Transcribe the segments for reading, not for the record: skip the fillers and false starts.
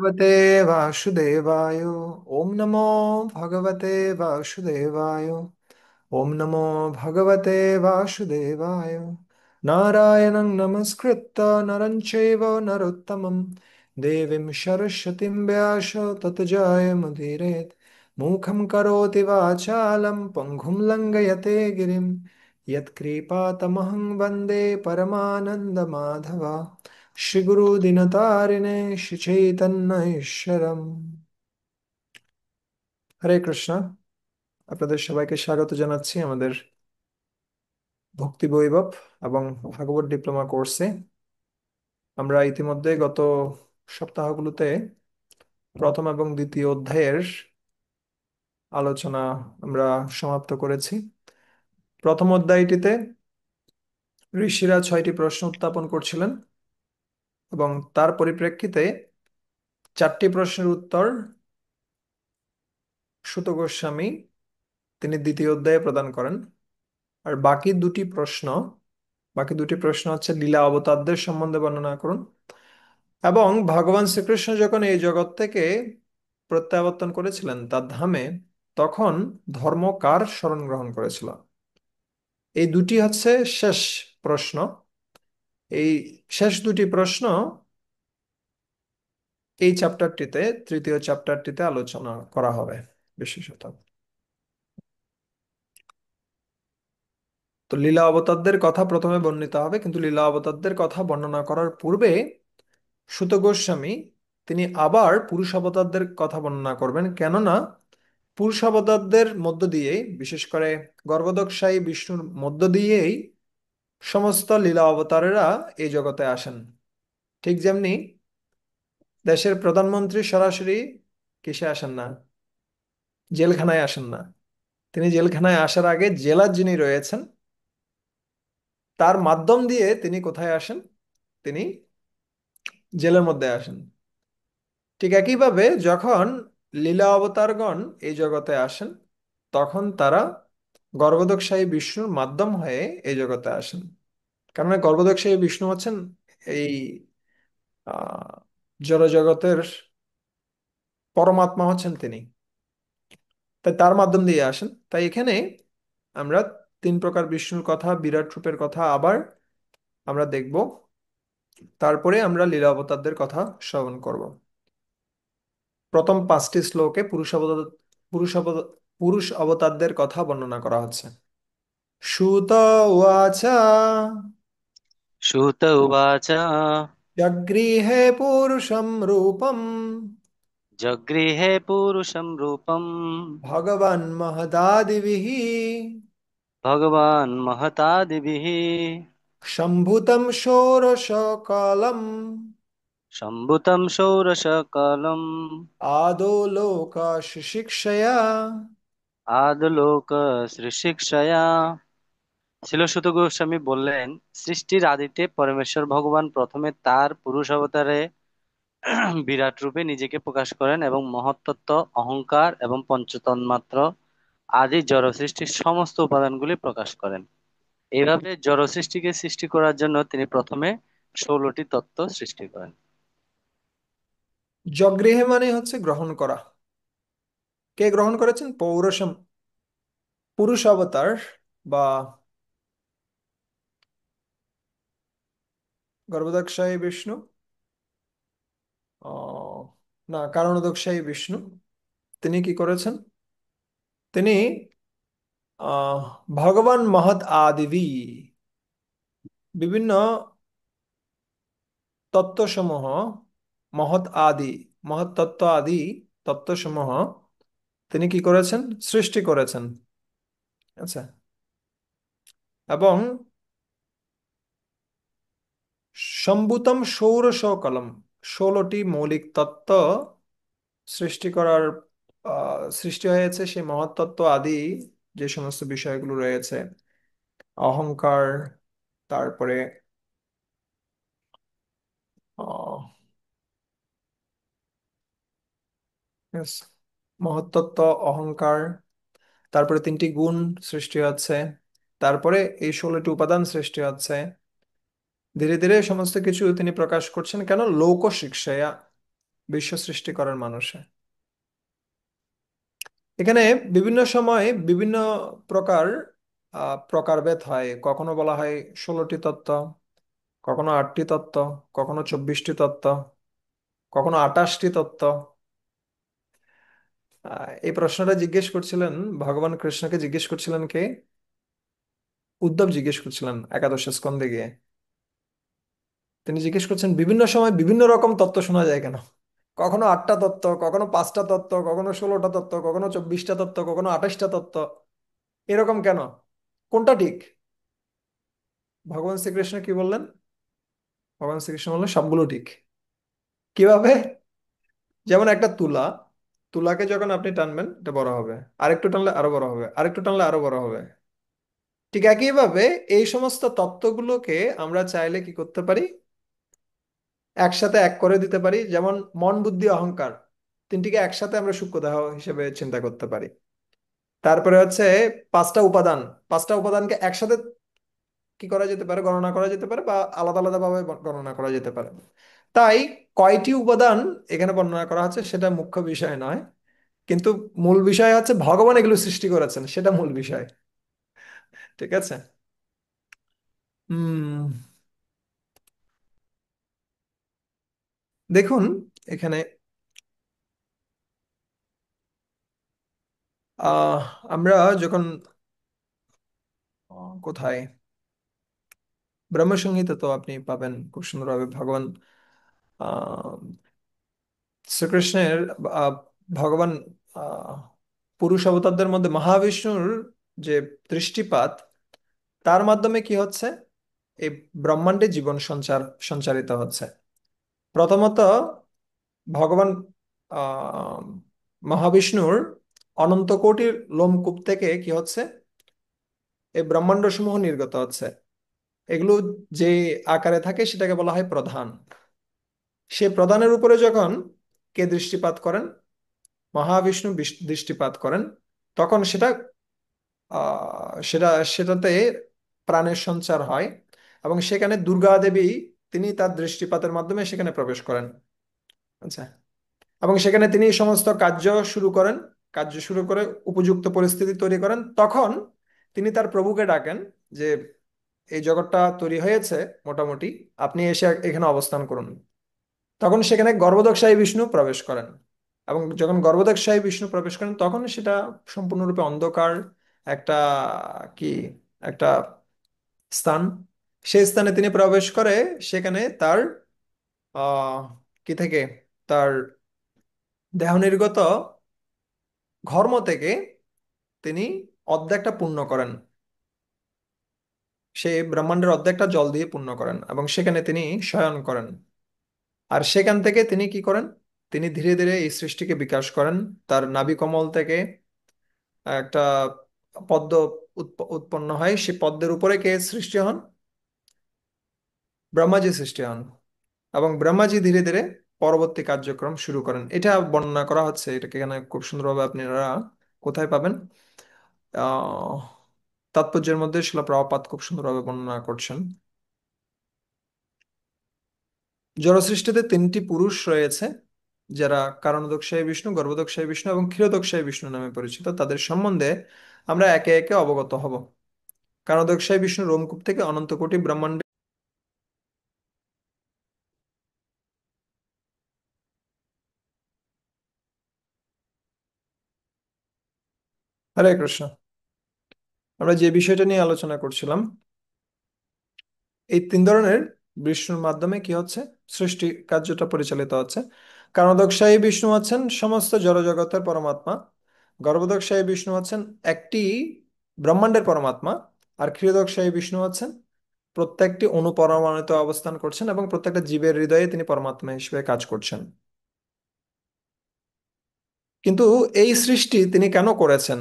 भगवते वासुदेवाय। ओम नमो भगवते वासुदेवाय। ओम नमो भगवते वासुदेवाय। नारायणं नमस्कृत्य नरं चैव नरोत्तमं देवीं सरस्वतीं व्यास ततो जयमुदीरयेत्। मूकं करोति वाचालं पङ्गुं लङ्घयते गिरिं यत्कृपातमहं वन्दे परमानन्दमाधव। শ্রীগুরুদিনতারিণে শ্রীচৈতন্য ঈশ্বরম। হরে কৃষ্ণ। আপনাদের সবাইকে স্বাগত জানাচ্ছি আমাদের ভক্তি বৈভব এবং ভাগবত ডিপ্লোমা কোর্সে। আমরা ইতিমধ্যে গত সপ্তাহগুলোতে প্রথম এবং দ্বিতীয় অধ্যায়ের আলোচনা আমরা সমাপ্ত করেছি। প্রথম অধ্যায়টিতে ঋষিরা 6টি প্রশ্ন উত্থাপন করছিলেন এবং তার পরিপ্রেক্ষিতে 4টি প্রশ্নের উত্তর সুত গোস্বামী তিনি দ্বিতীয় অধ্যায়ে প্রদান করেন। আর বাকি দুটি প্রশ্ন হচ্ছে লীলা অবতারদের সম্বন্ধে বর্ণনা করুন এবং ভগবান শ্রীকৃষ্ণ যখন এই জগৎ থেকে প্রত্যাবর্তন করেছিলেন তার ধামে, তখন ধর্ম কার শরণ গ্রহণ করেছিল। এই দুটি হচ্ছে শেষ প্রশ্ন। এই শেষ দুটি প্রশ্ন এই চ্যাপ্টারটিতে, তৃতীয় চ্যাপ্টারটিতে আলোচনা করা হবে বিশেষত। তো লীলা অবতারদের কথা প্রথমে বর্ণিত হবে, কিন্তু লীলা অবতারদের কথা বর্ণনা করার পূর্বে সুত গোস্বামী তিনি আবার পুরুষ অবতারদের কথা বর্ণনা করবেন, কেননা পুরুষ অবতারদের মধ্য দিয়েই, বিশেষ করে গর্ভোদকশায়ী বিষ্ণুর মধ্য দিয়েই সমস্ত লীলা অবতারেরা এই জগতে আসেন। ঠিক যেমনি দেশের প্রধানমন্ত্রী সরাসরি কিসে আসেন না, জেলখানায় আসেন না। তিনি জেলখানায় আসার আগে জেলার যিনি রয়েছেন তার মাধ্যম দিয়ে তিনি কোথায় আসেন, তিনি জেলের মধ্যে আসেন। ঠিক একইভাবে যখন লীলা অবতারগণ এই জগতে আসেন, তখন তারা গর্ভোদকশায়ী বিষ্ণুর মাধ্যম হয়ে এই জগতে আসেন। কারণ এই গর্ভোদকশায়ী বিষ্ণু হচ্ছেন এই আহ জড়জগতের পরমাত্মা, হচ্ছেন তিনি। তাই তার মাধ্যম দিয়ে আসেন। তাই এখানে আমরা 3 প্রকার বিষ্ণুর কথা, বিরাট রূপের কথা আবার আমরা দেখব। তারপরে আমরা লীলা অবতারদের কথা শ্রবণ করব। প্রথম 5টি শ্লোকে পুরুষ অবতার পুরুষ অবতারদের কথা বর্ণনা করা হচ্ছে। সুত উবাচ श्रुत उवाच जगृहे पुरुषं रूपं जगृहे पुरुषं रूपं भगवान् महदादिभिः भगवान् महतादिभिः सम्भूतं षोडशकलं सम्भुतं षोडशकलम् आदौ लोकशिशिक्षया। आदलोक সৃষ্টিক্ষয়া। শিলশুত গোস্বামী বললেন, সৃষ্টির আদিতে পরমেশ্বর ভগবান প্রথমে তার পুরুষ অবতারে বিরাট রূপে নিজেকে প্রকাশ করেন এবং মহত্তত্ত্ব, অহংকার এবং পঞ্চতন্মাত্র আদি জড় সৃষ্টির সমস্ত উপাদানগুলি প্রকাশ করেন। এইভাবে জড় সৃষ্টিকে সৃষ্টি করার জন্য তিনি প্রথমে 16টি তত্ত্ব সৃষ্টি করেন। জগৃহে মানে হচ্ছে গ্রহণ করা। কে গ্রহণ করেছেন? পুরুষ অবতার বা গর্ভোদকশায়ী বিষ্ণু, আহ, না, কারণোদকশায়ী বিষ্ণু। তিনি কি করেছেন? তিনি আহ ভগবান মহৎ আদিবি, বিভিন্ন তত্ত্বসমূহ, মহৎ আদি, মহৎ তত্ত্ব আদি তত্ত্বসমূহ তিনি কি করেছেন? সৃষ্টি করেছেন। আচ্ছা। এবং সম্ভূতম ষোড়শ কলম, 16টি মৌলিক তত্ত্ব সৃষ্টি হয়েছে সেই মহৎ তত্ত্ব আদি, যে সমস্ত বিষয়গুলো রয়েছে, অহংকার, তারপরে আহ yes, মহত্তত্ত্ব, অহংকার, তারপরে 3টি গুণ সৃষ্টি হচ্ছে, তারপরে এই 16টি উপাদান সৃষ্টি হচ্ছে। ধীরে ধীরে সমস্ত কিছু তিনি প্রকাশ করছেন, কেন? লোক শিক্ষায়া, বিশ্ব সৃষ্টি করার মানুষে। এখানে বিভিন্ন সময় বিভিন্ন প্রকার প্রকারভেদ হয়। কখনো বলা হয় 16টি তত্ত্ব, কখনো 8টি তত্ত্ব, কখনো 24টি তত্ত্ব, কখনো 28টি তত্ত্ব। এই প্রশ্নটা জিজ্ঞেস করছিলেন, ভগবান কৃষ্ণকে জিজ্ঞেস করছিলেন কে? উদ্ধব জিজ্ঞেস করছিলেন একাদশ স্কন্ধে গিয়ে। তিনি জিজ্ঞেস করছেন বিভিন্ন সময় বিভিন্ন রকম তত্ত্ব শোনা যায় কেন? কখনো 8টা তত্ত্ব, কখনো 5টা তত্ত্ব, কখনো 16টা তত্ত্ব, কখনো 24টা তত্ত্ব, কখনো 28টা তত্ত্ব। এরকম কেন? কোনটা ঠিক? ভগবান শ্রীকৃষ্ণ কি বললেন? ভগবান শ্রীকৃষ্ণ বললেন সবগুলো ঠিক। কিভাবে? যেমন একটা তুলা, তুলাকে যখন আপনি টানবেন এটা বড় হবে, আরেকটু টানলে আরো বড় হবে, আরেকটু টানলে আরো বড় হবে। ঠিক একইভাবে এই সমস্ত তত্ত্বগুলোকে আমরা চাইলে কি করতে পারি? একসাথে এক করে দিতে পারি। যেমন মন, বুদ্ধি, অহংকার, তিনটিকে একসাথে আমরা সূক্ষ্মদেহ হিসেবে চিন্তা করতে পারি। তারপরে হচ্ছে 5টা উপাদান, 5টা উপাদানকে একসাথে কি করা যেতে পারে, গণনা করা যেতে পারে, বা আলাদা আলাদা ভাবে গণনা করা যেতে পারে। তাই কয়টি উপাদান এখানে বর্ণনা করা হচ্ছে সেটা মুখ্য বিষয় নয়, কিন্তু মূল বিষয় হচ্ছে ভগবান এগুলো সৃষ্টি করেছেন, সেটা মূল বিষয়। ঠিক আছে। হুম। দেখুন এখানে আহ আমরা যখন কোথায়, ব্রহ্মসংহিতা তো আপনি পাবেন খুব সুন্দরভাবে। ভগবান আহ শ্রীকৃষ্ণের আহ, ভগবান আহ, পুরুষ অবতারদের মধ্যে মহাবিষ্ণুর যে দৃষ্টিপাত, তার মাধ্যমে কি হচ্ছে, এই ব্রহ্মাণ্ডে জীবন সঞ্চারিত হচ্ছে। প্রথমত ভগবান আহ মহাবিষ্ণুর অনন্ত কোটির লোমকূপ থেকে কি হচ্ছে, এই ব্রহ্মাণ্ড সমূহ নির্গত হচ্ছে। এগুলো যে আকারে থাকে সেটাকে বলা হয় প্রধান। সে প্রধানের উপরে যখন কে দৃষ্টিপাত করেন, মহাবিষ্ণু দৃষ্টিপাত করেন, তখন সেটা সেটাতে প্রাণের সঞ্চার হয়। এবং সেখানে দুর্গা দেবী, তিনি তার দৃষ্টিপাতের মাধ্যমে সেখানে প্রবেশ করেন। আচ্ছা। এবং সেখানে তিনি সমস্ত কার্য শুরু করেন। কার্য শুরু করে উপযুক্ত পরিস্থিতি তৈরি করেন। তখন তিনি তার প্রভুকে ডাকেন যে এই জগৎটা তৈরি হয়েছে মোটামুটি, আপনি এসে এখানে অবস্থান করুন। তখন সেখানে গর্ভোদকশায়ী বিষ্ণু প্রবেশ করেন। এবং যখন গর্ভোদকশায়ী বিষ্ণু প্রবেশ করেন তখন সেটা সম্পূর্ণরূপে অন্ধকার একটা কি একটা স্থান। সেই স্থানে তিনি প্রবেশ করে সেখানে তার আহ কি থেকে, তার দেহ নির্গত ঘর্ম থেকে তিনি অর্ধেকটা পূর্ণ করেন। সেই ব্রহ্মাণ্ডের অর্ধেকটা জল দিয়ে পূর্ণ করেন এবং সেখানে তিনি শয়ন করেন। আর সেখান থেকে তিনি কি করেন, তিনি ধীরে ধীরে এই সৃষ্টিকে বিকাশ করেন। তার নাভি কমল থেকে একটা পদ্ম উৎপন্ন হয়। সেই পদ্মের উপরে কে সৃষ্টি হন? ব্রহ্মাজি সৃষ্টি হন। এবং ব্রহ্মাজি ধীরে ধীরে পরবর্তী কার্যক্রম শুরু করেন। এটা বর্ণনা করা হচ্ছে, এটাকে এখানে খুব সুন্দরভাবে আপনারা কোথায় পাবেন, আহ তাৎপর্যের মধ্যে শিলা প্রভুপাদ খুব সুন্দরভাবে বর্ণনা করছেন। জড়সৃষ্টিতে 3টি পুরুষ রয়েছে, যারা কারণোদকশায়ী বিষ্ণু, গর্ভোদকশায়ী বিষ্ণু এবং ক্ষীরোদকশায়ী বিষ্ণু নামে পরিচিত। তাদের সম্বন্ধে আমরা একে একে অবগত হব। কারণোদকশায়ী বিষ্ণু রোমকূপ থেকে অনন্ত কোটি ব্রহ্মাণ্ডে। হরে কৃষ্ণ। আমরা যে বিষয়টা নিয়ে আলোচনা করছিলাম, এই 3 ধরনের বিষ্ণুর মাধ্যমে কি হচ্ছে, সৃষ্টি কার্যটা পরিচালিত হচ্ছে। কারণোদকশায়ী বিষ্ণু আছেন সমস্ত জড়জগতের পরমাত্মা। গর্ভোদকশায়ী বিষ্ণু আছেন একটি ব্রহ্মাণ্ডের পরমাত্মা। আর ক্ষীরোদকশায়ী বিষ্ণু আছেন প্রত্যেকটি অনুপরমাণুতে অবস্থান করছেন এবং প্রত্যেকটা জীবের হৃদয়ে তিনি পরমাত্মা হিসেবে কাজ করছেন। কিন্তু এই সৃষ্টি তিনি কেন করেছেন?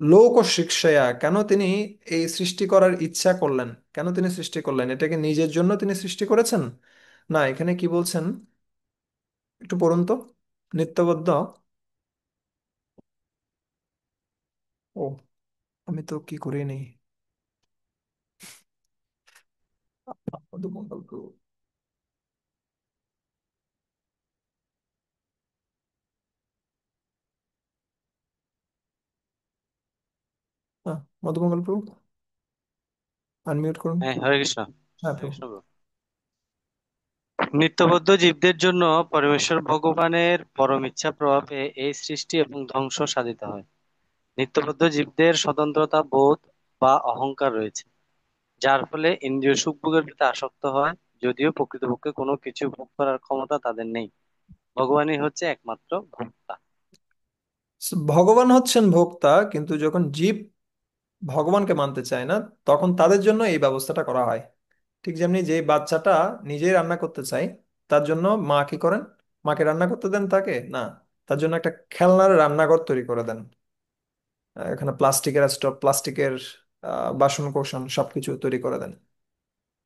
লোক ও শিক্ষয়া, কেন তিনি এই সৃষ্টি করার ইচ্ছা করলেন? কেন তিনি সৃষ্টি করলেন? এটাকে নিজের জন্য তিনি সৃষ্টি করেছেন? না, এখানে কি বলছেন একটু পড়ুন তো। নিত্যবদ্ধ। ও, আমি তো কি করে নেই। মধুমঙ্গল প্রভু। হ্যাঁ, মধুমঙ্গল প্রভু, আনমিউট করুন। হ্যাঁ, হরে কৃষ্ণ। হ্যাঁ হরে প্রভু। কৃষ্ণ bro। নিত্যবদ্ধ জীবদের জন্য পরমেশ্বর ভগবানের পরম ইচ্ছা প্রভাবে এই সৃষ্টি এবং ধ্বংস সাধিত হয়। নিত্যবদ্ধ জীবদের স্বতন্ত্রতা বোধ বা অহংকার রয়েছে, যার ফলে ইন্দ্রিয় সুখ ভোগের প্রতি আসক্ত হয়, যদিও প্রকৃতপক্ষে কোনো কিছু ভোগ করার ক্ষমতা তাদের নেই। ভগবানই হচ্ছে একমাত্র ভোক্তা। ভগবান হচ্ছেন ভোক্তা, কিন্তু যখন জীব ভগবানকে মানতে চায় না, তখন তাদের জন্য এই ব্যবস্থাটা করা হয়। ঠিক যেমনি যে বাচ্চাটা নিজেই রান্না করতে চায়, তার জন্য মা কি করেন? মাকে রান্না করতে দেন তাকে না, তার জন্য একটা খেলনার রান্নাঘর তৈরি করে দেন। এখানে প্লাস্টিকের স্টপ, প্লাস্টিকের বাসন কোসন সবকিছু তৈরি করে দেন।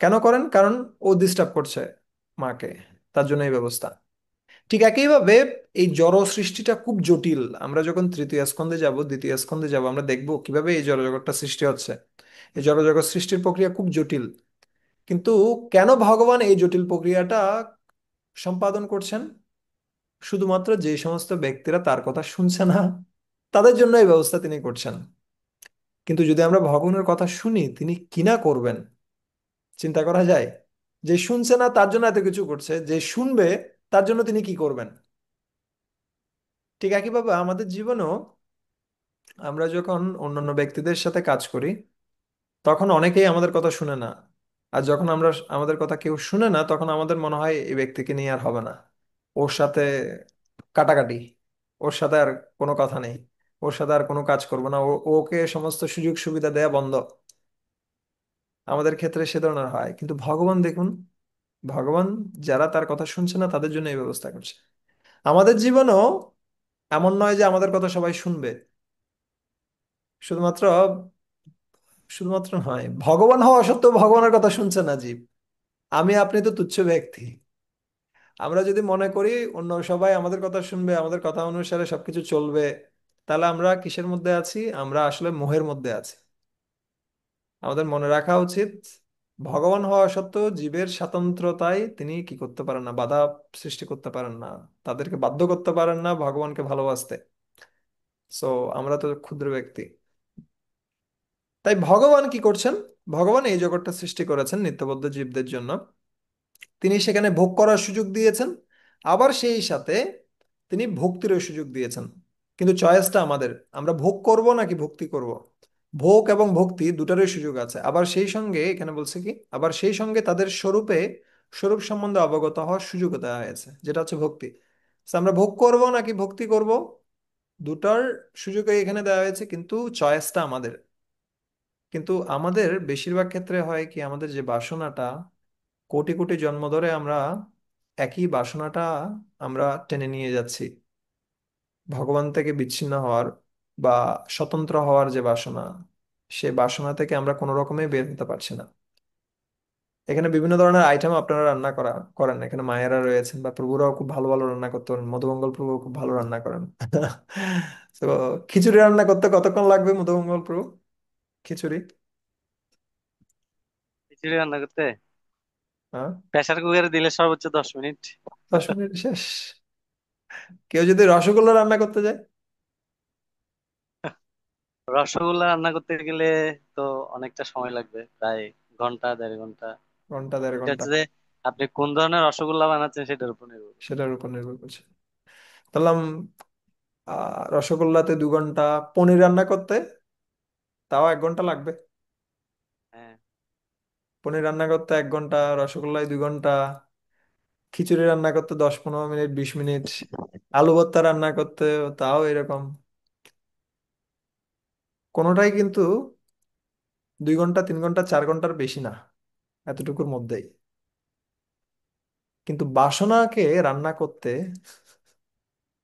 কেন করেন? কারণ ও ডিস্টার্ব করছে মাকে, তার জন্য এই ব্যবস্থা। ঠিক একইভাবে এই জড় সৃষ্টিটা খুব জটিল। আমরা যখন তৃতীয় স্কন্ধে যাব, দ্বিতীয় স্কন্ধে যাব, আমরা দেখব কিভাবে এই জড়জগৎটা সৃষ্টি হচ্ছে। এই জড়জগৎ সৃষ্টির প্রক্রিয়া খুব জটিল। কিন্তু কেন ভগবান এই জটিল প্রক্রিয়াটা সম্পাদন করছেন? শুধুমাত্র যে সমস্ত ব্যক্তিরা তার কথা শুনছে না, তাদের জন্য এই ব্যবস্থা তিনি করছেন। কিন্তু যদি আমরা ভগবানের কথা শুনি, তিনি কিনা করবেন চিন্তা করা যায়? যে শুনছে না তার জন্য এত কিছু করছে, যে শুনবে তার জন্য তিনি কি করবেন? ঠিক একইভাবে আমাদের জীবনেও আমরা যখন অন্যান্য ব্যক্তিদের সাথে কাজ করি, তখন অনেকেই আমাদের কথা শুনে না। আর যখন আমরা আমাদের কথা কেউ শুনে না, তখন আমাদের মনে হয় এই ব্যক্তিকে নিয়ে আর হবে না, ওর সাথে কাটাকাটি, ওর সাথে আর কোনো কথা নেই, ওর সাথে আর কোনো কাজ করবো না, ওকে সমস্ত সুযোগ সুবিধা দেয়া বন্ধ। আমাদের ক্ষেত্রে সে ধরনের হয়, কিন্তু ভগবান দেখুন, ভগবান যারা তার কথা শুনছে না তাদের জন্য এই ব্যবস্থা করছে। আমাদের জীবনেও এমন নয় যে আমাদের কথা সবাই শুনবে। শুধুমাত্র শুধুমাত্র নয়, ভগবান হওয়া সত্ত্বেও ভগবানের কথা শুনছে না জীব। আমি আপনি তো তুচ্ছ ব্যক্তি। আমরা যদি মনে করি অন্য সবাই আমাদের কথা শুনবে, আমাদের কথা অনুসারে সবকিছু চলবে, তাহলে আমরা কিসের মধ্যে আছি? আমরা আসলে মোহের মধ্যে আছি। আমাদের মনে রাখা উচিত, ভগবান হওয়া সত্ত্বেও জীবের স্বাতন্ত্রতায় তিনি কি করতে পারেন না, বাধা সৃষ্টি করতে পারেন না, তাদেরকে বাধ্য করতে পারেন না ভগবানকে ভালোবাসতে। সো আমরা তো ক্ষুদ্র ব্যক্তি। তাই ভগবান কি করছেন? ভগবান এই জগৎটা সৃষ্টি করেছেন নিত্যবদ্ধ জীবদের জন্য। তিনি সেখানে ভোগ করার সুযোগ দিয়েছেন, আবার সেই সাথে তিনি ভক্তিরও সুযোগ দিয়েছেন। কিন্তু চয়েসটা আমাদের, আমরা ভোগ করব নাকি ভক্তি করব। ভোগ এবং ভক্তি দুটারই সুযোগ আছে। আবার সেই সঙ্গে এখানে বলছে কি, আবার সেই সঙ্গে তাদের স্বরূপ সম্বন্ধে অবগত হওয়ার সুযোগ দেওয়া হয়েছে, যেটা হচ্ছে ভক্তি। So, আমরা ভোগ করব নাকি ভক্তি করব, দুটার সুযোগই এখানে দেওয়া হয়েছে, কিন্তু চয়েসটা আমাদের। কিন্তু আমাদের বেশিরভাগ ক্ষেত্রে হয় কি, আমাদের যে বাসনাটা, কোটি কোটি জন্ম ধরে আমরা একই বাসনাটা আমরা টেনে নিয়ে যাচ্ছি। ভগবান থেকে বিচ্ছিন্ন হওয়ার বা স্বতন্ত্র হওয়ার যে বাসনা, সে বাসনা থেকে আমরা কোনো রকমে বের হতে পারছি না। এখানে বিভিন্ন ধরনের আইটেম আপনারা রান্না করেন, এখানে মায়েরা রয়েছেন বা প্রভুরাও খুব ভালো ভালো রান্না করতে পারেন, মধুমঙ্গল প্রভু খুব ভালো রান্না করেন। তো খিচুড়ি রান্না করতে কতক্ষণ লাগবে মধুমঙ্গল প্রভু? খিচুড়ি? খিচুড়ি রান্না করতে হ্যাঁ, প্রেসার কুকারে দিলে সর্বোচ্চ 10 মিনিট। 10 মিনিট শেষ। কেউ যদি রসগোল্লা রান্না করতে যায়? রসগোল্লা রান্না করতে গেলে তো অনেকটা সময় লাগবে, প্রায় ঘন্টা 1.5 ঘন্টা। ঘন্টা, দেড় এটা ঘন্টা হচ্ছে যে আপনি কোন ধরনের রসগোল্লা বানাচ্ছেন সেটার উপর নির্ভর করে। সেটার উপর নির্ভর করছে। তাহলে রসগোল্লাতে 2 ঘন্টা, পনির রান্না করতে তাও 1 ঘন্টা লাগবে। হ্যাঁ। পনির রান্না করতে 1 ঘন্টা, রসগোল্লায় 2 ঘন্টা, খিচুড়ি রান্না করতে 10-15 মিনিট, 20 মিনিট, আলু ভর্তা রান্না করতে তাও এরকম। কোনোটাই কিন্তু 2 ঘন্টা, 3 ঘন্টা, 4 ঘন্টার বেশি না, এতটুকুর মধ্যেই। কিন্তু বাসনাকে রান্না করতে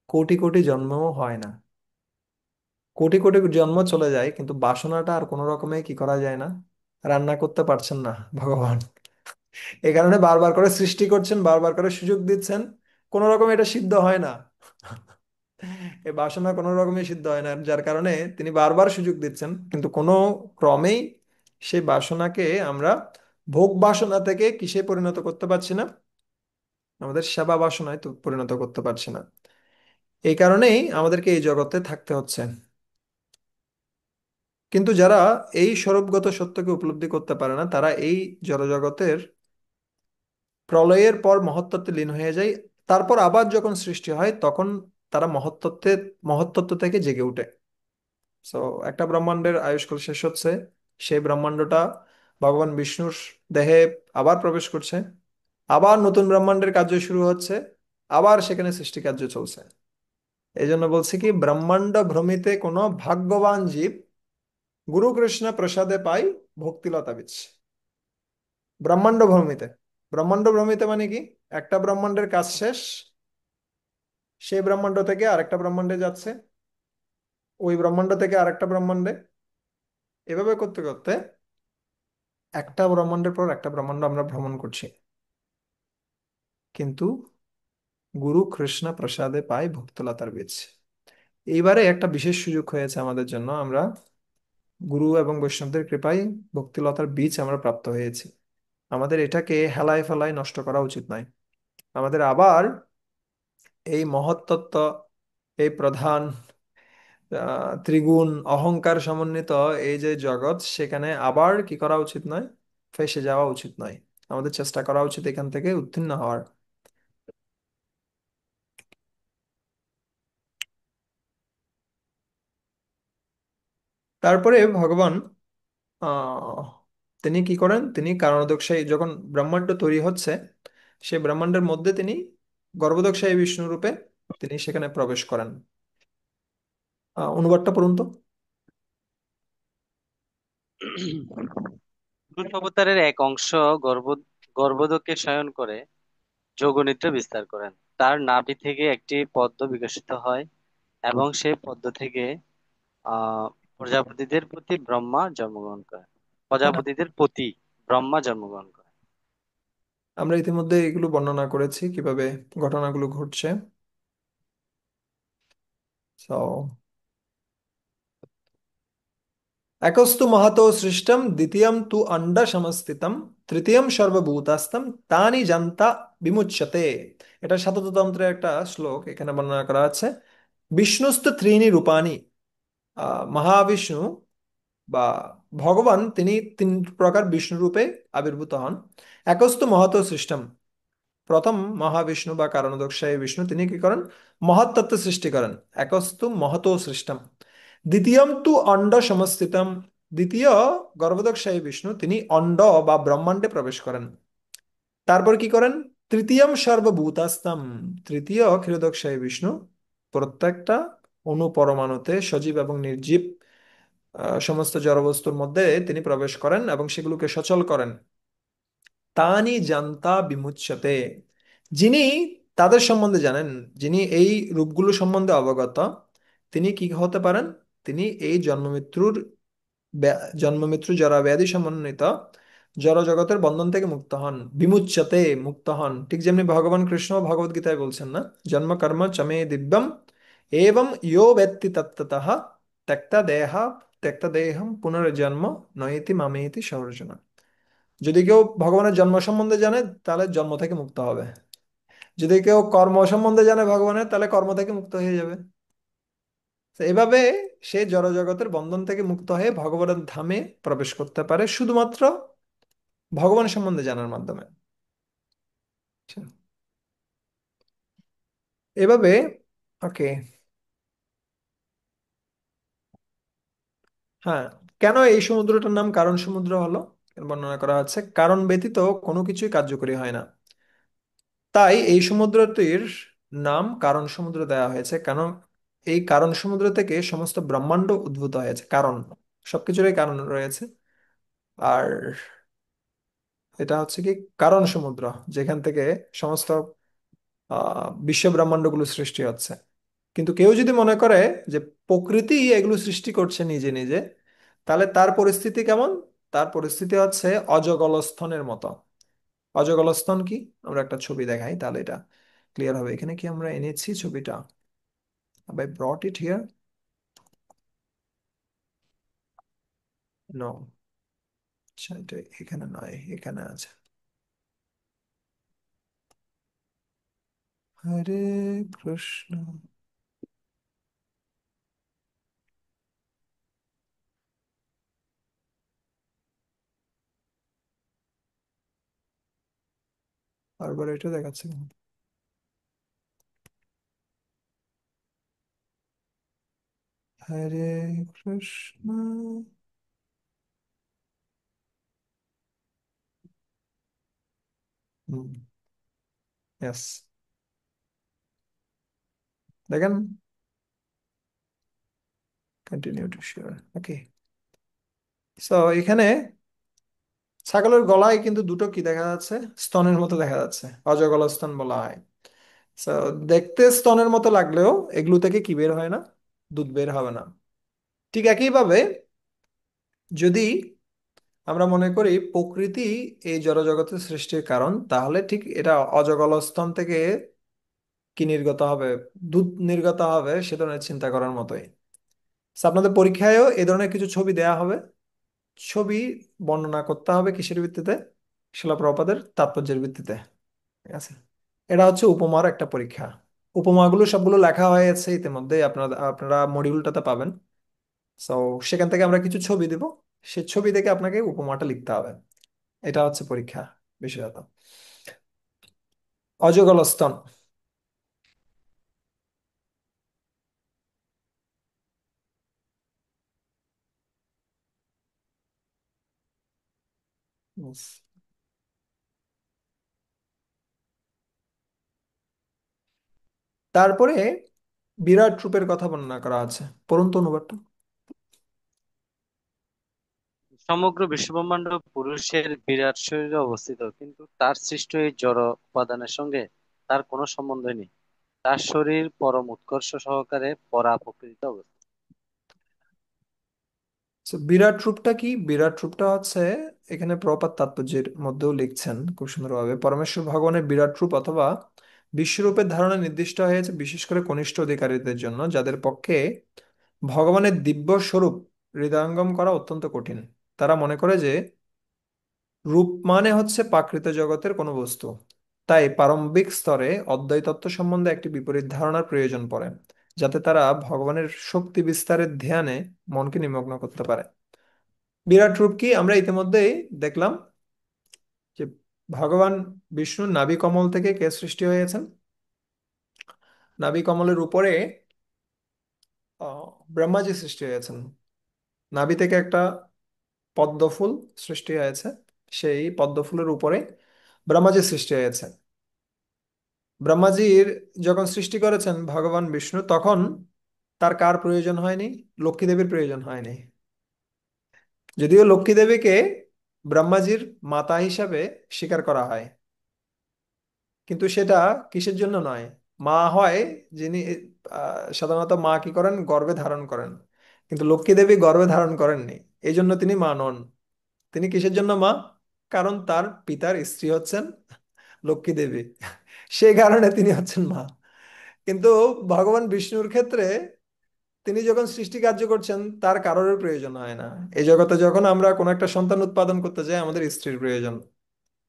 কোটি কোটি জন্মও হয় না, কোটি কোটি জন্ম চলে যায়, কিন্তু বাসনাটা আর কোনো রকমে কি করা যায় না, রান্না করতে পারছেন না ভগবান। এই কারণে বারবার করে সৃষ্টি করছেন, বারবার করে সুযোগ দিচ্ছেন, কোনো রকম এটা সিদ্ধ হয় না। এই বাসনা কোনো রকমই সিদ্ধ হয় না, যার কারণে তিনি বারবার সুযোগ দিচ্ছেন, কিন্তু কোনো ক্রমেই সেই বাসনাকে আমরা ভোগ বাসনা থেকে কিসে পরিণত করতে পারছি না, আমাদের সেবা বাসনায় তো পরিণত করতে পারছি না। এই কারণেই আমাদেরকে এই জগতে থাকতে হচ্ছে। কিন্তু যারা এই স্বরূপগত সত্যকে উপলব্ধি করতে পারে না, তারা এই জড়জগতের প্রলয়ের পর মহত্তত্ত্বে লীন হয়ে যায়। তারপর আবার যখন সৃষ্টি হয় তখন তারা মহত্তত্ত্ব থেকে জেগে ওঠে। সো একটা ব্রহ্মাণ্ডের আয়ুষ্কাল শেষ হচ্ছে, সেই ব্রহ্মাণ্ডটা ভগবান বিষ্ণুর দেহে আবার প্রবেশ করছে, আবার নতুন ব্রহ্মাণ্ডের কার্য শুরু হচ্ছে, আবার সেখানে সৃষ্টি কার্য চলছে। এই জন্য বলছি কি, ব্রহ্মাণ্ড ভ্রমিতে কোনো ভাগ্যবান জীব গুরু কৃষ্ণ প্রসাদে পাই ভক্তিলতা বীজ। ব্রহ্মাণ্ড ভ্রমিতে, ব্রহ্মাণ্ড ভ্রমিতে মানে কি, একটা ব্রহ্মাণ্ডের কাজ শেষ, সেই ব্রহ্মাণ্ড থেকে আরেকটা ব্রহ্মাণ্ডে যাচ্ছে, ওই ব্রহ্মাণ্ড থেকে আরেকটা ব্রহ্মাণ্ডে, এভাবে করতে করতে একটা ব্রহ্মাণ্ডের পর একটা ব্রহ্মাণ্ড আমরা ভ্রমণ করছি। কিন্তু গুরু কৃষ্ণ প্রসাদে পাই ভক্তলতার বীজ। এইবারে একটা বিশেষ সুযোগ হয়েছে আমাদের জন্য, আমরা গুরু এবং বৈষ্ণবদের কৃপায় ভক্তিলতার বীজ আমরা প্রাপ্ত হয়েছি। আমাদের এটাকে হেলায় ফেলায় নষ্ট করা উচিত নয়। আমাদের আবার এই মহত্তত্ত্ব, এই প্রধান ত্রিগুণ অহংকার সমন্বিত এই যে জগৎ, সেখানে আবার কি করা উচিত নয়, ফেঁসে যাওয়া উচিত নয়। আমাদের চেষ্টা করা উচিত এখান থেকে উত্তীর্ণ হওয়ার। তারপরে ভগবান আহ তিনি কি করেন, তিনি কারণোদকশায়ী যখন ব্রহ্মাণ্ড তৈরি হচ্ছে, সেই ব্রহ্মাণ্ডের মধ্যে তিনি গর্ভোদকশায়ী বিষ্ণু রূপে তিনি সেখানে প্রবেশ করেন। অনুবাদটা পড়ুন তো। পুরুষ অবতারের এক অংশ গর্ভ গর্ভোদকে শয়ন করে যোগনিদ্রা বিস্তার করেন। তার নাভি থেকে একটি পদ্ম বিকশিত হয় এবং সেই পদ্ম থেকে আহ প্রজাপতিদের প্রতি ব্রহ্মা জন্মগ্রহণ করেন। হ্যাঁ, প্রজাপতিদের প্রতি ব্রহ্মা জন্মগ্রহণ করেন। আমরা ইতিমধ্যে এগুলো বর্ণনা করেছি কিভাবে ঘটনাগুলো ঘটছে। So, একস্তু মহতো সৃষ্টম দ্বিতীয়ম তু অণ্ড সমস্থিতম তৃতীয়ম সর্বভূতাস্তম তানি জান্তা বিমুচ্যতে। এটা শততন্ত্রের একটা শ্লোক, এখানে বর্ণনা করা আছে। বিষ্ণুস্তু ত্রিণি রূপাণি, মহাবিষ্ণু বা ভগবান তিনি তিন প্রকার বিষ্ণু রূপে আবির্ভূত হন। একস্তু মহতো সৃষ্টম, প্রথম মহাবিষ্ণু বা কারণোদকশায়ী বিষ্ণু তিনি কি করেন, মহত্তত্ত্ব সৃষ্টি করেন। একস্তু মহতো সৃষ্টম। দ্বিতীয়ম তু অণ্ড সমস্থিতম, দ্বিতীয় গর্ভোদকশায়ী বিষ্ণু তিনি অণ্ড বা ব্রহ্মাণ্ডে প্রবেশ করেন। তারপর কি করেন, তৃতীয়ম সর্বভূতাস্তম, তৃতীয় ক্ষীরোদকশায়ী বিষ্ণু প্রত্যেকটা অণু পরমাণুতে সজীব এবং নির্জীব সমস্ত জড়বস্তুর মধ্যে তিনি প্রবেশ করেন এবং সেগুলোকে সচল করেন। তানি জান্তা বিমুচ্যতে, যিনি তাদের সম্বন্ধে জানেন, যিনি এই রূপগুলো সম্বন্ধে অবগত, তিনি কি হতে পারেন, তিনি এই জন্মমৃত্যু জরা ব্যাধি সমন্বিত জড় জগতের বন্ধন থেকে মুক্ত হন, বিমুচ্যতে মুক্ত হন। ঠিক যেমনি ভগবান কৃষ্ণ ভগবদ গীতায় বলছেন না, জন্ম কর্ম চমে দিব্যম এবং ইয়ো ব্যক্তি তত্ত্বতঃ ত্যক্তা দেহা ত্যক্তা দেহম পুনর্জন্ম নয়তি মামেতি সর্জনা। যদি কেউ ভগবানের জন্ম সম্বন্ধে জানে, তাহলে জন্ম থেকে মুক্ত হবে। যদি কেউ কর্ম সম্বন্ধে জানে ভগবানের, তাহলে কর্ম থেকে মুক্ত হয়ে যাবে। তো এভাবে সে জড়জগতের বন্ধন থেকে মুক্ত হয়ে ভগবানের ধামে প্রবেশ করতে পারে শুধুমাত্র ভগবান সম্বন্ধে জানার মাধ্যমে। আচ্ছা, এভাবে ওকে। হ্যাঁ, কেন এই সমুদ্রটার নাম কারণ সমুদ্র হলো, এর বর্ণনা করা আছে, কারণ ব্যতীত কোনো কিছুই কার্যকরী হয় না। তাই এই সমুদ্রটির নাম কারণ সমুদ্র দেওয়া হয়েছে, কারণ এই কারণ সমুদ্র থেকে সমস্ত ব্রহ্মাণ্ড উদ্ভূত হয়েছে। কারণ, সবকিছুরই কারণ রয়েছে। আর এটা হচ্ছে কি কারণ সমুদ্র, যেখান থেকে সমস্ত বিশ্ব ব্রহ্মাণ্ডগুলো সৃষ্টি হচ্ছে। কিন্তু কেউ যদি মনে করে যে প্রকৃতি এগুলো সৃষ্টি করছে নিজে নিজে, তাহলে তার পরিস্থিতি কেমন, তার পরিস্থিতি হচ্ছে অজগলস্থনের মতো। অজগলস্থন কি, আমরা একটা ছবি দেখাই তাহলে এটা ক্লিয়ার হবে। এখানে কি আমরা এনেছি ছবিটা? Have I brought it here? No. আচ্ছা, এটা এখানে নয়, এখানে আছে। হরে কৃষ্ণ। বারবার এটা দেখাচ্ছে কেন? হরে কৃষ্ণ। হুম। Yes, দেখেন, continue to share. Okay. So এখানে ছাগলের গলায় কিন্তু দুটো কি দেখা যাচ্ছে, স্তনের মতো দেখা যাচ্ছে, অজগল স্তন বলা হয়। So, দেখতে স্তনের মতো লাগলেও এগুলো থেকে কি বের হয় না, দুধ বের হবে না। ঠিক একইভাবে যদি আমরা মনে করি প্রকৃতি এই জড়জগতের সৃষ্টির কারণ, তাহলে ঠিক এটা অজগল স্তন থেকে কি নির্গত হবে, দুধ নির্গত হবে, সে ধরনের চিন্তা করার মতোই। So, আপনাদের পরীক্ষায়ও এ ধরনের কিছু ছবি দেয়া হবে। ছবি বর্ণনা করতে হবে কিসের ভিত্তিতে? শিলা প্রপাতের তাৎপর্যের ভিত্তিতে। ঠিক আছে, এটা হচ্ছে উপমার একটা পরীক্ষা। উপমাগুলো সবগুলো লেখা হয়েছে ইতিমধ্যে, আপনারা আপনারা মডিউলটাতে পাবেন। সো সেখান থেকে আমরা কিছু ছবি দিব, সেই ছবি দেখে আপনাকে উপমাটা লিখতে হবে। এটা হচ্ছে পরীক্ষা বিষয়ত। অজগলস্তন। Yes. তারপরে বিরাট রূপের কথা বর্ণনা করা আছে, পড়ুন তো অনুবাদটা। সমগ্র বিশ্বব্রহ্মাণ্ড পুরুষের বিরাট শরীরে অবস্থিত, কিন্তু তার সৃষ্ট এই জড় উপাদানের সঙ্গে তার কোনো সম্বন্ধই নেই। তার শরীর পরম উৎকর্ষ সহকারে পরা প্রকৃতিতে অবস্থিত। So, বিরাট রূপটা কি? বিরাট রূপটা হচ্ছে, এখানে প্রপাত তাৎপর্যের মধ্যেও লিখছেন খুব সুন্দরভাবে, পরমেশ্বর ভগবানের বিরাট রূপ অথবা বিশ্বরূপের ধারণা নির্দিষ্ট হয়েছে বিশেষ করে কনিষ্ঠ অধিকারীদের জন্য, যাদের পক্ষে ভগবানের দিব্য স্বরূপ হৃদয়ঙ্গম করা অত্যন্ত কঠিন। তারা মনে করে যে রূপ মানে হচ্ছে প্রাকৃত জগতের কোনো বস্তু। তাই প্রারম্ভিক স্তরে অদ্বৈত তত্ত্ব সম্বন্ধে একটি বিপরীত ধারণার প্রয়োজন পড়ে, যাতে তারা ভগবানের শক্তি বিস্তারের ধ্যানে মনকে নিমগ্ন করতে পারে। বিরাট রূপ কি আমরা ইতিমধ্যেই দেখলাম, যে ভগবান বিষ্ণুর নাভি কমল থেকে কে সৃষ্টি হয়েছেন? নাভি কমলের উপরে ব্রহ্মাজি সৃষ্টি হয়েছেন। নাভি থেকে একটা পদ্ম ফুল সৃষ্টি হয়েছে, সেই পদ্ম ফুলের উপরে ব্রহ্মাজি সৃষ্টি হয়েছে। ব্রহ্মাজির যখন সৃষ্টি করেছেন ভগবান বিষ্ণু, তখন তার কার প্রয়োজন হয়নি? লক্ষ্মী দেবীর প্রয়োজন হয়নি। যদিও লক্ষ্মী দেবীকে ব্রহ্মাজির মাতা হিসাবে স্বীকার করা হয়, কিন্তু সেটা কিসের জন্য নয়। মা হয় যিনি, সাধারণত মা কি করেন, গর্ভে ধারণ করেন, কিন্তু লক্ষ্মী দেবী গর্ভে ধারণ করেননি, এই জন্য তিনি মা নন। তিনি কিসের জন্য মা? কারণ তার পিতার স্ত্রী হচ্ছেন লক্ষ্মী দেবী, সেই কারণে তিনি হচ্ছেন মা। কিন্তু ভগবান বিষ্ণুর ক্ষেত্রে তিনি যখন সৃষ্টি কার্য করছেন, তার কারোর প্রয়োজন হয় না। এই জগতে যখন আমরা কোনো একটা সন্তান উৎপাদন করতে যাই, আমাদের স্ত্রীর প্রয়োজন।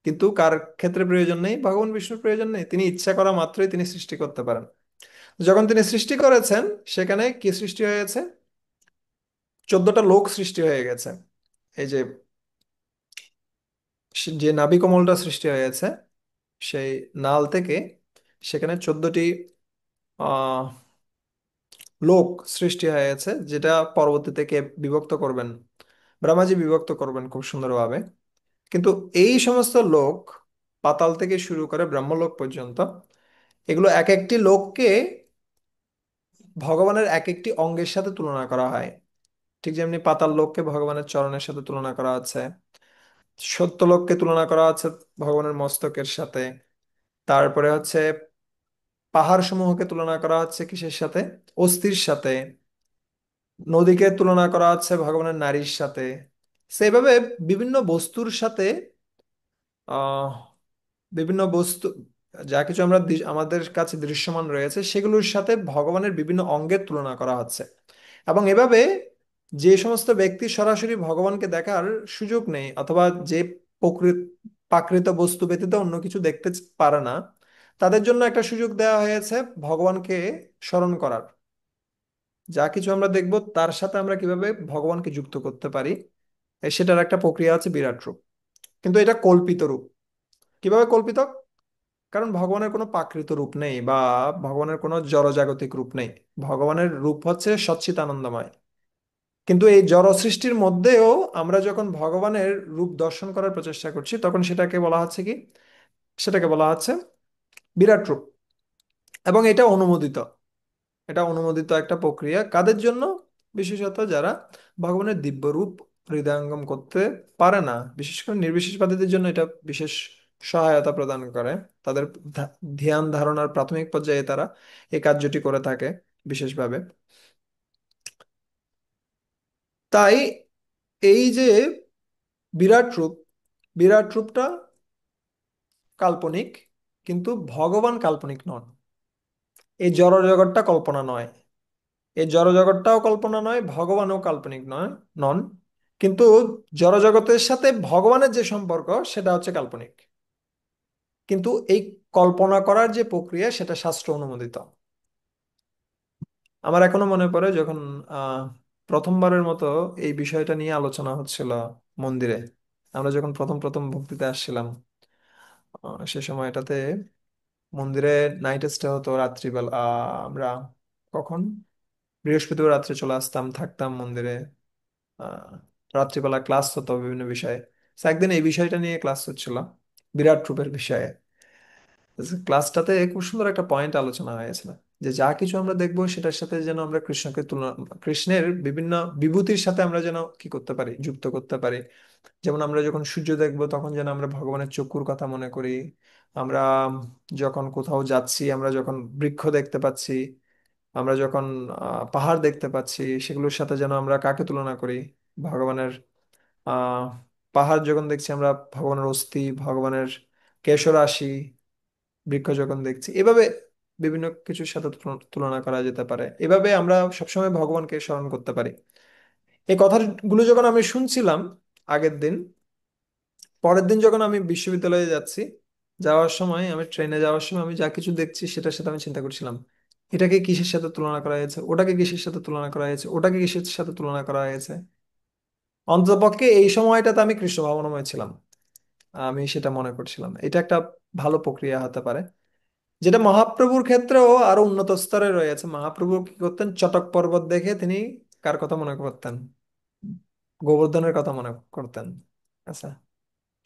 কিন্তু কার ক্ষেত্রে প্রয়োজন নেই? ভগবান বিষ্ণুর প্রয়োজন নেই, তিনি ইচ্ছা করা মাত্রই তিনি সৃষ্টি করতে পারেন। যখন তিনি সৃষ্টি করেছেন, সেখানে কি সৃষ্টি হয়েছে? 14টা লোক সৃষ্টি হয়ে গেছে। এই যে যে নাভি কমলটা সৃষ্টি হয়েছে, সেই নাল থেকে সেখানে 14টি আহ লোক সৃষ্টি হয়েছে, যেটা পরবর্তীতে কে বিভক্ত করবেন? ব্রহ্মাজি বিভক্ত করবেন খুব সুন্দরভাবে। কিন্তু এই সমস্ত লোক, পাতাল থেকে শুরু করে ব্রহ্মলোক পর্যন্ত, এগুলো এক একটি লোককে ভগবানের এক একটি অঙ্গের সাথে তুলনা করা হয়। ঠিক যেমনি পাতাল লোককে ভগবানের চরণের সাথে তুলনা করা আছে, সত্যলোককে তুলনা করা আছে ভগবানের মস্তকের সাথে, তারপরে হচ্ছে পাহাড় সমূহকে তুলনা করা হচ্ছে কিসের সাথে? অস্থির সাথে। নদীকে তুলনা করা হচ্ছে ভগবানের নারীর সাথে। সেভাবে বিভিন্ন বস্তুর সাথে, আহ বিভিন্ন বস্তু, যা কিছু আমরা আমাদের কাছে দৃশ্যমান রয়েছে, সেগুলোর সাথে ভগবানের বিভিন্ন অঙ্গের তুলনা করা হচ্ছে। এবং এভাবে যে সমস্ত ব্যক্তি সরাসরি ভগবানকে দেখার সুযোগ নেই, অথবা যে প্রকৃত প্রাকৃত বস্তু ব্যতীত অন্য কিছু দেখতে পারে না, তাদের জন্য একটা সুযোগ দেওয়া হয়েছে ভগবানকে স্মরণ করার। যা কিছু আমরা দেখব তার সাথে আমরা কিভাবে ভগবানকে যুক্ত করতে পারি, সেটার একটা প্রক্রিয়া আছে বিরাট রূপ। কিন্তু এটা কল্পিত রূপ। কিভাবে কল্পিত? কারণ ভগবানের কোনো প্রাকৃত রূপ নেই বা ভগবানের কোনো জড়জাগতিক রূপ নেই। ভগবানের রূপ হচ্ছে সচ্চিত আনন্দময়। কিন্তু এই জড় সৃষ্টির মধ্যেও আমরা যখন ভগবানের রূপ দর্শন করার প্রচেষ্টা করছি তখন সেটাকে বলা হচ্ছে কি, সেটাকে বলা হচ্ছে বিরাট রূপ। এবং এটা অনুমোদিত, এটা অনুমোদিত একটা প্রক্রিয়া কাদের জন্য? বিশেষত যারা ভগবানের দিব্য রূপ হৃদয়ঙ্গম করতে পারে না, বিশেষ করে নির্বিশেষবাদীদের জন্য এটা বিশেষ সহায়তা প্রদান করে। তাদের ধ্যান ধারণার প্রাথমিক পর্যায়ে তারা এই কার্যটি করে থাকে বিশেষভাবে। তাই এই যে বিরাট রূপ, বিরাট রূপটা কাল্পনিক, কিন্তু ভগবান কাল্পনিক নন। এই জড় জগৎটা কল্পনা নয়, এই জড়জগৎটাও কল্পনা নয়, ভগবানও কাল্পনিক নয়, নন। কিন্তু জড়জগতের সাথে ভগবানের যে সম্পর্ক সেটা হচ্ছে কাল্পনিক। কিন্তু এই কল্পনা করার যে প্রক্রিয়া সেটা শাস্ত্র অনুমোদিত। আমার এখনো মনে পড়ে যখন আহ প্রথমবারের মতো এই বিষয়টা নিয়ে আলোচনা হচ্ছিল মন্দিরে, আমরা যখন প্রথম প্রথম ভক্তিতে আসছিলাম, সে সময়টাতে মন্দিরে নাইট স্টে হতো রাত্রিবেলা। আমরা কখন বৃহস্পতিবার রাত্রে চলে আসতাম, থাকতাম মন্দিরে। আহ, রাত্রিবেলা ক্লাস হতো বিভিন্ন বিষয়ে। তো একদিন এই বিষয়টা নিয়ে ক্লাস হচ্ছিল, বিরাট রূপের বিষয়ে। ক্লাসটাতে খুব সুন্দর একটা পয়েন্ট আলোচনা হয়েছিল, যে যা কিছু আমরা দেখবো সেটার সাথে যেন আমরা কৃষ্ণকে তুলনা, কৃষ্ণের বিভিন্ন বিভূতির সাথে আমরা যেন কি করতে পারি, যুক্ত করতে পারি। যেমন আমরা যখন সূর্য দেখবো তখন যেন আমরা ভগবানের চক্ষুর কথা মনে করি। আমরা যখন কোথাও যাচ্ছি, আমরা যখন বৃক্ষ দেখতে পাচ্ছি, আমরা যখন পাহাড় দেখতে পাচ্ছি, সেগুলোর সাথে যেন আমরা কাকে তুলনা করি? ভগবানের। আহ পাহাড় যখন দেখছি আমরা ভগবানের অস্থি, ভগবানের কেশরাশি। বৃক্ষ যখন দেখছি এভাবে বিভিন্ন কিছুর সাথে তুলনা করা যেতে পারে। এভাবে আমরা সবসময় ভগবানকে স্মরণ করতে পারি। এই কথাগুলো যখন আমি শুনছিলাম আগের দিন, পরের দিন যখন আমি বিশ্ববিদ্যালয়ে যাচ্ছি, যাওয়ার সময় আমি ট্রেনে যাওয়ার সময় আমি যা কিছু দেখছি সেটার সাথে আমি চিন্তা করছিলাম, এটাকে কিসের সাথে তুলনা করা হয়েছে, ওটাকে কিসের সাথে তুলনা করা হয়েছে, ওটাকে কিসের সাথে তুলনা করা হয়েছে। অন্ততপক্ষে এই সময়টাতে আমি কৃষ্ণ ভাবনাময় ছিলাম। আমি সেটা মনে করছিলাম এটা একটা ভালো প্রক্রিয়া হতে পারে। যেটা মহাপ্রভুর ক্ষেত্রেও আরো উন্নত স্তরে রয়েছে। মহাপ্রভু কি করতেন? চটক পর্বত দেখে তিনি কার কথা মনে করতেন? গোবর্ধনের কথা মনে করতেন। আচ্ছা,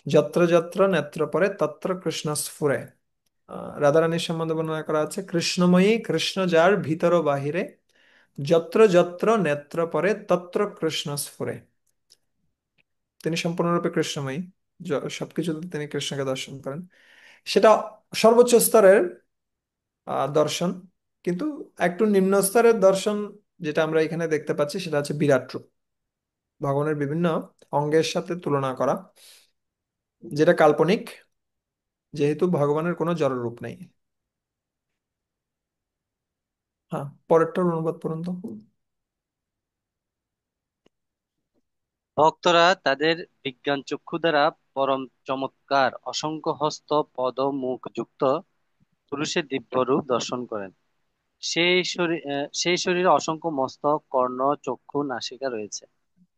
যত্র যত্র নেত্র পরে তত্র কৃষ্ণ স্ফুরে। রাধারানীর সম্বন্ধে বর্ণনা করা আছে, কৃষ্ণময়ী, কৃষ্ণ যার ভিতর ও বাহিরে, যত্র যত্র নেত্র পরে তত্র কৃষ্ণ স্ফুরে। তিনি সম্পূর্ণরূপে কৃষ্ণময়ী, সবকিছুতে তিনি কৃষ্ণকে দর্শন করেন। সেটা সর্বোচ্চ স্তরের দর্শন। কিন্তু একটু নিম্ন স্তরের দর্শন যেটা আমরা এখানে দেখতে পাচ্ছি সেটা হচ্ছে বিরাট রূপ, ভগবানের বিভিন্ন অঙ্গের সাথে তুলনা করা, যেটা কাল্পনিক, যেহেতু ভগবানের কোনো জড় রূপ নেই। হ্যাঁ, পরেরটার অনুবাদ পড়ুন তো। ভক্তরা তাদের বিজ্ঞান চক্ষু দ্বারা পরম চমৎকার অসংখ্য হস্ত পদ মুখ যুক্ত পুরুষের দিব্য রূপ দর্শন করেন। সেই শরীরে অসংখ্য মস্তক, কর্ণ, চক্ষু, নাসিকা রয়েছে।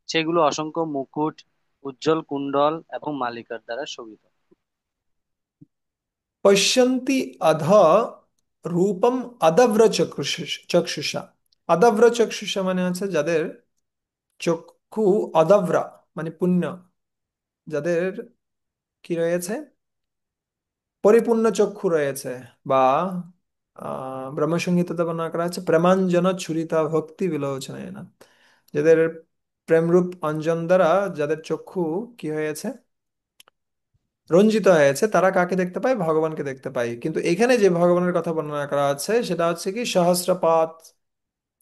সেগুলো অসংখ্য মুকুট, উজ্জ্বল কুণ্ডল এবং মালিকার দ্বারা শোভিত। পশ্যন্তি অধ রূপম অদভ্র চক্ষুষা। অদভ্র চক্ষুষা মানে হচ্ছে যাদের চক্ষু অদভ্রা, মানে পুণ্য, যাদের কি রয়েছে, পরিপূর্ণ চক্ষু রয়েছে। বা ব্রহ্মসংহিতাতে বর্ণনা করা আছে প্রেমাঞ্জন ছুরিতা ভক্তি বিলোচনায় না, যাদের প্রেমরূপ অঞ্জন দ্বারা যাদের চক্ষু কি হয়েছে, রঞ্জিত হয়েছে, তারা কাকে দেখতে পায়? ভগবানকে দেখতে পায়। কিন্তু এখানে যে ভগবানের কথা বর্ণনা করা আছে সেটা হচ্ছে কি সহস্রপাত,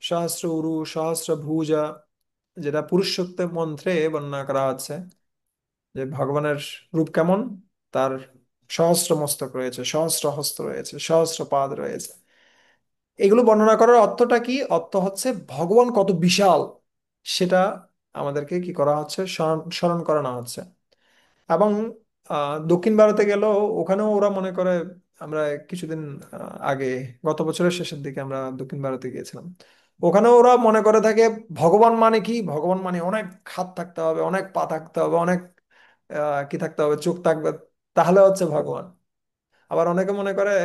সহস্র উরু, সহস্র ভুজা, যেটা পুরুষোত্তম মন্ত্রে বর্ণনা করা আছে যে ভগবানের রূপ কেমন। তার সহস্র মস্তক রয়েছে, সহস্র হস্ত রয়েছে, সহস্র পাদ রয়েছে। এগুলো বর্ণনা করার অর্থটা কি? অর্থ হচ্ছে ভগবান কত বিশাল সেটা আমাদেরকে কি করা হচ্ছে, স্মরণ স্মরণ করানো হচ্ছে। এবং দক্ষিণ ভারতে গেলেও ওখানেও ওরা মনে করে, আমরা কিছুদিন আগে, গত বছরের শেষের দিকে আমরা দক্ষিণ ভারতে গিয়েছিলাম, ওখানেও ওরা মনে করে থাকে ভগবান মানে কি, ভগবান মানে অনেক হাত থাকতে হবে, অনেক পা থাকতে হবে, অনেক কি থাকতে হবে, চোখ থাকবে, তাহলে হচ্ছে ভগবান। আবার অনেকে মনে করে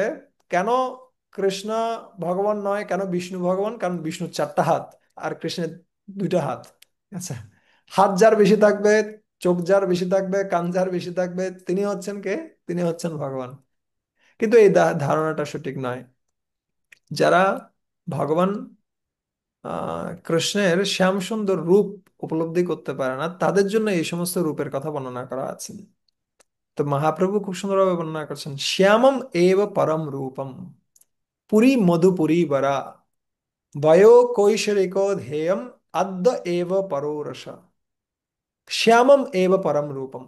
কেন কৃষ্ণ ভগবান নয়, কেন বিষ্ণু ভগবান, কারণ বিষ্ণুর 4টা হাত আর কৃষ্ণের 2টা হাত। আচ্ছা, হাত যার বেশি থাকবে, চোখ যার বেশি থাকবে, কান যার বেশি থাকবে, তিনি হচ্ছেন কে? তিনি হচ্ছেন ভগবান। কিন্তু এই ধারণাটা সঠিক নয়। যারা ভগবান কৃষ্ণের শ্যাম সুন্দর রূপ উপলব্ধি করতে পারে না, তাদের জন্য এই সমস্ত রূপের কথা বর্ণনা করা আছে। তো মহাপ্রভু খুব সুন্দরভাবে বর্ণনা করছেন, শ্যামম এব পরম রূপম পুরী মধুপুরী বরা বয়ো কৈশরিকো ধেয়ম আদ্য এব পরোরস। শ্যামম এব পরম রূপম,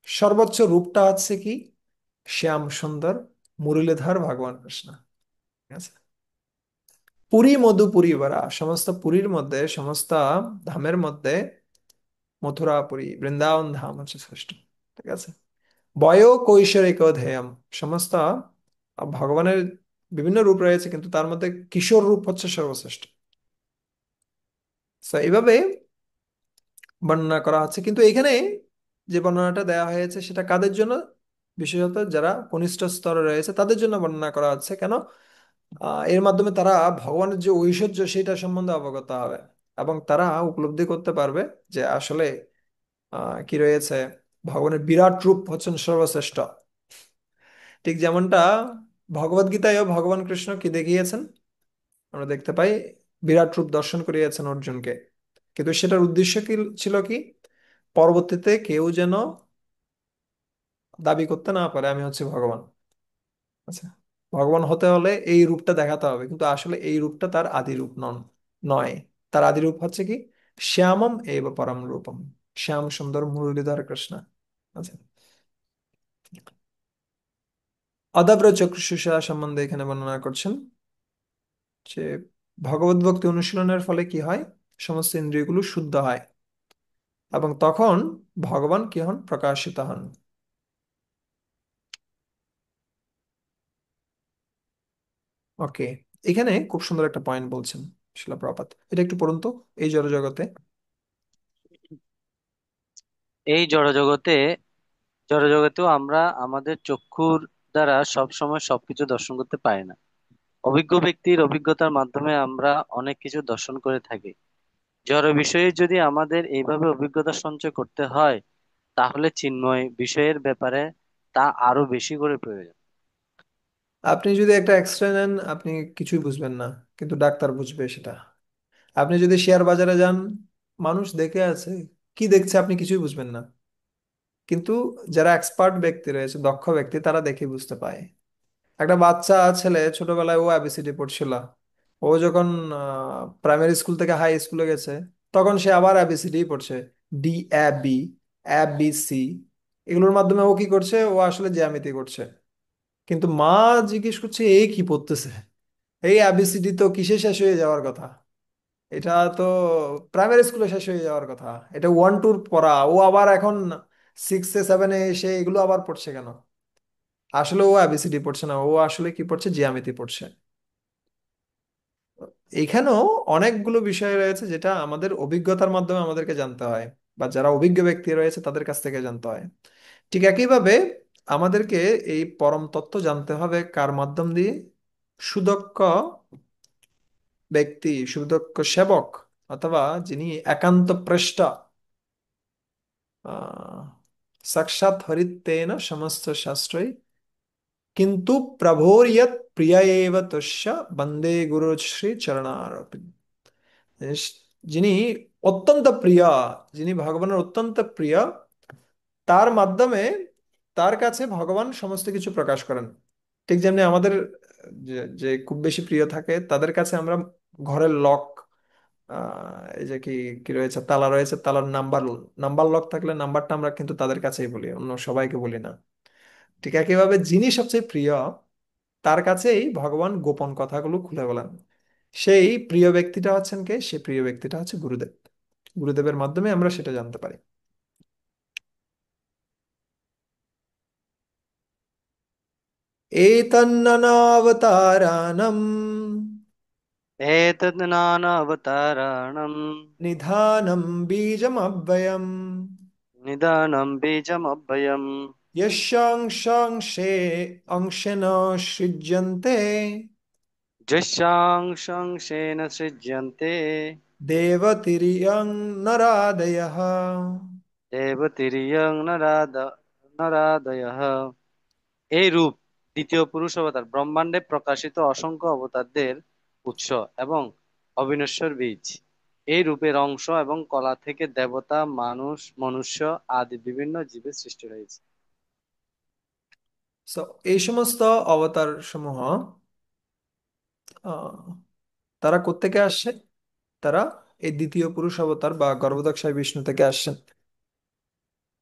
সর্বোচ্চ রূপটা হচ্ছে কি? শ্যাম সুন্দর মুরলীধর ভগবান কৃষ্ণ। ঠিক আছে? পুরী মধুপুরী ভরা, সমস্ত পুরীর মধ্যে, সমস্ত ধামের মধ্যে মথুরাপুরী বৃন্দাবন ধাম হচ্ছে শ্রেষ্ঠ। ঠিক আছে? বয় কৈশোরিক ধ্যেয়ম, সমস্ত ভগবানের বিভিন্ন রূপ রয়েছে, কিন্তু তার মধ্যে কিশোর রূপ হচ্ছে সর্বশ্রেষ্ঠ। So, এইভাবে বর্ণনা করা হচ্ছে, কিন্তু এখানে যে বর্ণনাটা দেওয়া হয়েছে সেটা কাদের জন্য? বিশেষত যারা কনিষ্ঠ স্তরে রয়েছে তাদের জন্য বর্ণনা করা হচ্ছে। কেন? এর মাধ্যমে তারা ভগবানের যে ঐশ্বর্য সেটা সম্বন্ধে অবগত হবে, এবং তারা উপলব্ধি করতে পারবে যে আসলে কি রয়েছে, ভগবানের বিরাট রূপ হচ্ছেন সর্বশ্রেষ্ঠ। ঠিক যেমনটা ভগবদ গীতায়ও ভগবান কৃষ্ণ কি দেখিয়েছেন, আমরা দেখতে পাই বিরাট রূপ দর্শন করিয়েছেন অর্জুনকে। কিন্তু সেটার উদ্দেশ্য কি ছিল? কি পরবর্তীতে কেউ যেন দাবি করতে না পারে আমি হচ্ছে ভগবান। আচ্ছা, ভগবান হতে হলে এই রূপটা দেখাতে হবে, কিন্তু আসলে এই রূপটা তার আদি রূপ নয়। তার আদি রূপ হচ্ছে কি? শ্যামম এব পরম রূপম, শ্যাম সুন্দর মুরলীধর কৃষ্ণ। আচ্ছা, অদাব্র চক্ষুষা সম্বন্ধে এখানে বর্ণনা করছেন যে ভগবত ভক্তি অনুশীলনের ফলে কি হয়, সমস্ত ইন্দ্রিয়গুলো শুদ্ধ হয়, এবং তখন ভগবান কি হন? প্রকাশিত হন। ওকে, এখানে খুব সুন্দর একটা পয়েন্ট বলছেন শিলা প্রপাত, এটা একটু পড়ুন তো। এই জড়জগতে এই জড়জগতেও আমরা আমাদের চক্ষুর দ্বারা সব সময় সবকিছু দর্শন করতে পারি না। অভিজ্ঞ ব্যক্তির অভিজ্ঞতার মাধ্যমে আমরা অনেক কিছু দর্শন করে থাকি। জড় বিষয়ে যদি আমাদের এইভাবে অভিজ্ঞতা সঞ্চয় করতে হয়, তাহলে চিন্ময় বিষয়ের ব্যাপারে তা আরো বেশি করে প্রয়োজন। আপনি যদি একটা এক্সরে নেন, আপনি কিছুই বুঝবেন না, কিন্তু ডাক্তার বুঝবে সেটা। আপনি যদি শেয়ার বাজারে যান, মানুষ দেখে আছে, কি দেখছে আপনি কিছুই বুঝবেন না, কিন্তু যারা এক্সপার্ট ব্যক্তি রয়েছে, দক্ষ ব্যক্তি, তারা দেখে বুঝতে পায়। একটা বাচ্চা ছেলে ছোটবেলায় ও এবিসিডি পড়ছিল, ও যখন প্রাইমারি স্কুল থেকে হাই স্কুলে গেছে, তখন সে আবার এবিসিডি পড়ছে। D, A B, A B C, এগুলোর মাধ্যমে ও কি করছে? ও আসলে জ্যামিতি করছে। কিন্তু মা জিজ্ঞেস করছে এ কি পড়তেছে, এই এবিসিডি তো কিসে শেষ হয়ে যাওয়ার কথা, এটা তো প্রাইমারি স্কুলে শেষ হয়ে যাওয়ার কথা, এটা 1 2 পড়া, ও আবার এখন 6 7 এসে এগুলো আবার পড়ছে কেন? আসলে ও এবিসিডি পড়ছে না, ও আসলে কি পড়ছে? জ্যামিতি পড়ছে। এখানেও অনেকগুলো বিষয় রয়েছে যেটা আমাদের অভিজ্ঞতার মাধ্যমে আমাদেরকে জানতে হয়, বা যারা অভিজ্ঞ ব্যক্তি রয়েছে তাদের কাছ থেকে জানতে হয়। ঠিক একইভাবে আমাদেরকে এই পরম তত্ত্ব জানতে হবে কার মাধ্যম দিয়ে? সুদক্ষ ব্যক্তি, সুদক্ষ সেবক, অথবা যিনি একান্ত প্রষ্টা, আহ সাক্ষাৎ হরিতেন সমস্ত শাস্ত্রই কিন্তু প্রভোর ইয়ৎ প্রিয় এব তস্য বন্দে গুরু শ্রী চরণারবিন্দ। যিনি অত্যন্ত প্রিয়, যিনি ভগবানের অত্যন্ত প্রিয়, তার মাধ্যমে তার কাছে ভগবান সমস্ত কিছু প্রকাশ করেন। ঠিক যেমনি আমাদের যে যে খুব বেশি প্রিয় থাকে তাদের কাছে আমরা ঘরের লক, এই যে কি কি রয়েছে, তালা রয়েছে, তালার নাম্বার, নাম্বার লক থাকলে নাম্বারটা আমরা কিন্তু তাদের কাছেই বলি, অন্য সবাইকে বলি না। ঠিক একইভাবে যিনি সবচেয়ে প্রিয়, তার কাছেই ভগবান গোপন কথাগুলো খুলে বলেন। সেই প্রিয় ব্যক্তিটা হচ্ছেন কে? সেই প্রিয় ব্যক্তিটা হচ্ছে গুরুদেব। গুরুদেবের মাধ্যমে আমরা সেটা জানতে পারি। एतन्ननावताराणम् एतद् नानावताराणम् निधानं बीजमव्ययम् निदानं बीजमव्ययम् यशांशांशे अंशेन सृज्यन्ते यस्यांशांशेन सृज्यन्ते देवतिर्यं नरादयः। देवतिर्यं नरादयः। এই রূপ দ্বিতীয় পুরুষ অবতার, ব্রহ্মাণ্ডে প্রকাশিত অসংখ্য অবতারদের উৎস এবং অবিনশ্বর বীজ। এই রূপের অংশ এবং কলা থেকে দেবতা, মানুষ, মনুষ্য আদি বিভিন্ন জীবের সৃষ্টি হয়েছে। সো এই সমস্ত অবতার সমূহ আহ, তারা কোত্থেকে আসছে? তারা এই দ্বিতীয় পুরুষ অবতার বা গর্ভোদকশায় বিষ্ণু থেকে আসছেন।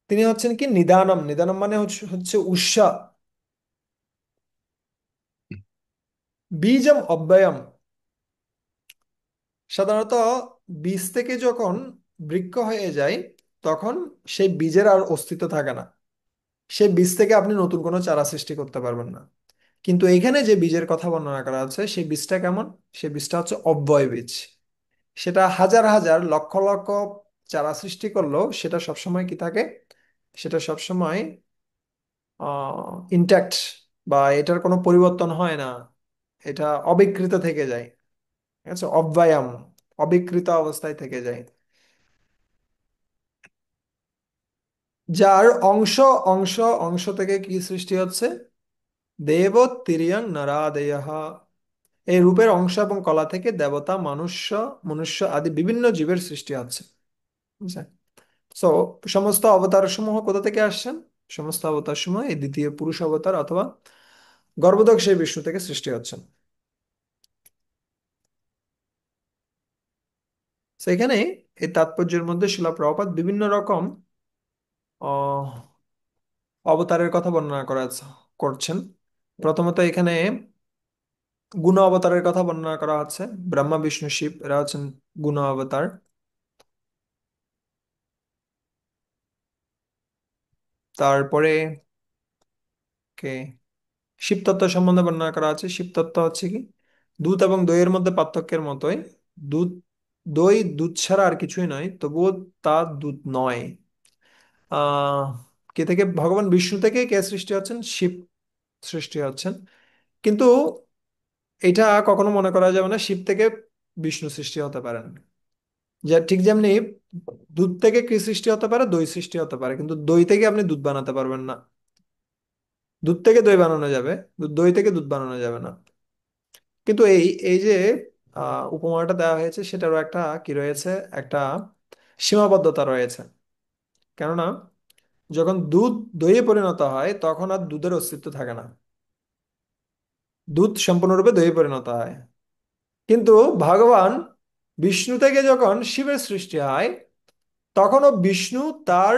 তিনি হচ্ছেন কি নিদানম। নিদানম মানে হচ্ছে হচ্ছে উৎস। বীজম অব্যয়ম। সাধারণত বীজ থেকে যখন বৃক্ষ হয়ে যায়, তখন সেই বীজের আর অস্তিত্ব থাকে না। সেই বীজ থেকে আপনি নতুন কোনো চারা সৃষ্টি করতে পারবেন না। কিন্তু এখানে যে বীজের কথা বর্ণনা করা আছে, সেই বীজটা কেমন? সেই বীজটা হচ্ছে অব্যয় বীজ। সেটা হাজার হাজার লক্ষ লক্ষ চারা সৃষ্টি করলেও সেটা সবসময় কি থাকে? সেটা সবসময় ইনট্যাক্ট, বা এটার কোনো পরিবর্তন হয় না। এটা অবিকৃত থেকে যায়। ঠিক আছে, অব্যয়াম, অবিকৃত অবস্থায় থেকে যায়। যার অংশ অংশ অংশ থেকে কি সৃষ্টি হচ্ছে? দেব তিরিয়ং নরাদেয়ঃ। এই রূপের অংশ এবং কলা থেকে দেবতা, মনুষ্য মনুষ্য আদি বিভিন্ন জীবের সৃষ্টি হচ্ছে। বুঝছেন? সো সমস্ত অবতার সমূহ কোথা থেকে আসছেন? সমস্ত অবতার সমূহ এই দ্বিতীয় পুরুষ অবতার অথবা গর্ভোদক সেই বিষ্ণু থেকে সৃষ্টি হচ্ছেন। সেখানে এই তাৎপর্যের মধ্যে শিলা প্রভুপাদ বিভিন্ন রকম আহ, অবতারের কথা বর্ণনা করছেন। প্রথমত এখানে গুণ অবতারের কথা বর্ণনা করা হচ্ছে। ব্রহ্মা বিষ্ণু শিব এরা হচ্ছেন গুণ অবতার। তারপরে কে শিব তত্ত্ব সম্বন্ধে বর্ণনা করা আছে। শিব তত্ত্ব হচ্ছে কি দুধ এবং দইয়ের মধ্যে পার্থক্যের মতোই। দুধ, দই দুধ ছাড়া আর কিছুই নয়, তবুও তা দুধ নয়। আহ কে থেকে? ভগবান বিষ্ণু থেকে কে সৃষ্টি হচ্ছেন? শিব সৃষ্টি হচ্ছেন। কিন্তু এটা কখনো মনে করা যাবে না শিব থেকে বিষ্ণু সৃষ্টি হতে পারেন। যে ঠিক যেমনি দুধ থেকে কি সৃষ্টি হতে পারে? দই সৃষ্টি হতে পারে, কিন্তু দই থেকে আপনি দুধ বানাতে পারবেন না। দুধ থেকে দই বানানো যাবে, দই থেকে দুধ বানানো যাবে না। কিন্তু এই এই যে উপমাটা দেওয়া হয়েছে, সেটারও একটা কি রয়েছে, একটা সীমাবদ্ধতা রয়েছে। কেননা যখন দুধ দইয়ে পরিণত হয়, তখন আর দুধের অস্তিত্ব থাকে না। দুধ সম্পূর্ণরূপে দইয়ে পরিণত হয়। কিন্তু ভগবান বিষ্ণু থেকে যখন শিবের সৃষ্টি হয়, তখনও বিষ্ণু তার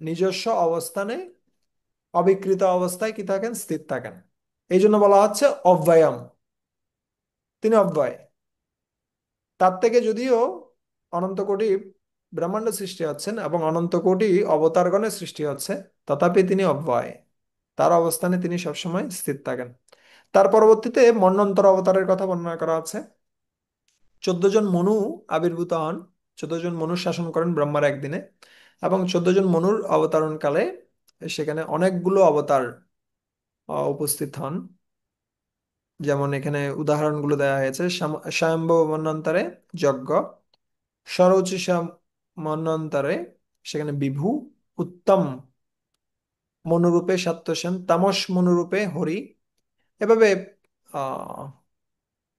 নিজস্ব অবস্থানে অবিকৃত অবস্থায় কি থাকেন? স্থির থাকেন। এই জন্য বলা হচ্ছে অব্যয়ম। তিনি অব্যয়। তার থেকে যদিও অনন্ত কোটি ব্রহ্মাণ্ড সৃষ্টি হচ্ছেন এবং অনন্ত কোটি অবতারগণের সৃষ্টি হচ্ছে, তথাপি তিনি অব্যয়। তার অবস্থানে তিনি সবসময় স্থির থাকেন। তার পরবর্তীতে মন্বন্তর অবতারের কথা বর্ণনা করা আছে। 14 জন মনু আবির্ভূত হন। 14 জন মনু শাসন করেন ব্রহ্মার একদিনে। এবং 14 জন মনুর অবতারণ কালে সেখানে অনেকগুলো অবতার উপস্থিত হন। যেমন এখানে উদাহরণগুলো দেওয়া হয়েছে। স্বয়ম্ভব মন্বন্তরে যজ্ঞ, সরোচিষা মন্বন্তরে সেখানে বিভু, উত্তম মনুরূপে সত্যসেন, তামস মনুরূপে হরি। এভাবে আহ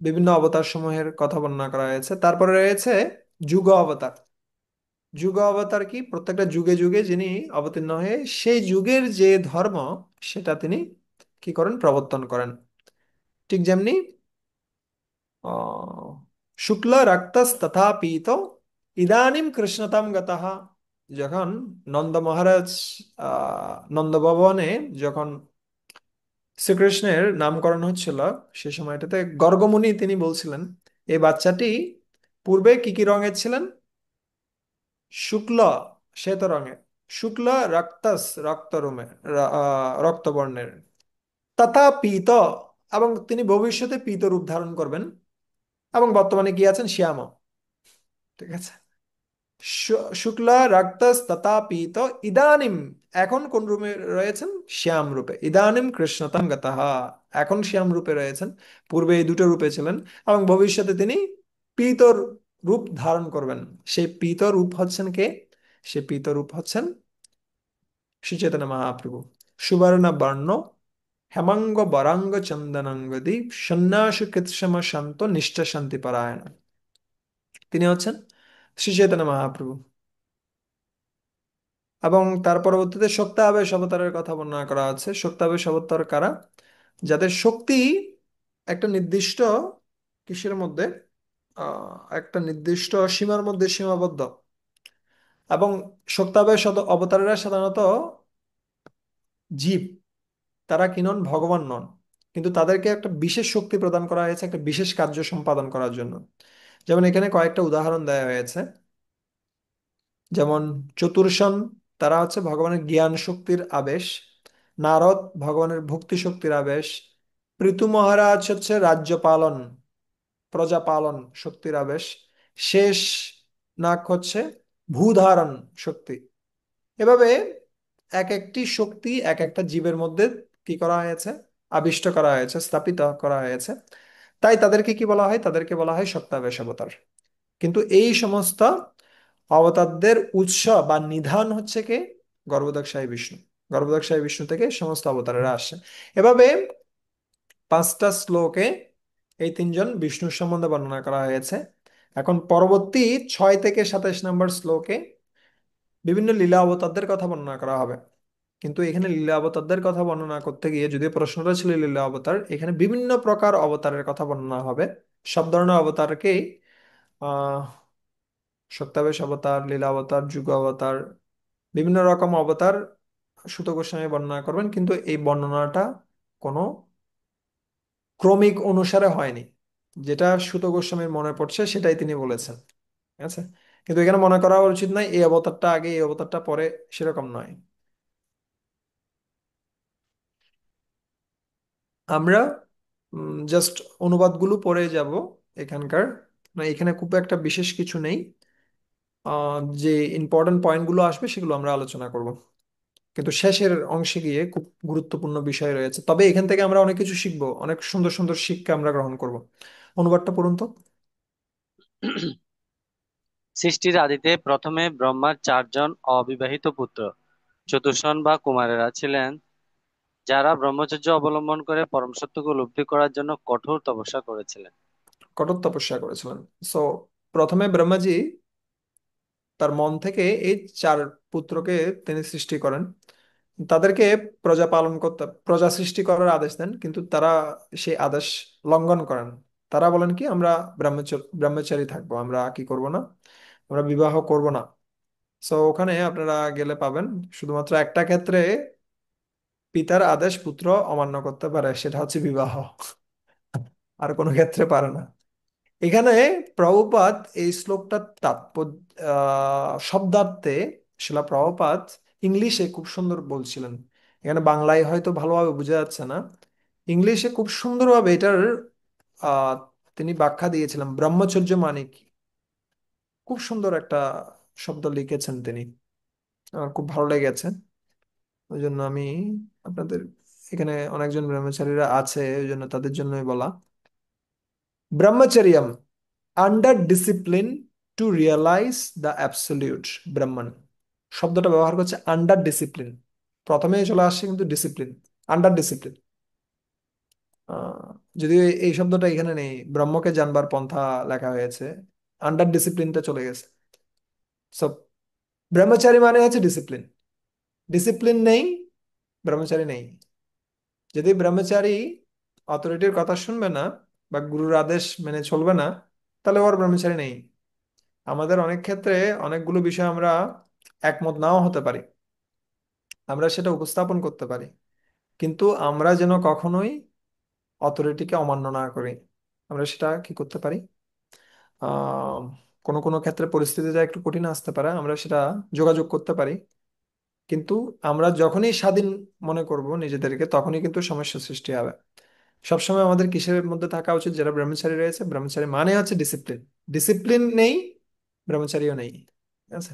বিভিন্ন অবতার সমূহের কথা বর্ণনা করা হয়েছে। তারপরে রয়েছে যুগ অবতার। যুগ অবতার কি? প্রত্যেকটা যুগে যুগে যিনি অবতীর্ণ হয়ে সেই যুগের যে ধর্ম, সেটা তিনি কি করেন? প্রবর্তন করেন। ঠিক যেমনি আহ শুক্ল রক্তস তথা পীত ইদানিম কৃষ্ণতম গতঃ। যখন নন্দ মহারাজ নন্দ ভবনে যখন শ্রীকৃষ্ণের নামকরণ হচ্ছিল, সে সময়টাতে গর্গমুনি তিনি বলছিলেন এই বাচ্চাটি পূর্বে কি কি রঙের ছিলেন? শুক্ল, শ্বেত রঙের। শুক্ল রক্তস, রক্তবর্ণের। তথা পীত, এবং তিনি ভবিষ্যতে পীত রূপ ধারণ করবেন। এবং বর্তমানে কি আছেন? শ্যাম। ঠিক আছে। শুক্ল রক্তস তথা পীত ইদানিম, এখন কোন রূপে রয়েছেন? শ্যাম রূপে। ইদানিম কৃষ্ণতম গতহা। এখন শ্যাম রূপে রয়েছেন। পূর্বে এই দুটো রূপে ছিলেন এবং ভবিষ্যতে তিনি পীত রূপ ধারণ করবেন। সেই পীত রূপ হচ্ছেন কে? সে পীত রূপ হচ্ছেন শ্রী চৈতন্য মহাপ্রভু। সুবর্ণ বর্ণ হেমাঙ্গ বরাঙ্গ চন্দনাঙ্গ দীপ সন্ন্যাসু কৃৎসম শান্ত নিষ্ঠ শান্তি পরায়ণ। তিনি হচ্ছেন শ্রী চৈতন্য মহাপ্রভু। এবং তার পরবর্তীতে শক্তাবেশ অবতারের কথা বর্ণনা করা আছে। শক্তাবেশ অবতার কারা? যাদের শক্তি একটা নির্দিষ্ট কিসের মধ্যে, একটা নির্দিষ্ট সীমার মধ্যে সীমাবদ্ধ। এবং শক্তাবেশ অবতারেরা সাধারণত জীব, তারা কি নন? ভগবান নন। কিন্তু তাদেরকে একটা বিশেষ শক্তি প্রদান করা হয়েছে একটা বিশেষ কার্য সম্পাদন করার জন্য। যেমন এখানে কয়েকটা উদাহরণ দেওয়া হয়েছে। যেমন চতুর্শন, তারা হচ্ছে ভগবানের জ্ঞান শক্তির আবেশ। নারদ ভগবানের ভক্তি শক্তির আবেশ। পৃথু মহারাজ হচ্ছে রাজ্য পালন, প্রজা পালন শক্তির আবেশ। শেষ নাগ হচ্ছে ভূধারণ শক্তি। এভাবে এক একটি শক্তি এক একটা জীবের মধ্যে কি করা হয়েছে? আবিষ্ট করা হয়েছে, স্থাপিত করা হয়েছে। তাই তাদেরকে কি বলা হয়? তাদেরকে বলা হয় সত্তাবেশ অবতার। কিন্তু এই সমস্ত অবতারদের উৎস বা নিধান হচ্ছে কে? গর্ভোদকশায়ী বিষ্ণু। গর্ভোদকশায়ী বিষ্ণু থেকে সমস্ত অবতারেরা আসছে। এভাবে 5টা শ্লোকে এই তিনজন বিষ্ণুর সম্বন্ধে বর্ণনা করা হয়েছে। এখন পরবর্তী 6 থেকে 27 নম্বর শ্লোকে বিভিন্ন লীলা অবতারদের কথা বর্ণনা করা হবে। কিন্তু এখানে লীলা অবতারদের কথা বর্ণনা করতে গিয়ে, যদিও প্রশ্নটা ছিল লীলা অবতার, এখানে বিভিন্ন প্রকার অবতারের কথা বর্ণনা হবে। সব ধরনের অবতারকেই আহ সত্যাবেশ অবতার, লীলা অবতার, যুগ অবতার, বিভিন্ন রকম অবতার সুত গোস্বামী বর্ণনা করবেন। কিন্তু এই বর্ণনাটা কোনো ক্রমিক অনুসারে হয়নি। যেটা সুত গোস্বামীর মনে পড়ছে সেটাই তিনি বলেছেন। ঠিক আছে? কিন্তু এখানে মনে করা উচিত নয় এই অবতারটা আগে এই অবতারটা পরে, সেরকম নয়। আমরা জাস্ট অনুবাদগুলো পড়ে যাব এখানকার। না, এখানে খুব একটা বিশেষ কিছু নেই। যে ইম্পর্টেন্ট পয়েন্টগুলো আসবে সেগুলো আমরা আলোচনা করব। কিন্তু শেষের অংশে গিয়ে খুব গুরুত্বপূর্ণ বিষয় রয়েছে, তবে এখান থেকে আমরা অনেক কিছু শিখবো, অনেক সুন্দর সুন্দর শিক্ষা আমরা গ্রহণ করব। অনুবাদটা পড়ুন তো। সৃষ্টির আদিতে প্রথমে ব্রহ্মার 4জন অবিবাহিত পুত্র চতুষ্ষণ বা কুমারেরা ছিলেন, যারা ব্রহ্মচর্য অবলম্বন করে পরম সত্যকে উপলব্ধি করার জন্য কঠোর তপস্যা করেছিলেন। কঠোর তপস্যা করেছিলেন। সো প্রথমে ব্রহ্মাজি তার মন থেকে এই 4 পুত্রকে তিনি সৃষ্টি করেন। তাদেরকে প্রজা পালন করতে, প্রজা সৃষ্টি করার আদেশ দেন, কিন্তু তারা সেই আদেশ লঙ্ঘন করেন। তারা বলেন কি, আমরা ব্রহ্মচারী থাকবো, আমরা কি করব না, আমরা বিবাহ করব না। সো ওখানে আপনারা গেলে পাবেন শুধুমাত্র একটা ক্ষেত্রে পিতার আদেশ পুত্র অমান্য করতে পারে, সেটা হচ্ছে বিবাহ। আর কোনো ক্ষেত্রে পারে না। এখানে প্রভুপাদ এই শ্লোকটার তাৎপর্য শব্দার্থে শিলা প্রভুপাদ ইংলিশে খুব সুন্দর বলছিলেন। এখানে বাংলায় হয়তো ভালোভাবে বোঝা যাচ্ছে না। ইংলিশে খুব সুন্দরভাবে এটার আহ, তিনি ব্যাখ্যা দিয়েছিলেন। ব্রহ্মচর্য মানে কি, খুব সুন্দর একটা শব্দ লিখেছেন তিনি। আমার খুব ভালো লেগেছে। ওই জন্য আমি আপনাদের, এখানে অনেকজন ব্রহ্মচারীরা আছে ওই জন্য তাদের জন্যই বলা। Brahmacharyam, under discipline to realise the absolute Brahman. শব্দটা ব্যবহার করছে আন্ডার ডিসিপ্লিন। প্রথমে চলে আসছে কিন্তু ডিসিপ্লিন, আন্ডার ডিসিপ্লিন। যদিও এই শব্দটা এখানে নেই, ব্রহ্মকে জানবার পন্থা লেখা হয়েছে, আন্ডার ডিসিপ্লিনটা চলে গেছে। সো ব্রহ্মচারী মানে হচ্ছে ডিসিপ্লিন। ডিসিপ্লিন নেই, ব্রহ্মচারী নেই। যদি ব্রহ্মচারী অথরিটির কথা শুনবে না বা গুরুর আদেশ মেনে চলবে না, তাহলে ওর ব্রহ্মচারী নেই। আমাদের অনেক ক্ষেত্রে অনেকগুলো বিষয় আমরা একমত নাও হতে পারি, আমরা সেটা উপস্থাপন করতে পারি, কিন্তু আমরা যেন কখনোই অথরিটিকে অমান্য না করি। আমরা সেটা কি করতে পারি, আহ কোনো কোনো ক্ষেত্রে পরিস্থিতিটা একটু কঠিন আসতে পারে, আমরা সেটা যোগাযোগ করতে পারি। কিন্তু আমরা যখনই স্বাধীন মনে করব নিজেদেরকে, তখনই কিন্তু সমস্যা সৃষ্টি হবে। সবসময় আমাদের কিসের মধ্যে থাকা উচিত? যারা ব্রহ্মচারী রয়েছে, ব্রহ্মচারী মানে হচ্ছে ডিসিপ্লিন। ডিসিপ্লিন নেই, ব্রহ্মচারীও নেই। ঠিক আছে?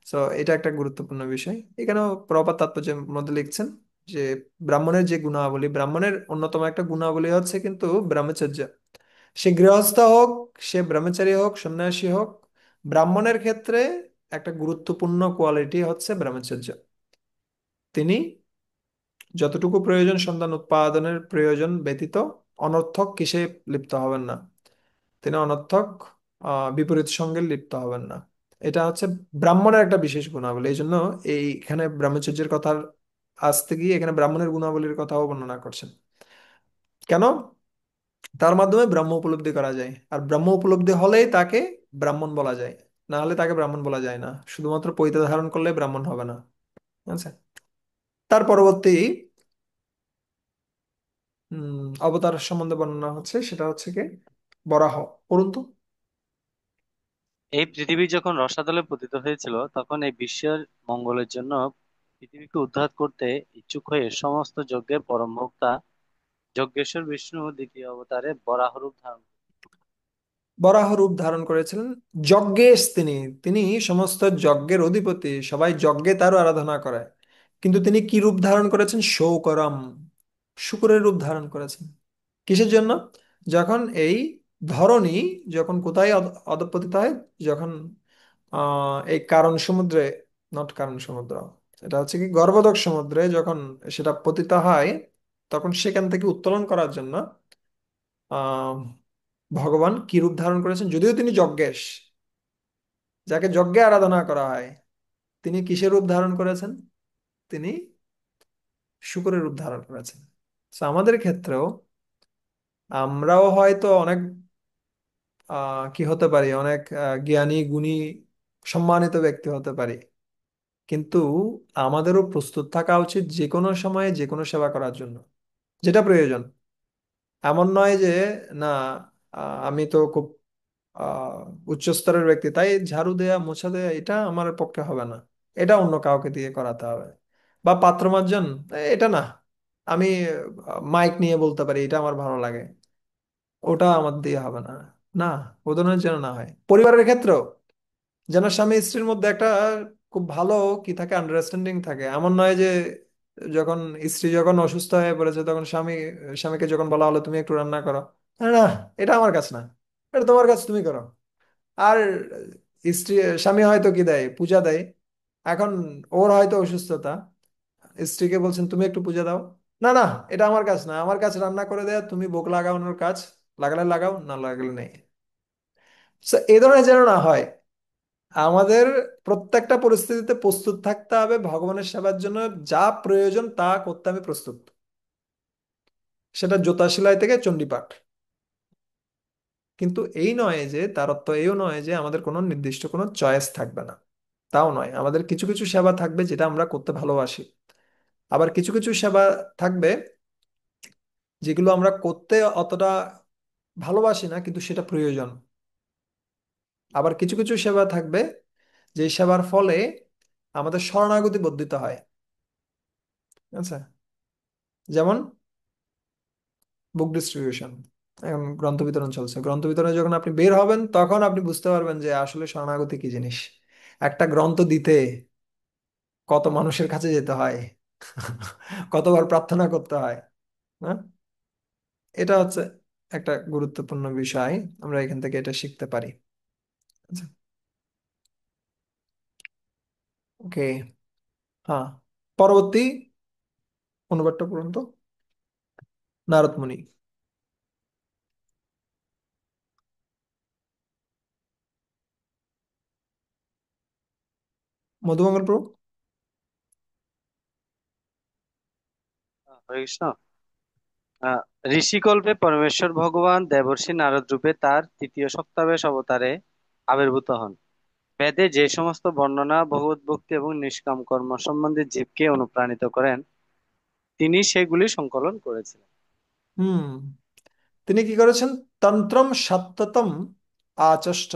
তো এটা একটা গুরুত্বপূর্ণ বিষয়। এখানেও প্রপাত তাৎপর্যের মধ্যে লিখছেন যে ব্রাহ্মণের যে গুণাবলী, ব্রাহ্মণের অন্যতম একটা গুণাবলী হচ্ছে কিন্তু ব্রহ্মচর্য। সে গৃহস্থ হোক, সে ব্রহ্মচারী হোক, সন্ন্যাসী হোক, ব্রাহ্মণের ক্ষেত্রে একটা গুরুত্বপূর্ণ কোয়ালিটি হচ্ছে ব্রহ্মচর্য। তিনি যতটুকু প্রয়োজন সন্তান উৎপাদনের প্রয়োজন ব্যতীত অনর্থক কিসে লিপ্ত হবেন না। তিনি অনর্থক বিপরীত সঙ্গে লিপ্ত হবেন না। এটা হচ্ছে ব্রাহ্মণের একটা বিশেষ গুণাবলী। এই জন্য এইখানে ব্রহ্মচর্যের কথা আসতে গিয়ে এখানে ব্রাহ্মণের গুণাবলীর কথাও বর্ণনা করছেন। কেন? তার মাধ্যমে ব্রহ্ম উপলব্ধি করা যায়, আর ব্রহ্ম উপলব্ধি হলেই তাকে ব্রাহ্মণ বলা যায়। না হলে তাকে ব্রাহ্মণ বলা যায় না। শুধুমাত্র পৈতা ধারণ করলে ব্রাহ্মণ হবে না। আচ্ছা, তার পরবর্তী অবতার সম্বন্ধে বর্ণনা হচ্ছে, সেটা হচ্ছে কি বরাহ। পড়ুন তো। এই পৃথিবী যখন রসাতলে পতিত হয়েছিল, তখন এই বিশ্বের মঙ্গলের জন্য পৃথিবীকে উদ্ধার করতে ইচ্ছুক হয়ে সমস্ত যজ্ঞের পরম ভোক্তা যজ্ঞেশ্বর বিষ্ণু দ্বিতীয় অবতারে বরাহ রূপ ধারণ করেন। বরাহ রূপ ধারণ করেছিলেন। যজ্ঞেশ তিনি, তিনি সমস্ত যজ্ঞের অধিপতি, সবাই যজ্ঞে তারও আরাধনা করে। কিন্তু তিনি কি রূপ ধারণ করেছেন? শৌকরম, শূকরের রূপ ধারণ করেছেন। কিসের জন্য? যখন এই ধরনী, যখন কোথায় অধঃপতিত হয়, যখন এই কারণ সমুদ্রে, নট কারণ সমুদ্র, এটা হচ্ছে কি গর্ভোদক সমুদ্রে যখন সেটা পতিত হয়, তখন সেখান থেকে উত্তোলন করার জন্য আহ ভগবান কি রূপ ধারণ করেছেন? যদিও তিনি যজ্ঞেশ, যাকে যজ্ঞে আরাধনা করা হয়, তিনি কিসের রূপ ধারণ করেছেন? তিনি শূকরের রূপ ধারণ করেছেন। So, আমাদের ক্ষেত্রেও আমরাও হয়তো অনেক কি হতে পারি, অনেক জ্ঞানী গুণী সম্মানিত ব্যক্তি হতে পারি, কিন্তু আমাদেরও প্রস্তুত থাকা উচিত যে কোনো সময়ে যে কোনো সেবা করার জন্য, যেটা প্রয়োজন। এমন নয় যে না, আমি তো খুব উচ্চ স্তরের ব্যক্তি, তাই ঝাড়ু দেয়া মোছা দেয়া এটা আমার পক্ষে হবে না, এটা অন্য কাউকে দিয়ে করাতে হবে। বা পাত্র মার্জন, এটা না, আমি মাইক নিয়ে বলতে পারি, এটা আমার ভালো লাগে, ওটা আমার দিয়ে হবে না। না, ও ধরনের যেন না হয়। পরিবারের ক্ষেত্রেও যেন স্বামী স্ত্রীর মধ্যে একটা খুব ভালো কি থাকে, আন্ডারস্ট্যান্ডিং থাকে। এমন নয় যে যখন স্ত্রী যখন অসুস্থ হয়ে পড়েছে, তখন স্বামীকে যখন বলা হলো তুমি একটু রান্না করো, না, এটা আমার কাজ না, এটা তোমার কাজ, তুমি করো। আর স্ত্রী, স্বামী হয়তো কি দেয়, পূজা দেয়। এখন ওর হয়তো অসুস্থতা, স্ত্রীকে বলছেন তুমি একটু পূজা দাও, না, এটা আমার কাজ না, আমার কাজ রান্না করে দেয়া, তুমি ভোগ লাগানোর কাজ, লাগালে লাগাও, না লাগালে নেই। So, এই ধরনের যেন না হয়। আমাদের প্রত্যেকটা পরিস্থিতিতে প্রস্তুত থাকতে হবে ভগবানের সেবার জন্য। যা প্রয়োজন তা করতে আমি প্রস্তুত। সেটা জোতা সেলাই থেকে চণ্ডীপাঠ। কিন্তু এই নয় যে, তার অর্থ এইও নয় যে আমাদের কোনো নির্দিষ্ট কোনো চয়েস থাকবে না। তাও নয়, আমাদের কিছু কিছু সেবা থাকবে যেটা আমরা করতে ভালোবাসি। আবার কিছু কিছু সেবা থাকবে যেগুলো আমরা করতে অতটা ভালোবাসি না, কিন্তু সেটা প্রয়োজন। আবার কিছু কিছু সেবা থাকবে যে সেবার ফলে আমাদের শরণাগতি বর্ধিত হয়। আচ্ছা, যেমন বুক ডিস্ট্রিবিউশন। এখন গ্রন্থ বিতরণ চলছে, গ্রন্থ বিতরণে যখন আপনি বের হবেন তখন আপনি বুঝতে পারবেন যে আসলে শরণাগতি কি জিনিস। একটা গ্রন্থ দিতে কত মানুষের কাছে যেতে হয়, কতবার প্রার্থনা করতে হয়। হ্যাঁ, এটা হচ্ছে একটা গুরুত্বপূর্ণ বিষয়, আমরা এখান থেকে এটা শিখতে পারি। আচ্ছা, ওকে। হ্যাঁ, পরবর্তী অনুবাদটা পড়ুন তো। নারদ মুনি। মধুমঙ্গল প্রভু। হরে কৃষ্ণ। আহ, ঋষিকল্পে পরমেশ্বর ভগবান দেবর্ষি নারদ রূপে তার তৃতীয় সপ্তাহেশ অবতারে আবির্ভূত হন। বেদে যে সমস্ত বর্ণনা ভগবত ভক্তি এবং নিষ্কাম কর্ম সম্বন্ধে জীবকে অনুপ্রাণিত করেন, তিনি সেগুলি সংকলন করেছিলেন। হুম, তিনি কি করেছেন? তন্ত্রম সত্যতম আচষ্ট,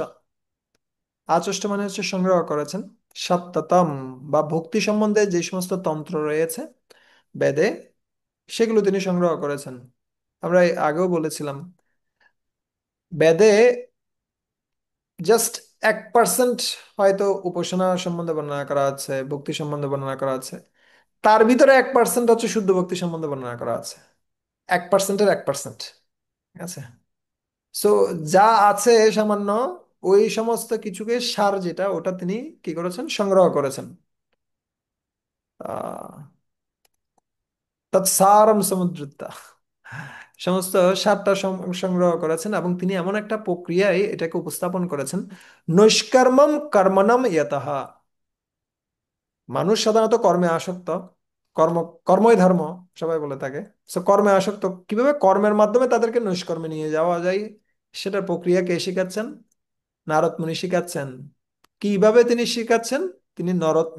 আচষ্ট মানে হচ্ছে সংগ্রহ করেছেন। সত্যতম বা ভক্তি সম্বন্ধে যে সমস্ত তন্ত্র রয়েছে বেদে, সেগুলো তিনি সংগ্রহ করেছেন। আমরা আগেও বলেছিলাম, বেদে জাস্ট 1% হয়তো উপাসনা সম্বন্ধে বর্ণনা করা আছে, ভক্তি সম্বন্ধে বর্ণনা করা আছে। তার ভিতরে 1% হচ্ছে শুদ্ধ ভক্তি সম্বন্ধে বর্ণনা করা আছে। 1%-এর 1%। ঠিক আছে। সো যা আছে সামান্য, ওই সমস্ত কিছুকে সার যেটা, ওটা তিনি কি করেছেন, সংগ্রহ করেছেন। আহ তৎসারম সমুদ্রতা, সমস্ত সারটা সংগ্রহ করেছেন, এবং তিনি এমন একটা প্রক্রিয়ায় এটাকে উপস্থাপন করেছেন। নৈষ্কর্মম কর্মণম ইয়তঃ। মানুষ সাধারণত কর্মে আসক্ত। কর্ম, কর্মই ধর্ম সবাই বলে থাকে। সো কর্মে আসক্ত, কিভাবে কর্মের মাধ্যমে তাদেরকে নৈষ্কর্মে নিয়ে যাওয়া যায়, সেটার প্রক্রিয়া কে শিখাচ্ছেন? নারদ মুনি শিখাচ্ছেন। কিভাবে তিনি শিখাচ্ছেন? তিনি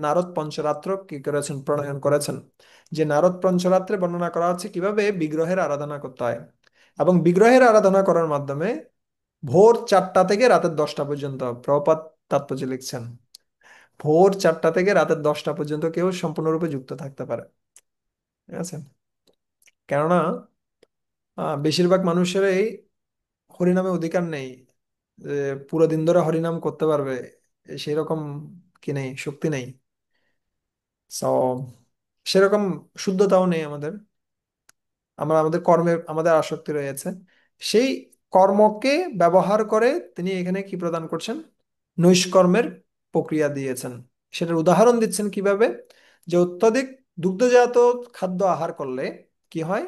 নারদ পঞ্চরাত্র কি করেছেন, প্রণয়ন করেছেন। যে নারদ পঞ্চরাত্রে বর্ণনা করা আছে কিভাবে বিগ্রহের আরাধনা করতে হয়। এবং বিগ্রহের আরাধনা করার মাধ্যমে ভোর 4টা থেকে রাতের 10টা পর্যন্ত, প্রভুপাদ তাৎপর্য লিখছেন, ভোর 4টা থেকে রাতের 10টা পর্যন্ত কেউ সম্পূর্ণরূপে যুক্ত থাকতে পারে। ঠিক আছে। কেননা বেশিরভাগ মানুষেরই হরিনামে অধিকার নেই, যে পুরো দিন ধরে হরিনাম করতে পারবে সেই রকম কি নেই, শক্তি নেই। সো সেরকম শুদ্ধতাও নেই আমাদের। আমরা আমাদের কর্মে আমাদের আসক্তি রয়েছে। সেই কর্মকে ব্যবহার করে তিনি এখানে কি প্রদান করছেন? নৈষ্কর্মের প্রক্রিয়া দিয়েছেন। সেটার উদাহরণ দিচ্ছেন কিভাবে, যে অত্যধিক দুগ্ধজাত খাদ্য আহার করলে কি হয়?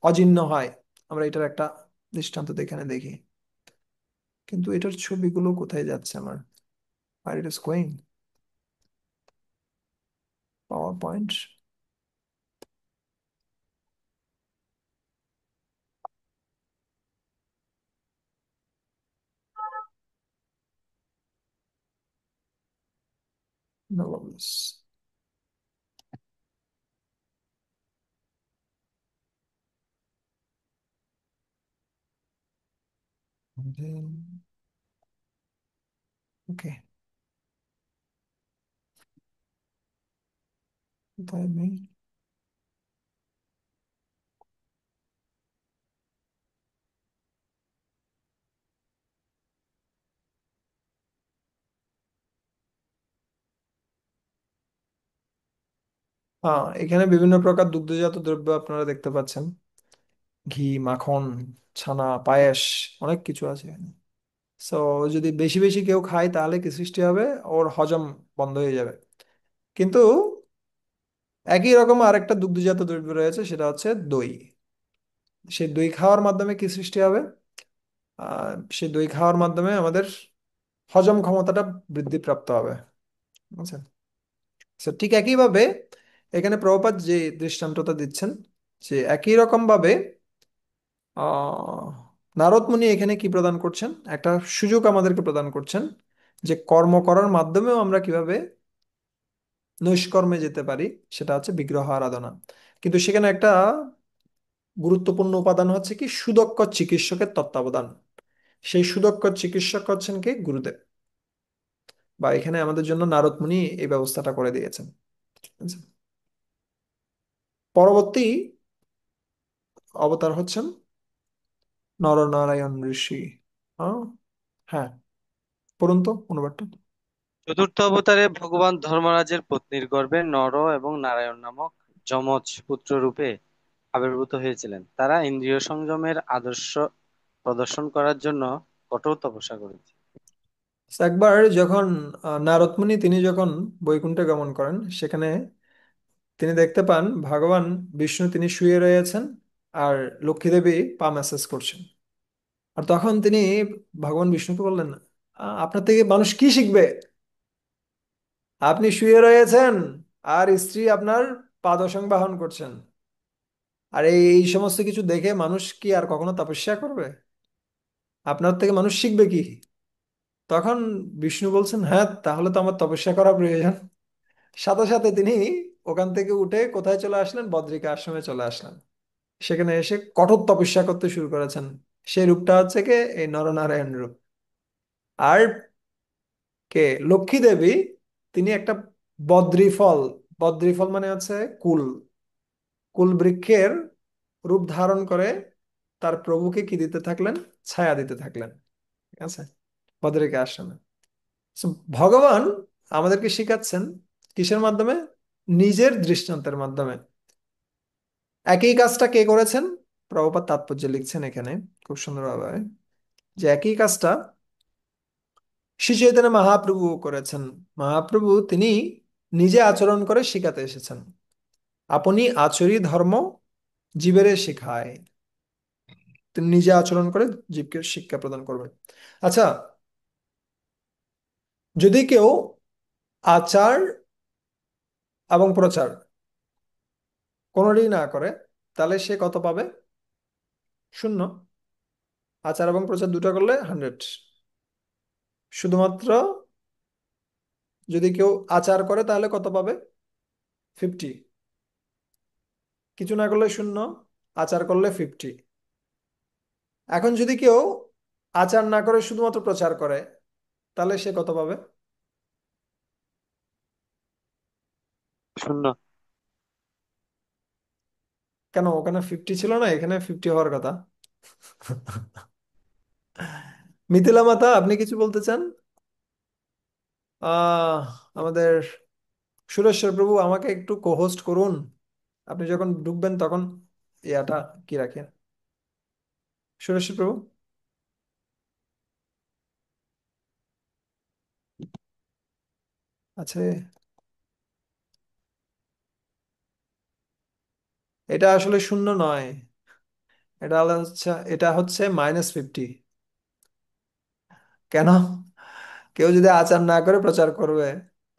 অজীর্ণ হয়। আমরা এটার একটা দৃষ্টান্ত এখানে দেখি। কিন্তু এটার ছবিগুলো কোথায় যাচ্ছে আমার? আর it is going power point. Okay, কোথায় আমি? হ্যাঁ, এখানে বিভিন্ন প্রকার দুগ্ধজাত দ্রব্য আপনারা দেখতে পাচ্ছেন। ঘি, মাখন, ছানা, পায়েস, অনেক কিছু আছে এখানে। সো যদি বেশি বেশি কেউ খায় তাহলে কি সৃষ্টি হবে? ওর হজম বন্ধ হয়ে যাবে। কিন্তু একই রকম আরেকটা দুগ্ধজাত দ্রব্য রয়েছে, সেটা হচ্ছে দই। সেই দই খাওয়ার মাধ্যমে কি সৃষ্টি হবে? সেই দই খাওয়ার মাধ্যমে আমাদের হজম ক্ষমতাটা বৃদ্ধিপ্রাপ্ত হবে। বুঝছেন? So, ঠিক একইভাবে এখানে প্রভুপাদ যে দৃষ্টান্তটা দিচ্ছেন, যে একই রকম ভাবে আহ নারদ মুনি এখানে কি প্রদান করছেন, একটা সুযোগ আমাদেরকে প্রদান করছেন, যে কর্ম করার মাধ্যমেও আমরা কিভাবে নৈষ্কর্মে যেতে পারি। সেটা হচ্ছে বিগ্রহ আরাধনা। কিন্তু সেখানে একটা গুরুত্বপূর্ণ উপাদান হচ্ছে কি, সুদক্ষ চিকিৎসকের তত্ত্বাবধান। সেই সুদক্ষ চিকিৎসক হচ্ছেন কি, গুরুদেব। বা এখানে আমাদের জন্য নারদ মুনি এই ব্যবস্থাটা করে দিয়েছেন। আচ্ছা। পরবর্তী অবতার হচ্ছেন নরনারায়ণ ঋষি। হ্যাঁ, হ্যাঁ, পড়ুন তো অনুবাদটা। চতুর্থ অবতারে ভগবান ধর্মরাজের পত্নীর গর্ভে নর এবং নারায়ণ নামক যমজ পুত্র রূপে আবির্ভূত হয়েছিলেন। তারা ইন্দ্রিয় সংযমের আদর্শ প্রদর্শন করার জন্য কঠোর তপস্যা করেছে। একবার যখন নারদ মুনি তিনি যখন বৈকুণ্ঠে গমন করেন, সেখানে তিনি দেখতে পান ভগবান বিষ্ণু তিনি শুয়ে রয়েছেন, আর লক্ষ্মী দেবী পা ম্যাসাজ করছেন। আর তখন তিনি ভগবান বিষ্ণুকে বললেন, আপনার থেকে মানুষ কি শিখবে? আপনি শুয়ে রয়েছেন, আর স্ত্রী আপনার পাদসং বাহন করছেন। আর এই সমস্ত কিছু দেখে মানুষ কি আর কখনো তপস্যা করবে? আপনার থেকে মানুষ শিখবে কি? তখন বিষ্ণু বলছেন, হ্যাঁ, তাহলে তো আমার তপস্যা করা প্রয়োজন। সাথে সাথে তিনি ওখান থেকে উঠে কোথায় চলে আসলেন? বদ্রিকা আশ্রমে চলে আসলেন। সেখানে এসে কঠোর তপস্যা করতে শুরু করেছেন। সেই রূপটা হচ্ছে কি, এই নরনারায়ণ রূপ। আর কে, লক্ষ্মী দেবী, তিনি একটা বদ্রি ফল, বদ্রি ফল মানে হচ্ছে কুল, কুল বৃক্ষের রূপ ধারণ করে তার প্রভুকে কি দিতে থাকলেন? ছায়া দিতে থাকলেন। ঠিক আছে, বদ্রিকা আশ্রমে। So, ভগবান আমাদেরকে শিখাচ্ছেন কিসের মাধ্যমে? নিজের দৃষ্টান্তের মাধ্যমে। একই কাজটা কে করেছেন? প্রভুপাদ তাৎপর্য লিখছেন এখানে খুব সুন্দরভাবে, যে একই কাজটা শ্রী চৈতন্য মহাপ্রভু করেছেন। মহাপ্রভু তিনি নিজে আচরণ করে শিখাতে এসেছেন। আপনি আচরি ধর্ম জীবেরে শিখায়। তিনি নিজে আচরণ করে জীবকে শিক্ষা প্রদান করবেন। আচ্ছা, যদি কেউ আচার এবং প্রচার কোনোটাই না করে, তাহলে সে কত পাবে? শূন্য। আচার এবং প্রচার দুটো করলে 100। শুধুমাত্র যদি কেউ আচার করে তাহলে কত পাবে? 50। কিছু না করলে শূন্য, আচার করলে 50। এখন যদি কেউ আচার না করে শুধুমাত্র প্রচার করে, তাহলে সে কত পাবে? শূন্য। কেন, ওখানে 50 ছিল না, এখানে 50 হওয়ার কথা। মিথিলা মাতা, আপনি কিছু বলতে চান? আহ আমাদের সুরেশ্বর প্রভু, আমাকে একটু কোহোস্ট করুন। আপনি যখন ঢুকবেন তখন ইয়াটা কি রাখেন, সুরেশ্বর প্রভু। আচ্ছা, এটা আসলে শূন্য নয়। এটা হচ্ছে -50। কেন? কেউ যদি আচার না করে প্রচার করবে,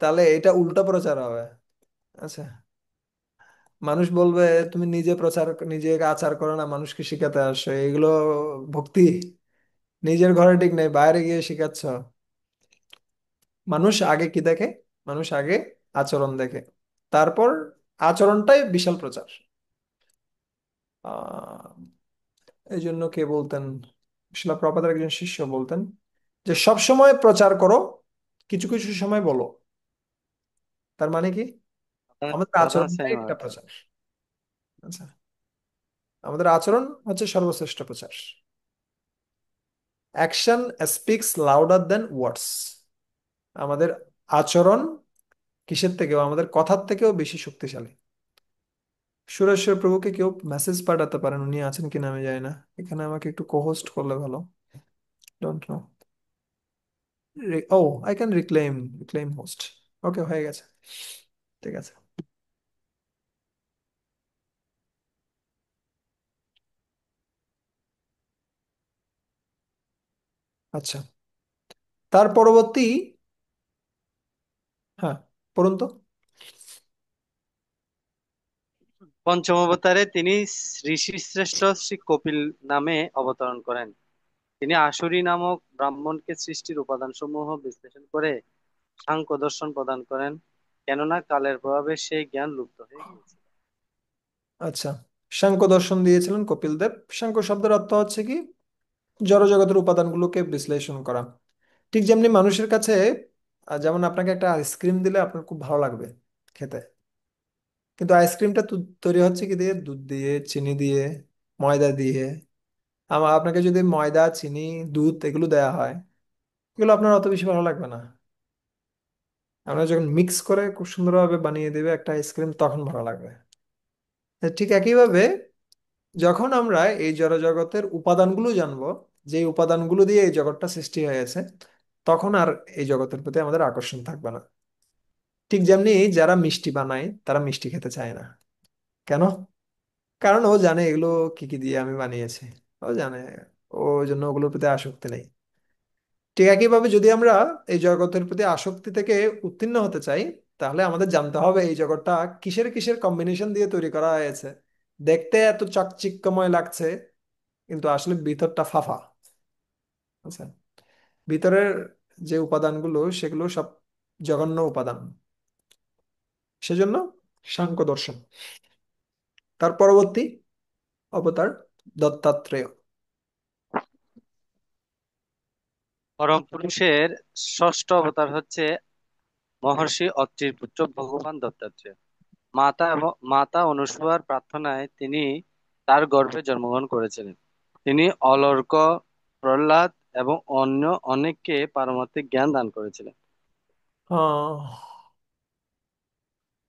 তাহলে এটা উল্টো প্রচার হবে। আচ্ছা, মানুষ বলবে তুমি নিজে প্রচার, নিজে আচার করো না, মানুষকে শিখাতে আসো, এগুলো ভক্তি? নিজের ঘরে ঠিক নেই, বাইরে গিয়ে শিখাচ্ছ। মানুষ আগে কি দেখে? মানুষ আগে আচরণ দেখে, তারপর আচরণটাই বিশাল প্রচার। আহ এই জন্য কে বলতেন, শিলা প্রপাতের একজন শিষ্য বলতেন যে সব সময় প্রচার করো, কিছু কিছু সময় বলো। তার মানে কি? আমাদের প্রধান আচরণটাই শ্রেণী একটা মানুষ। প্রচার। আচ্ছা, আমাদের আচরণ হচ্ছে সর্বশ্রেষ্ঠ প্রচার। অ্যাকশন স্পিক্স লাউডার দেন ওয়ার্ডস। আমাদের আচরণ কিসের থেকেও, আমাদের কথার থেকেও বেশি শক্তিশালী। সুরেশ্বর প্রভুকে কেউ মেসেজ পাঠাতে পারেন, উনি আছেন কিনা আমি জানি না। এখানে আমাকে একটু কোহোস্ট করলে ভালো। Don't know. ও, I can reclaim, reclaim host. Okay, হয়ে গেছে। ঠিক আছে। আচ্ছা, তার পরবর্তী, হ্যাঁ, পড়ুন তো। পঞ্চম অবতারে তিনি ঋষি শ্রেষ্ঠ শ্রী কপিল নামে অবতরণ করেন। তিনি আসুরি নামক ব্রাহ্মণকে সৃষ্টির উপাদানসমূহ বিশ্লেষণ করে সাংখ্য দর্শন প্রদান করেন, কেননা কালের প্রভাবে সেই জ্ঞান লুপ্ত হয়ে গিয়েছিল। আচ্ছা, সাংখ্য দর্শন দিয়েছিলেন কপিল দেব। সাংখ্য শব্দের অর্থ হচ্ছে কি? জড়জগতের উপাদানগুলোকে বিশ্লেষণ করা। ঠিক যেমনি মানুষের কাছে, যেমন আপনাকে একটা আইসক্রিম দিলে আপনার খুব ভালো লাগবে খেতে, কিন্তু আইসক্রিমটা তৈরি হচ্ছে কি দিয়ে? দুধ দিয়ে, চিনি দিয়ে, ময়দা দিয়ে। আপনাকে যদি ময়দা, চিনি, দুধ এগুলো দেয়া হয়, এগুলো আপনার অত বেশি ভালো লাগবে না। আমরা যখন মিক্স করে খুব সুন্দরভাবে বানিয়ে দেবে একটা আইসক্রিম, তখন ভালো লাগবে। ঠিক একইভাবে যখন আমরা এই জড়জগতের উপাদানগুলো জানবো, যে উপাদানগুলো দিয়ে এই জগৎটা সৃষ্টি হয়েছে, তখন আর এই জগতের প্রতি আমাদের আকর্ষণ থাকবে না। ঠিক যেমনি যারা মিষ্টি বানায় তারা মিষ্টি খেতে চায় না। কেন? কারণ ও জানে এগুলো কি কি দিয়ে আমি বানিয়েছি। ও জানে, ওই জন্য ওগুলোর প্রতি আসক্তি নেই। ঠিক একইভাবে যদি আমরা এই জগতের প্রতি আসক্তি থেকে উত্তীর্ণ হতে চাই, তাহলে আমাদের জানতে হবে এই জগৎটা কিসের কিসের কম্বিনেশন দিয়ে তৈরি করা হয়েছে। দেখতে এত চাকচিক্যময় লাগছে, কিন্তু আসলে ভিতরটা ফাফা। আচ্ছা, ভিতরের যে উপাদানগুলো সেগুলো সব জঘন্য উপাদান। সেজন্য সাংখ্য দর্শন। তার পরবর্তী অবতার দত্তাত্রেয়। পরম পুরুষের ষষ্ঠ অবতার হচ্ছে মহর্ষি অত্রির পুত্র ভগবান দত্তাত্রেয়। মাতা অনুসূয়ার প্রার্থনায় তিনি তার গর্ভে জন্মগ্রহণ করেছিলেন। তিনি অলর্ক, প্রহ্লাদ এবং অন্য অনেককে পারমার্থিক জ্ঞান দান করেছিলেন।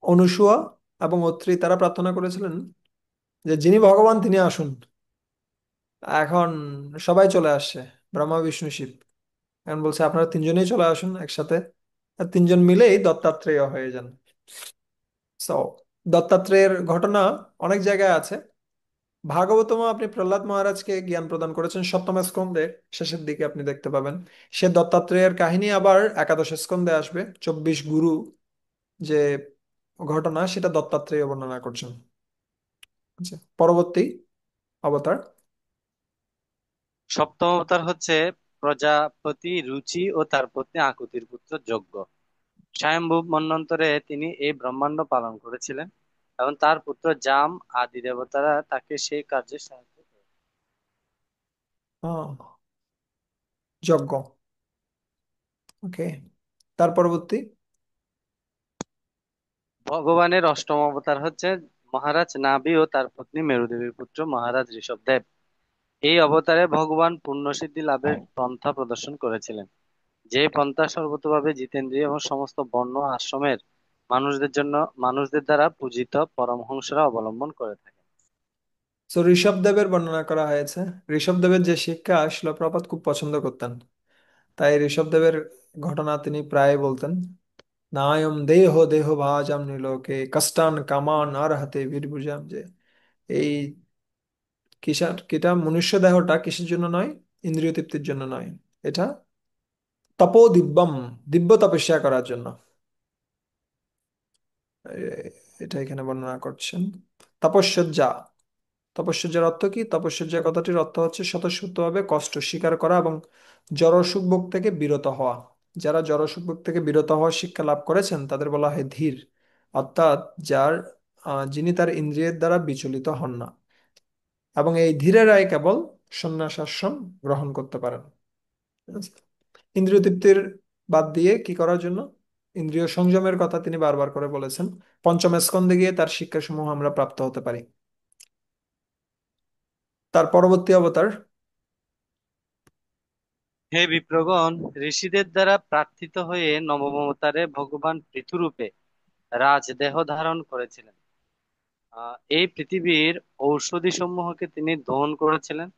অনুসুয়া এবং অত্রি তারা প্রার্থনা করেছিলেন যে যিনি ভগবান তিনি আসুন। এখন সবাই চলে আসছে, ব্রহ্মা বিষ্ণু শিব। এখন বলছে আপনারা তিনজনেই চলে আসুন একসাথে, আর তিনজন মিলেই দত্তাত্রেয় হয়ে যান। সো দত্তাত্রেয়ের ঘটনা অনেক জায়গায় আছে। ভাগবতম আপনি প্রহ্লাদ মহারাজকে জ্ঞান প্রদান করেছেন সপ্তম স্কন্ধে, শেষের দিকে আপনি দেখতে পাবেন। সে দত্তাত্রেয়ের কাহিনী আবার একাদশ স্কন্ধে আসবে, 24 গুরু যে ঘটনা সেটা দত্তাত্রেয় বর্ণনা করছেন। আচ্ছা, পরবর্তী অবতার। সপ্তম অবতার হচ্ছে প্রজাপতি রুচি ও তার পত্নী আকুতির পুত্র যজ্ঞ। স্বয়ম্ভু মন্বন্তরে তিনি এই ব্রহ্মাণ্ড পালন করেছিলেন এবং তার পুত্র জাম আদি দেবতারা তাকে সেই কার্যে সাহায্য করে। আহ, যজ্ঞ। ওকে, তার পরবর্তী। ভগবানের অষ্টম অবতার হচ্ছে মহারাজ নাভি ও তার পত্নী মেরুদেবীর পুত্র মহারাজ ঋষভদেব। এই অবতারে ভগবান পূর্ণ সিদ্ধি লাভের পন্থা প্রদর্শন করেছিলেন, যে পন্থা সর্বতোভাবে জিতেন্দ্রিয় এবং সমস্ত বর্ণ ও আশ্রমের মানুষদের জন্য মানুষদের দ্বারা পূজিত পরমহংসরা অবলম্বন করে থাকে। তো ঋষভদেবের বর্ণনা করা হয়েছে। ঋষভদেবের যে শিক্ষা শিল প্রপাত খুব পছন্দ করতেন, তাই ঋষভদেবের ঘটনা তিনি প্রায় বলতেন। নায়ম দেহ দেহ ভাজাম নিলোকে কষ্টান কামান আর হাতে বীরভুজাম, যে এই কিটা মনুষ্য দেহটা কিসের জন্য নয়, ইন্দ্রিয় তৃপ্তির জন্য নয়, এটা তপো দিব্যম, দিব্য তপস্যা করার জন্য। এটা এখানে বর্ণনা করছেন। তপস্যা, তপস্যার অর্থ কি? তপস্যা কথাটির অর্থ হচ্ছে স্বতঃস্ফূর্তভাবে কষ্ট স্বীকার করা এবং জড়সুখ ভোগ থেকে বিরত হওয়া। যারা জড়সুখ ভোগ থেকে বিরত হওয়ার শিক্ষা লাভ করেছেন তাদের বলা হয় ধীর, অর্থাৎ যিনি তার ইন্দ্রিয়ের দ্বারা বিচলিত হন না। এবং এই ধীরেরাই কেবল সন্ন্যাস আশ্রম গ্রহণ করতে পারেন। ইন্দ্রিয় তৃপ্তির বাদ দিয়ে কি করার জন্য? ইন্দ্রিয় সংযমের কথা তিনি বারবার করে বলেছেন। পঞ্চম স্কন্ধে গিয়ে তার শিক্ষাসমূহ আমরা প্রাপ্ত হতে পারি। তার পরবর্তী অবতার। হে বিপ্রগণ, ঋষিদের দ্বারা প্রার্থিত হয়ে নবম অবতারে ভগবান পৃথুরূপে রাজদেহ ধারণ করেছিলেন। এই পৃথিবীর ঔষধি সমূহকে তিনি দহন করেছিলেন,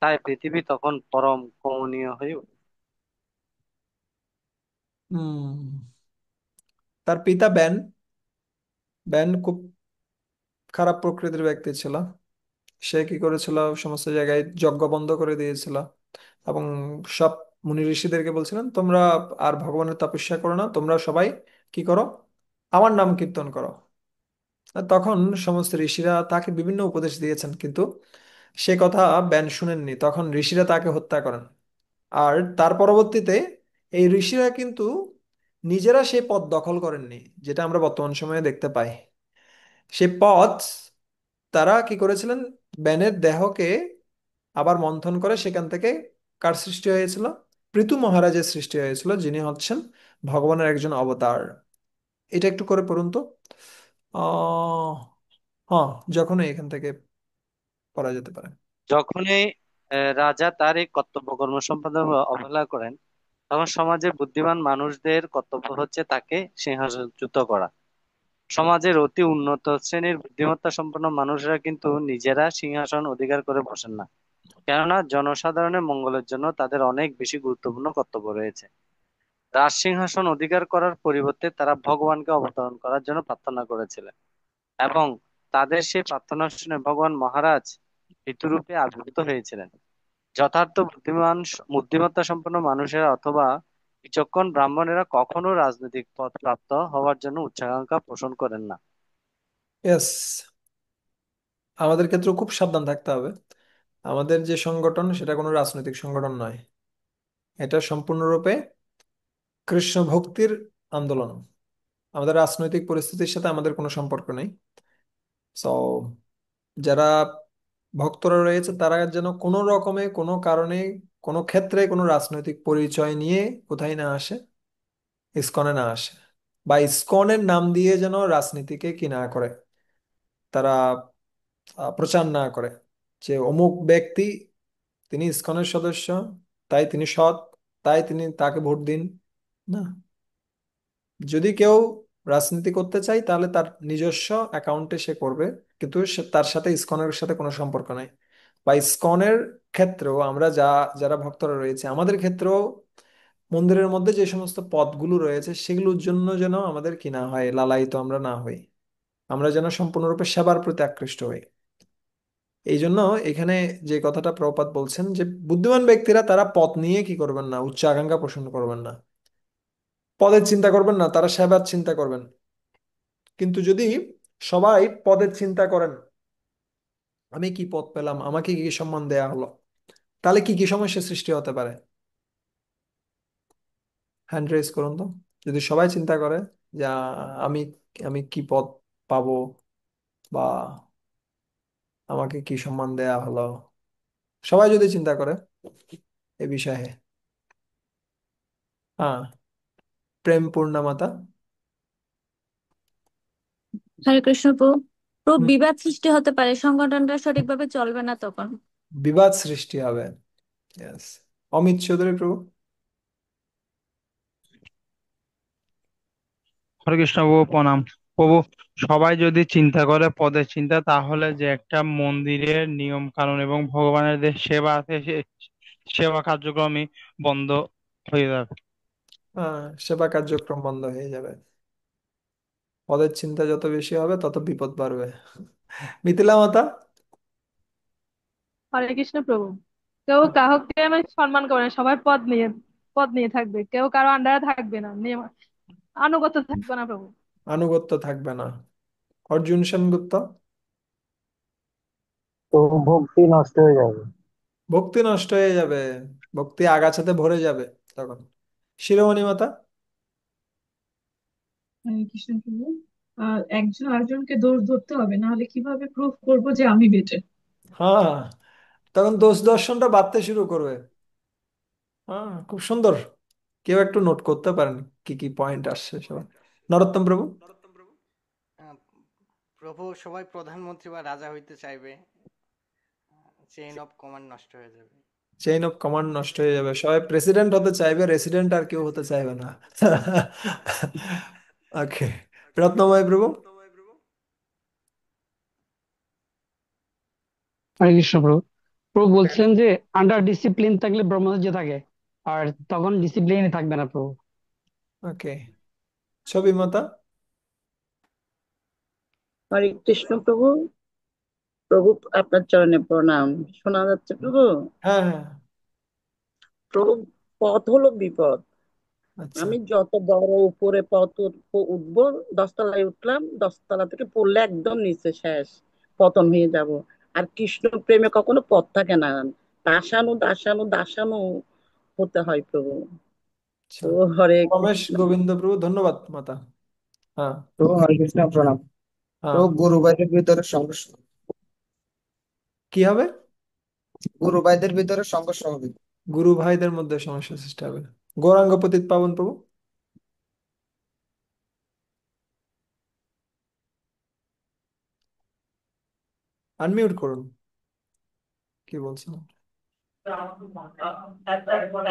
তাই পৃথিবী তখন পরম কমনীয় হয়ে উঠে। তার পিতা ব্যান, ব্যান খুব খারাপ প্রকৃতির ব্যক্তি ছিল। সে কি করেছিল, সমস্ত জায়গায় যজ্ঞ বন্ধ করে দিয়েছিল এবং সব মুনি ঋষিদেরকে বলছিলেন তোমরা আর ভগবানের তপস্যা করো না, তোমরা সবাই কি করো, আমার নাম কীর্তন করো। আর তখন সমস্ত ঋষিরা তাকে বিভিন্ন উপদেশ দিয়েছেন, কিন্তু সে কথা ব্যান শুনেননি। তখন ঋষিরা তাকে হত্যা করেন। আর তার পরবর্তীতে এই ঋষিরা কিন্তু নিজেরা সেই পদ দখল করেননি, যেটা আমরা বর্তমান সময়ে দেখতে পাই। সেই পদ তারা কি করেছিলেন, ব্যানের দেহকে আবার মন্থন করে সেখান থেকে কার সৃষ্টি হয়েছিল? পৃথু মহারাজের সৃষ্টি হয়েছিল, যিনি হচ্ছেন ভগবানের একজন অবতার। এটা একটু করে পড়ুন তো। আহ হ্যাঁ, যখনই এখান থেকে পড়া যেতে পারে। যখনই রাজা তার এই কর্তব্য কর্ম সম্পাদনে অবহেলা করেন, তখন সমাজের বুদ্ধিমান মানুষদের কর্তব্য হচ্ছে তাকে সিংহাসনচ্যুত করা। সমাজের অতি উন্নত শ্রেণীর বুদ্ধিমত্তা সম্পন্ন মানুষরা কিন্তু নিজেরা সিংহাসন অধিকার করে বসেন না, কেননা জনসাধারণের মঙ্গলের জন্য তাদের অনেক বেশি গুরুত্বপূর্ণ কর্তব্য রয়েছে। রাজ সিংহাসন অধিকার করার পরিবর্তে তারা ভগবানকে অবতরণ করার জন্য প্রার্থনা করেছিলেন, এবং তাদের সেই প্রার্থনা শুনে ভগবান মহারাজ পিতৃরূপে আবির্ভূত হয়েছিলেন। যথার্থ বুদ্ধিমত্তা সম্পন্ন মানুষেরা অথবা বিচক্ষণ ব্রাহ্মণেরা কখনো রাজনৈতিক পদ প্রাপ্ত হওয়ার জন্য উচ্চাকাঙ্ক্ষা পোষণ করেন না। ইয়েস, আমাদের ক্ষেত্রে খুব সাবধান থাকতে হবে। আমাদের যে সংগঠন সেটা কোনো রাজনৈতিক সংগঠন নয়, এটা সম্পূর্ণরূপে কৃষ্ণ ভক্তির আন্দোলন। আমাদের রাজনৈতিক পরিস্থিতির সাথে আমাদের কোনো সম্পর্ক নেই। সো যারা ভক্তরা রয়েছে তারা যেন কোনো রকমে কোনো কারণে কোনো ক্ষেত্রে কোনো রাজনৈতিক পরিচয় নিয়ে কোথায় না আসে, ইসকনে না আসে, বা ইসকনের নাম দিয়ে যেন রাজনীতিকে কি না করে, তারা প্রচার না করে যে অমুক ব্যক্তি তিনি ইসকনের সদস্য, তাই তিনি সৎ, তাই তিনি তাকে ভোট দিন। না, যদি কেউ রাজনীতি করতে চায় তাহলে তার নিজস্ব অ্যাকাউন্টে সে করবে, কিন্তু তার সাথে ইসকনের সাথে কোনো সম্পর্ক নাই। বা ইসকনের ক্ষেত্রেও আমরা যারা ভক্তরা রয়েছে আমাদের ক্ষেত্রেও মন্দিরের মধ্যে যে সমস্ত পদগুলো রয়েছে সেগুলোর জন্য যেন আমাদের কি না হয়, লালায়িত আমরা না হই, আমরা যেন সম্পূর্ণরূপে সেবার প্রতি আকৃষ্ট হই। এই জন্য এখানে যে কথাটা প্রভুপাদ বলছেন যে বুদ্ধিমান ব্যক্তিরা তারা পদ নিয়ে কি করবেন না, উচ্চ আকাঙ্ক্ষা পোষণ করবেন না, পদের চিন্তা করবেন না, তারা সেবার চিন্তা করবেন। কিন্তু যদি সবাই পদের চিন্তা করেন, আমি কি পদ পেলাম, আমাকে কি কি সম্মান দেয়া হলো, তাহলে কি কি সমস্যা সৃষ্টি হতে পারে? হ্যান্ড রেজ করুন তো। যদি সবাই চিন্তা করে যে আমি আমি কি পদ পাবো, বা আমাকে কি সম্মান দেয়া হলো, সবাই যদি চিন্তা করে এ বিষয়ে। হ্যাঁ, প্রেম পূর্ণমাতা। হরে কৃষ্ণ প্রভু। প্রভু, হুম, বিবাদ সৃষ্টি হতে পারে, সংগঠনটা সঠিকভাবে চলবে না তখন। বিবাদ সৃষ্টি হবে। Yes. অমিত চৌধুরী প্রভু। হরে কৃষ্ণ প্রভু, প্রণাম। প্রভু, সবাই যদি চিন্তা করে পদের চিন্তা, তাহলে যে একটা মন্দিরের নিয়ম কানুন এবং ভগবানের যে সেবা আছে, সেবা কার্যক্রমই বন্ধ হয়ে যাবে। হ্যাঁ, সেবা কার্যক্রম বন্ধ হয়ে যাবে। পদের চিন্তা যত বেশি হবে তত বিপদ বাড়বে। মিথিলা মাতা। হরে কৃষ্ণ প্রভু। কেউ কাউকে আমি সম্মান করে না, সবাই পদ নিয়ে থাকবে, কেউ কারো আন্ডারে থাকবে না, নিয়ম আনুগত্য থাকবে না প্রভু। আনুগত্য থাকবে না। অর্জুন সেনগুপ্ত। তো ভক্তি নষ্ট হয়ে যাবে। ভক্তি নষ্ট হয়ে যাবে, ভক্তি আগাছাতে ভরে যাবে তখন। শিরোমণি মাতা। হরে কৃষ্ণ প্রভু। একজন আরেকজনকে দোষ ধরতে হবে, না হলে কিভাবে প্রুফ করবো যে আমি বেটার? হ্যাঁ, তখন দোষ দর্শনটা বাড়তে শুরু করবে। হ্যাঁ, খুব সুন্দর। কেউ একটু নোট করতে পারেন কি কি পয়েন্ট আসছে সবার? নরোত্তম প্রভু। আহ, প্রভু, সবাই প্রধানমন্ত্রী বা রাজা হইতে চাইবে, চেইন অফ কমান্ড নষ্ট হয়ে যাবে। চেইন অফ কমান্ড নষ্ট হয়ে যাবে, সবাই প্রেসিডেন্ট হতে চাইবে, রেসিডেন্ট আর কেউ হতে চাইবে না। ওকে। রত্নময় প্রভু। হরে কৃষ্ণ প্রভু। প্রভু বলছিলেন যে আন্ডার ডিসিপ্লিন থাকলে ব্রহ্মচর্য থাকে, আর তখন ডিসিপ্লিনই থাকবে না প্রভু। ওকে। ছবি মাতা। হরে কৃষ্ণ প্রভু। প্রভু, আপনার চরণে প্রণাম। শোনা যাচ্ছে প্রভু? হ্যাঁ হ্যাঁ। প্রভু, পথ হলো বিপদ। আচ্ছা। আমি যত বড় উপরে পথ উঠবো, 10 তলায় উঠলাম, 10 তলা থেকে পড়লে একদম নিচে শেষ, পতন হয়ে যাব। আর কৃষ্ণ প্রেমে কখনো পথ থাকে না, দাসানু দাসানু দাসানু হতে হয় প্রভু। আচ্ছা, তো হরে রমেশ কৃষ্ণ। গোবিন্দ প্রভু, ধন্যবাদ মাতা। হ্যাঁ। তো হরে কৃষ্ণ প্রণাম। তো হ্যাঁ। গুরু ভাইদের ভিতরে সংঘর্ষ, কি হবে? গুরু ভাইদের ভিতরে সংঘর্ষ হবে। গুরু ভাইদের মধ্যে সমস্যা সৃষ্টি হবে। গৌরাঙ্গ পতিত পাবন প্রভু। আনমিউট করুন, কি বলছেন?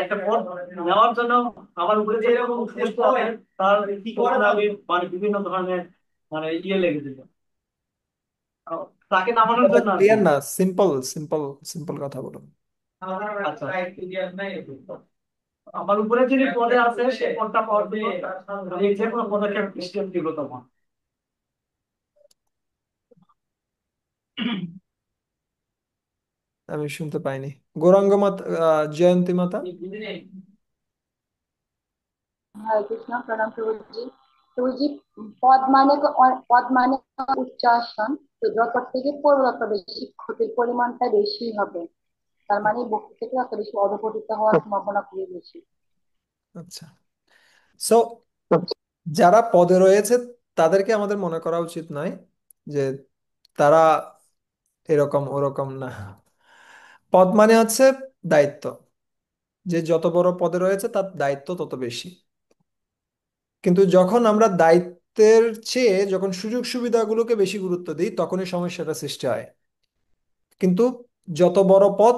একটা পথ নেওয়ার জন্য আমার উপরে যে এরকম টেস্ট হবে, তার কি করে আমি মানে বিভিন্ন ধরনের মানে লেগে দিল তাকে নামানোর কথা জন্য আর কি। ক্লিয়ার না, সিম্পল সিম্পল সিম্পল কথা বলুন। আচ্ছা, আমার উপরে যিনি পদে আছে সে পদটা পাওয়ার জন্য মানে যে কোনো পদক্ষেপ স্টেপ দিব তখন। আমি শুনতে পাইনি। গৌরাঙ্গ মাতা, জয়ন্তী মাতা। হরে কৃষ্ণ, প্রণাম প্রভুজি। প্রভুজি, পদ মানে উচ্চাসন। তো যত থেকে পড়বে তত বেশি ক্ষতির পরিমাণটা বেশি হবে। তার মানে বক্তি থেকে তত বেশি অধপতিত হওয়ার সম্ভাবনা খুবই বেশি। আচ্ছা। সো যারা পদে রয়েছে তাদেরকে আমাদের মনে করা উচিত নয় যে তারা এরকম ওরকম না। পদ মানে হচ্ছে দায়িত্ব। যে যত বড় পদে রয়েছে তার দায়িত্ব তত বেশি। কিন্তু যখন আমরা দায়িত্বের চেয়ে যখন সুযোগ সুবিধাগুলোকে বেশি গুরুত্ব দিই তখনই সমস্যাটা সৃষ্টি হয়। কিন্তু যত বড় পদ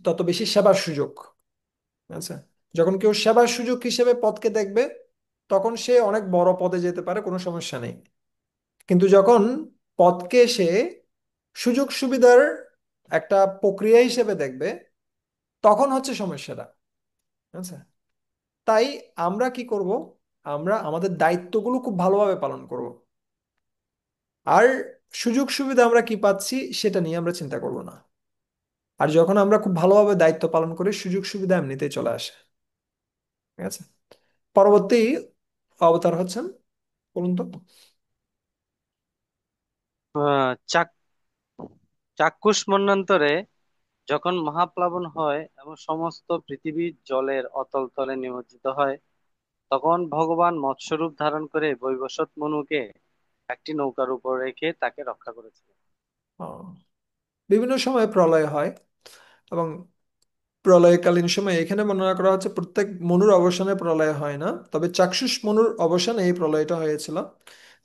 তত বেশি সেবার সুযোগ। আচ্ছা, যখন কেউ সেবার সুযোগ হিসেবে পদকে দেখবে তখন সে অনেক বড় পদে যেতে পারে, কোনো সমস্যা নেই। কিন্তু যখন পদকে সে সুযোগ সুবিধার একটা প্রক্রিয়া হিসেবে দেখবে, তখন হচ্ছে সমস্যাটা। আচ্ছা, তাই আমরা কি করব? আমরা আমাদের দায়িত্বগুলো খুব ভালোভাবে পালন করব, আর সুযোগ সুবিধা আমরা কি পাচ্ছি সেটা নিয়ে আমরা চিন্তা করব না। আর যখন আমরা খুব ভালোভাবে দায়িত্ব পালন করি, সুযোগ সুবিধা এমনিতেই চলে আসে। ঠিক আছে, পরবর্তী অবতার হচ্ছেন, বলুন তো। চাক চাক্ষুষ মন্বন্তরে যখন মহাপ্লাবন হয় এবং সমস্ত পৃথিবী জলের অতল তলে নিমজ্জিত হয়, তখন ভগবান মৎস্যরূপ ধারণ করে বৈবস্বত মনুকে একটি নৌকার উপর রেখে তাকে রক্ষা করেছিলেন। আহ, বিভিন্ন সময় প্রলয় হয়, এবং প্রলয়কালীন সময় এখানে বর্ণনা করা হচ্ছে প্রত্যেক মনুর অবসানে প্রলয় হয় না, তবে চাক্ষুষ মনুর অবসানে এই প্রলয়টা হয়েছিল।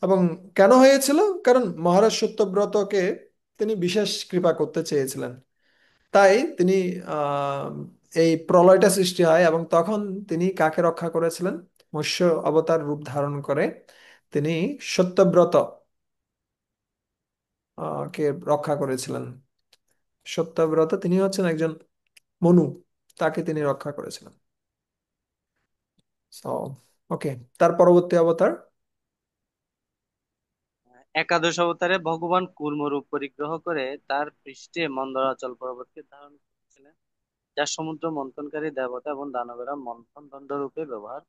এবং কেন হয়েছিল? কারণ মহারাজ সত্যব্রতকে তিনি বিশেষ কৃপা করতে চেয়েছিলেন, তাই তিনি আহ এই প্রলয়টা সৃষ্টি হয়। এবং তখন তিনি কাকে রক্ষা করেছিলেন? মৎস্য অবতার রূপ ধারণ করে তিনি সত্যব্রত কে রক্ষা করেছিলেন। সত্যব্রত তিনি হচ্ছেন একজন মনু, তাকে তিনি রক্ষা করেছিলেন। সো ওকে, তার পরবর্তী অবতার। একাদশ অবতারে ভগবান কুর্ম রূপ পরিগ্রহ করে তার পৃষ্ঠে মন্দরাচল পর্বতকে ধারণ করেছিলেন, যা সমুদ্র মন্থনকারী দেবতা এবং দানবেরা মন্থন দণ্ড রূপে ব্যবহার।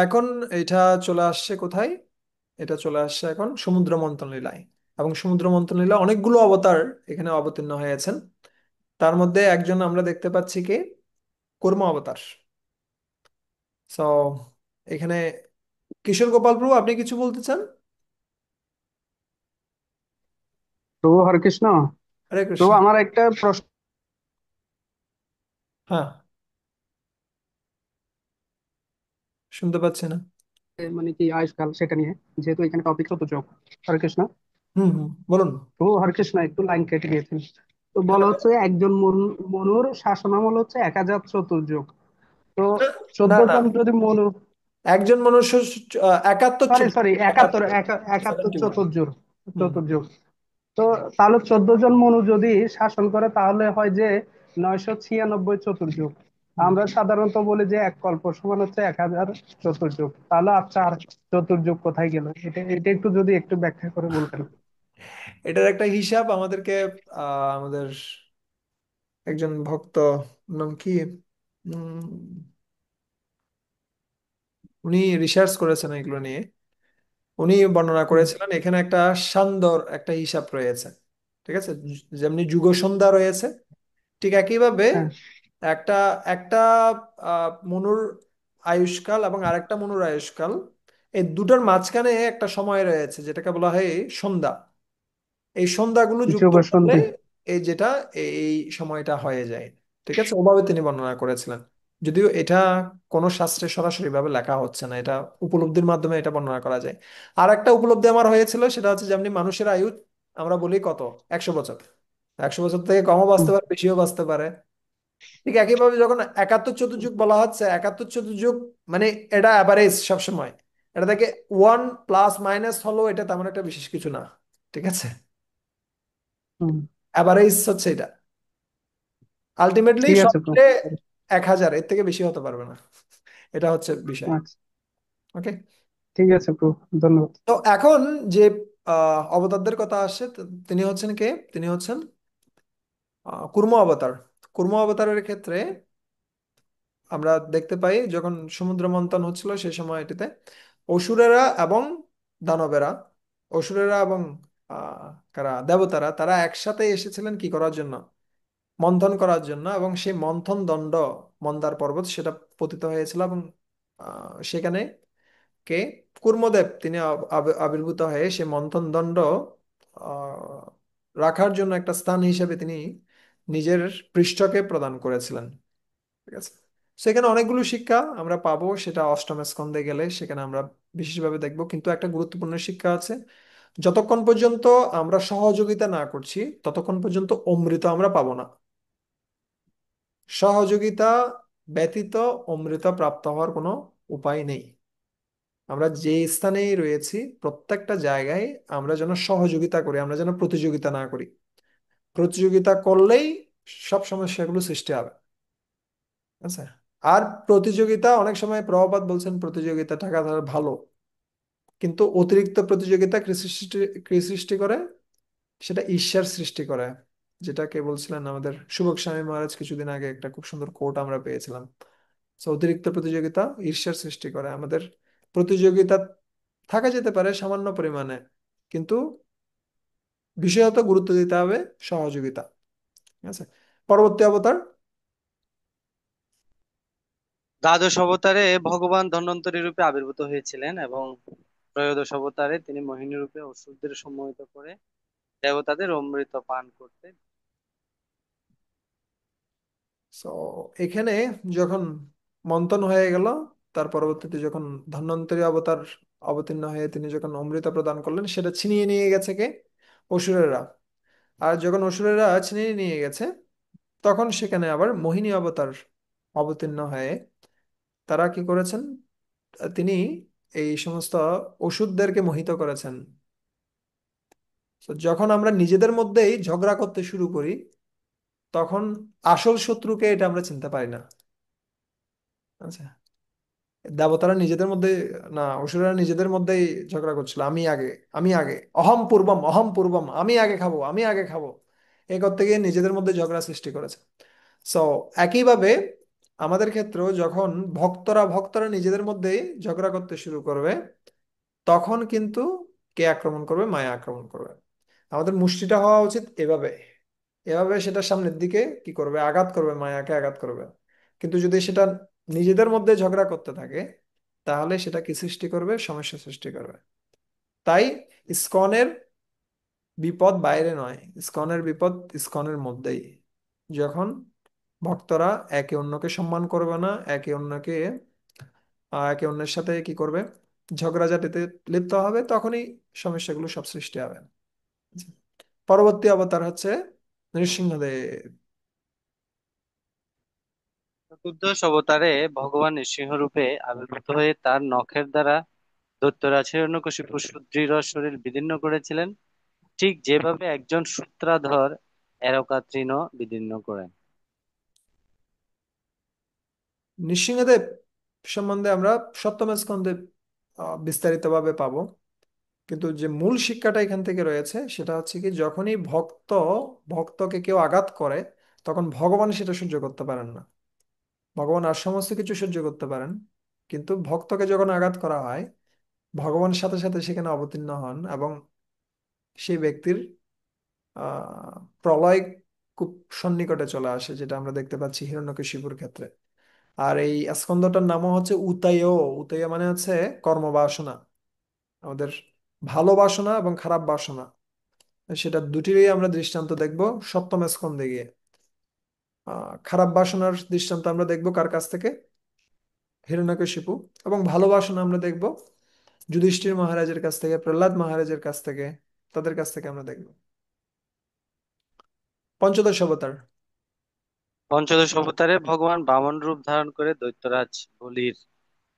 এখন এটা চলে আসছে কোথায়? এটা চলে আসছে এখন সমুদ্র মন্থন লীলায়। এবং সমুদ্র মন্থন লীলা অনেকগুলো অবতার এখানে অবতীর্ণ হয়েছেন। তার মধ্যে একজন আমরা দেখতে পাচ্ছি কে? কুর্ম অবতার। সো এখানে কিশোর গোপাল প্রভু, আপনি কিছু বলতে চান? প্রভু হরে কৃষ্ণ। হরে প্রভু কৃষ্ণ। আমার একটা প্রশ্ন, হ্যাঁ, শুনতে পাচ্ছি না। মানে কি আয়ুষ্কাল সেটা নিয়ে, যেহেতু এখানে টপিক চতুর্যোগ। হরে কৃষ্ণ। হুম হুম, বলুন। প্রভু হরে কৃষ্ণ, একটু লাইন কেটে গিয়েছেন। তো কেন? বলা হচ্ছে একজন মনুর শাসনামল হচ্ছে 1000 চতুর্যোগ। তো না 14 না, জন যদি মনু, একজন মনুষ্য একাত্তর সরি চতুর্থ। সরি, একাত্তর একাত্তর, 71 71। চতুর্যুগ, হুম চতুর্যুগ। তো তাহলে 14 জন মনু যদি শাসন করে তাহলে হয় যে 996 চতুর্যুগ। হুম। আমরা সাধারণত বলি যে এক কল্প সমান হচ্ছে 1000 চতুর্যুগ। তাহলে আর 4 চতুর্যুগ কোথায় গেল? এটা এটা একটু যদি একটু ব্যাখ্যা করে বলতেন। এটার একটা হিসাব আমাদেরকে আমাদের একজন ভক্ত, নাম কি, উম, উনি রিসার্চ করেছেন এগুলো নিয়ে। উনি বর্ণনা হুম, করেছিলেন এখানে একটা সান্দর একটা হিসাব রয়েছে। ঠিক আছে, যেমনি যুগ সন্ধ্যা রয়েছে, ঠিক একইভাবে হ্যাঁ। একটা একটা মনুর আয়ুষ্কাল এবং আরেকটা মনুর আয়ুষ্কাল, এই দুটোর মাঝখানে একটা সময় রয়েছে যেটাকে বলা হয় সন্ধ্যা। এই সন্ধ্যাগুলো যুক্ত যোগ করলে সন্ধি। এই যেটা এই সময়টা হয়ে যায়। ঠিক আছে, ওভাবে তিনি বর্ণনা করেছিলেন। যদিও এটা কোনো শাস্ত্রে সরাসরি ভাবে লেখা হচ্ছে না, এটা উপলব্ধির মাধ্যমে এটা বর্ণনা করা যায়। আর একটা উপলব্ধি আমার হয়েছিল, সেটা হচ্ছে যেমনি মানুষের আয়ু আমরা বলি কত, 100 বছর। 100 বছর থেকে কমও বাঁচতে হুম, পারে, বেশিও বাঁচতে পারে। ঠিক একইভাবে যখন একাত্তর চতুর্যুগ বলা হচ্ছে, একাত্তর চতুর্যুগ মানে এটা অ্যাভারেজ সবসময়। এটা থেকে ওয়ান প্লাস মাইনাস হলো, এটা তেমন একটা বিশেষ কিছু না। ঠিক আছে, হুম। অ্যাভারেজ হচ্ছে এটা। আলটিমেটলি ঠিক সব আছে মিলে প্রভু। 1000, এর থেকে বেশি হতে পারবে না। এটা হচ্ছে বিষয়। আচ্ছা, ওকে। ঠিক আছে প্রভু, ধন্যবাদ। তো এখন যে অবতারদের কথা আসছে, তিনি হচ্ছেন কে? তিনি হচ্ছেন কুর্ম অবতার। কুর্ম অবতারের ক্ষেত্রে আমরা দেখতে পাই যখন সমুদ্র মন্থন হচ্ছিল সেই সময় এটিতে অসুরেরা এবং দানবেরা, অসুরেরা এবং কারা দেবতারা, তারা একসাথে এসেছিলেন কি করার জন্য? মন্থন করার জন্য। এবং সেই মন্থন দণ্ড, মন্দার পর্বত, সেটা পতিত হয়েছিল। এবং সেখানে কে? কুর্মদেব তিনি আবির্ভূত হয়ে সে মন্থন দণ্ড আহ, রাখার জন্য একটা স্থান হিসেবে তিনি নিজের পৃষ্ঠকে প্রদান করেছিলেন। ঠিক আছে, সেখানে অনেকগুলো শিক্ষা আমরা পাবো, সেটা অষ্টম স্কন্ধে গেলে সেখানে আমরা বিশেষভাবে দেখবো। কিন্তু একটা গুরুত্বপূর্ণ শিক্ষা আছে, যতক্ষণ পর্যন্ত আমরা সহযোগিতা না করছি ততক্ষণ পর্যন্ত অমৃত আমরা পাবো না। সহযোগিতা ব্যতীত অমৃত প্রাপ্ত হওয়ার কোনো উপায় নেই। আমরা যে স্থানেই রয়েছি প্রত্যেকটা জায়গায় আমরা যেন সহযোগিতা করি, আমরা যেন প্রতিযোগিতা না করি। প্রতিযোগিতা করলেই সব সমস্যাগুলো সৃষ্টি হবে। আচ্ছা, আর প্রতিযোগিতা অনেক সময় প্রভুপাদ বলছেন প্রতিযোগিতা থাকা তার ভালো, কিন্তু অতিরিক্ত প্রতিযোগিতা কি সৃষ্টি করে? সেটা ঈর্ষার সৃষ্টি করে। যেটা কে বলছিলেন, আমাদের সুবক স্বামী মহারাজ কিছুদিন আগে একটা খুব সুন্দর কোট আমরা পেয়েছিলাম। So, অতিরিক্ত প্রতিযোগিতা ঈর্ষার সৃষ্টি করে। আমাদের প্রতিযোগিতা থাকা যেতে পারে সামান্য পরিমাণে, কিন্তু বিশেষত গুরুত্ব দিতে হবে সহযোগিতা। ঠিক আছে, পরবর্তী অবতার। দ্বাদশ অবতারে ভগবান ধন্বন্তরী রূপে আবির্ভূত হয়েছিলেন এবং ত্রয়োদশ অবতারে তিনি মোহিনী রূপে অসুরদের সম্মোহিত করে দেবতাদের অমৃত পান করতে। সো এখানে যখন মন্থন হয়ে গেল, তার পরবর্তীতে যখন ধন্বন্তরী অবতার অবতীর্ণ হয়ে তিনি যখন অমৃত প্রদান করলেন, সেটা ছিনিয়ে নিয়ে গেছে কে? অসুরেরা। আর যখন অসুরেরা ছিনিয়ে নিয়ে গেছে, তখন সেখানে আবার মোহিনী অবতার অবতীর্ণ হয়ে তারা কি করেছেন? তিনি এই সমস্ত ওষুধদেরকে মোহিত করেছেন। তো যখন আমরা নিজেদের মধ্যেই ঝগড়া করতে শুরু করি, তখন আসল শত্রুকে এটা আমরা চিনতে পারি না। আচ্ছা, দেবতারা নিজেদের মধ্যে, না অসুরেরা নিজেদের মধ্যেই ঝগড়া করছিল, আমি আগে, আমি আগে, অহম পূর্বম, অহম পূর্বম, আমি আগে খাবো, আমি আগে খাবো। এই করতে গিয়ে নিজেদের মধ্যে ঝগড়া সৃষ্টি করেছে। সো একইভাবে আমাদের ক্ষেত্রেও যখন ভক্তরা ভক্তরা নিজেদের মধ্যেই ঝগড়া করতে শুরু করবে, তখন কিন্তু কে আক্রমণ করবে? মায়া আক্রমণ করবে। আমাদের মুষ্টিটা হওয়া উচিত এভাবে, এভাবে সেটা সামনের দিকে কি করবে? আঘাত করবে, মায়াকে আঘাত করবে। কিন্তু যদি সেটা নিজেদের মধ্যে ঝগড়া করতে থাকে, তাহলে সেটা কি সৃষ্টি করবে? সমস্যা সৃষ্টি করবে। তাই ইসকনের বিপদ বাইরে নয়, ইসকনের বিপদ ইসকনের মধ্যেই। যখন ভক্তরা একে অন্যকে সম্মান করবে না, একে অন্যের সাথে কি করবে? ঝগড়াঝাটিতে লিপ্ত হবে, তখনই সমস্যাগুলো সব সৃষ্টি হবে। পরবর্তী অবতার হচ্ছে নৃসিংহদেব। চতুর্দশ অবতারে ভগবান নৃসিংহ রূপে আবির্ভূত হয়ে তার নখের দ্বারা দৈত্যরাজ হিরণ্যকশিপুর সুদৃঢ় শরীর বিদীর্ণ করেছিলেন, ঠিক যেভাবে একজন সূত্রাধর এরকা তৃণ বিদীর্ণ করেন। নৃসিংহদেব সম্বন্ধে আমরা সপ্তম স্কন্ধে বিস্তারিতভাবে পাবো, কিন্তু যে মূল শিক্ষাটা এখান থেকে রয়েছে সেটা হচ্ছে কি, যখনই ভক্তকে কেউ আঘাত করে, তখন ভগবান সেটা সহ্য করতে পারেন না। ভগবান আর সমস্ত কিছু সহ্য করতে পারেন, কিন্তু ভক্তকে যখন আঘাত করা হয়, ভগবান সাথে সাথে সেখানে অবতীর্ণ হন এবং সেই ব্যক্তির প্রলয় খুব সন্নিকটে চলে আসে, যেটা আমরা দেখতে পাচ্ছি হিরণ্যকশিপুর ক্ষেত্রে। আর এই স্কন্ধটার নামও হচ্ছে উতায়। উতায় মানে হচ্ছে কর্মবাসনা, আমাদের ভালো বাসনা এবং খারাপ বাসনা, সেটা দুটিরই আমরা দৃষ্টান্ত দেখব সপ্তম স্কন্ধে গিয়ে। খারাপ বাসনার দৃষ্টান্ত আমরা দেখব কার কাছ থেকে? হিরণ্যকশিপু। এবং ভালো বাসনা আমরা দেখব যুধিষ্ঠির মহারাজের কাছ থেকে, প্রহ্লাদ মহারাজের কাছ থেকে, তাদের কাছ থেকে আমরা দেখব। পঞ্চদশ অবতার। পঞ্চদশ অবতারে ভগবান বামন রূপ ধারণ করে দৈত্যরাজ বলির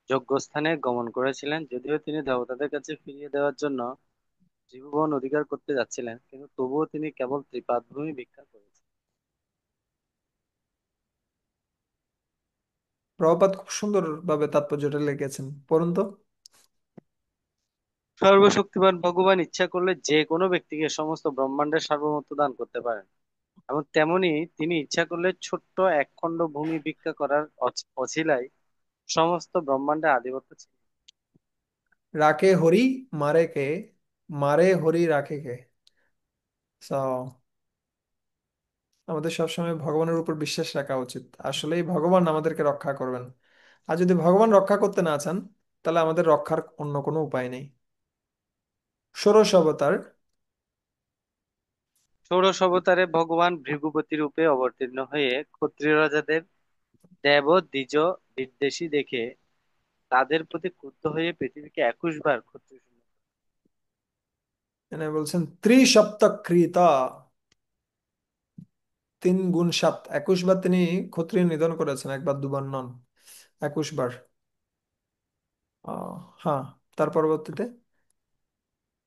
যজ্ঞস্থানে গমন করেছিলেন। যদিও তিনি দেবতাদের কাছে ফিরিয়ে দেওয়ার জন্য ত্রিভুবন অধিকার করতে যাচ্ছিলেন, কিন্তু তবুও তিনি কেবল ত্রিপাদ ভূমি ভিক্ষা করেছেন। প্রভুপাদ খুব সুন্দর ভাবে তাৎপর্যটা লিখেছেন, পড়ুন তো। সর্বশক্তিমান ভগবান ইচ্ছা করলে যে কোনো ব্যক্তিকে সমস্ত ব্রহ্মাণ্ডের সার্বভৌমত্ব দান করতে পারেন, এবং তেমনি তিনি ইচ্ছা করলে ছোট্ট এক খণ্ড ভূমি ভিক্ষা করার অছিলায় সমস্ত ব্রহ্মাণ্ডের আধিপত্য ছিল। রাখে হরি, মারে কে? মারে হরি, রাখে কে? So, আমাদের সবসময় ভগবানের উপর বিশ্বাস রাখা উচিত। আসলেই ভগবান আমাদেরকে রক্ষা করবেন। আর যদি ভগবান রক্ষা করতে না চান, তাহলে আমাদের রক্ষার অন্য কোনো উপায় নেই। ষোড়শ অবতার। ষোড়শ অবতারে ভগবান ভৃগুপতি রূপে অবতীর্ণ হয়ে ক্ষত্রিয় রাজাদের দেব দ্বিজ বিদ্বেষী দেখে তাদের প্রতি ক্রুদ্ধ হয়ে পৃথিবীকে 21 বার ক্ষত্রিয় শূন্য। এখানে বলছেন ত্রিসপ্তকৃতা, 3 গুণ 7, 21 বার তিনি ক্ষত্রিয় নিধন করেছেন, একবার দুবার নন, 21 বার। হ্যাঁ, তার পরবর্তীতে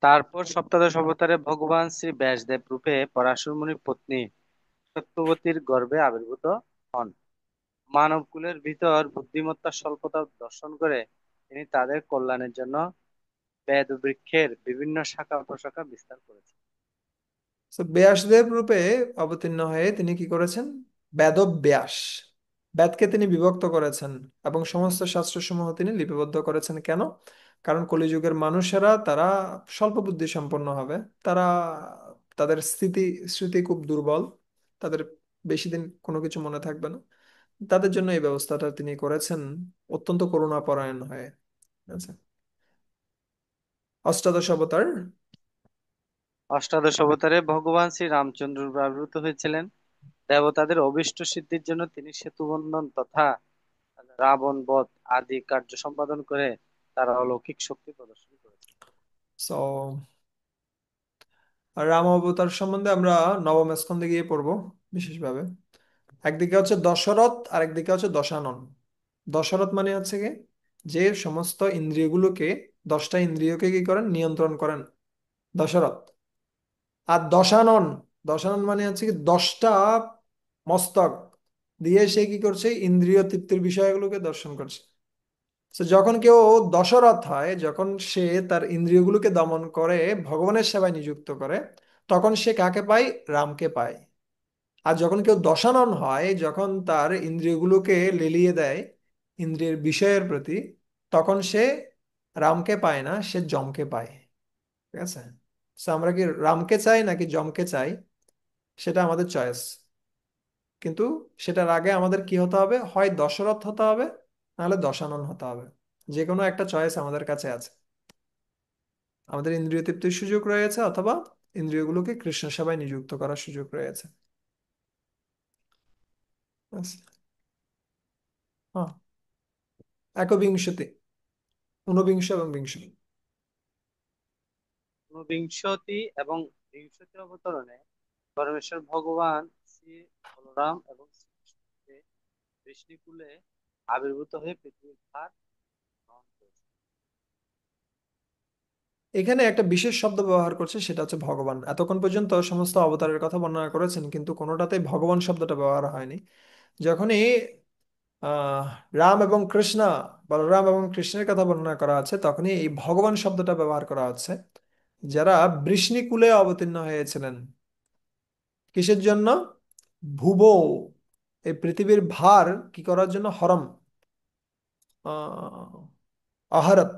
তারপর সপ্তদশ অবতারে ভগবান শ্রী ব্যাসদেব রূপে পরাশর মুনির পত্নী সত্যবতীর গর্ভে আবির্ভূত হন। মানবকুলের ভিতর বুদ্ধিমত্তার স্বল্পতা দর্শন করে তিনি তাদের কল্যাণের জন্য বেদ বৃক্ষের বিভিন্ন শাখা প্রশাখা বিস্তার করেছেন। তো ব্যাসদেব রূপে অবতীর্ণ হয়ে তিনি কি করেছেন? বেদব্যাস, বেদকে তিনি বিভক্ত করেছেন এবং সমস্ত শাস্ত্রসমূহ তিনি লিপিবদ্ধ করেছেন। কেন? কারণ কলিযুগের মানুষেরা তারা স্বল্প বুদ্ধি সম্পন্ন হবে, তারা তাদের স্মৃতি খুব দুর্বল, তাদের বেশি দিন কোনো কিছু মনে থাকবে না। তাদের জন্য এই ব্যবস্থাটা তিনি করেছেন অত্যন্ত করুণাপরায়ণ হয়ে। আচ্ছা, অষ্টাদশ অবতার। অষ্টাদশ অবতারে ভগবান শ্রী রামচন্দ্র আবির্ভূত হয়েছিলেন। দেবতাদের অভীষ্ট সিদ্ধির জন্য তিনি সেতু বন্ধন তথা রাবণ বধ আদি কার্য সম্পাদন করে তার অলৌকিক শক্তি প্রদর্শন করেছেন। সো রাম অবতার সম্বন্ধে আমরা নবম স্কন্ধে গিয়ে পড়বো বিশেষভাবে। একদিকে হচ্ছে দশরথ আর একদিকে হচ্ছে দশানন। দশরথ মানে হচ্ছে কি, যে সমস্ত ইন্দ্রিয়গুলোকে, 10টা ইন্দ্রিয়কে কি করেন? নিয়ন্ত্রণ করেন, দশরথ। আর দশানন, দশানন মানে হচ্ছে কি 10টা মস্তক দিয়ে সে কি করছে? ইন্দ্রিয় তৃপ্তির বিষয়গুলোকে দর্শন করছে। তো যখন কেউ দশরথ হয়, যখন সে তার ইন্দ্রিয়গুলোকে দমন করে ভগবানের সেবায় নিযুক্ত করে, তখন সে কাকে পায়? রামকে পায়। আর যখন কেউ দশানন হয়, যখন তার ইন্দ্রিয়গুলোকে লেলিয়ে দেয় ইন্দ্রিয়ের বিষয়ের প্রতি, তখন সে রামকে পায় না, সে যমকে পায়। ঠিক আছে? তো আমরা কি রামকে চাই নাকি যমকে চাই, সেটা আমাদের চয়েস। কিন্তু সেটার আগে আমাদের কি হতে হবে? হয় দশরথ হতে হবে, নাহলে দশানন হতে হবে। যে কোনো একটা চয়েস আমাদের কাছে আছে। আমাদের ইন্দ্রিয় তৃপ্তির সুযোগ রয়েছে, অথবা ইন্দ্রিয়গুলোকে কৃষ্ণ সেবায় নিযুক্ত করার সুযোগ রয়েছে। ব্যাস। হ্যাঁ, একবিংশতি, ঊনবিংশ এবং বিংশ। ঊনবিংশতি এবং বিংশতি অবতরণে পরমেশ্বর ভগবান শ্রী বলরাম এবং শ্রীকৃষ্ণকে বৃষ্ণিকুলে আবির্ভূত হয়ে পৃথিবীর ভার গ্রহণ করেছেন। এখানে একটা বিশেষ শব্দ ব্যবহার করছে, সেটা হচ্ছে ভগবান। এতক্ষণ পর্যন্ত সমস্ত অবতারের কথা বর্ণনা করেছেন, কিন্তু কোনোটাতেই ভগবান শব্দটা ব্যবহার হয়নি। যখনই আহ রাম এবং কৃষ্ণ, বলরাম এবং কৃষ্ণের কথা বর্ণনা করা আছে, তখনই এই ভগবান শব্দটা ব্যবহার করা হচ্ছে, যারা বৃষ্ণিকুলে অবতীর্ণ হয়েছিলেন। কিসের জন্য? ভুব, এই পৃথিবীর ভার কি করার জন্য? হরম, আহ অহরত,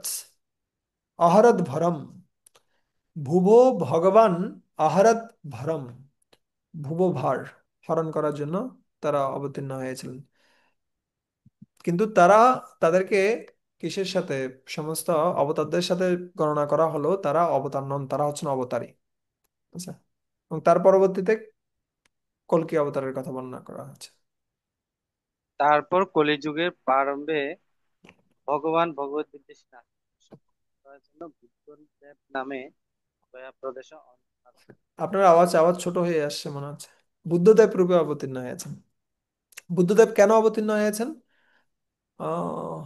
অহরত ভরম, ভুব ভগবান অহরত ভরম, ভুব ভার হরণ করার জন্য তারা অবতীর্ণ হয়েছিলেন। কিন্তু তারা, তাদেরকে কিসের সাথে, সমস্ত অবতারদের সাথে গণনা করা হলো, তারা অবতার নন, তারা হচ্ছেন অবতারী। আচ্ছা, এবং তার পরবর্তীতে কল্কি অবতারের কথা বর্ণনা করা হচ্ছে। তারপর কলিযুগের প্রারম্ভে ভগবান ভগবত বিদ্বেষী করার জন্য বুদ্ধদেব নামে গয়া প্রদেশে আপনার আওয়াজ আওয়াজ ছোট হয়ে আসছে মনে হচ্ছে। বুদ্ধদেব রূপে অবতীর্ণ হয়েছেন। বুদ্ধদেব কেন অবতীর্ণ হয়েছেন? আহ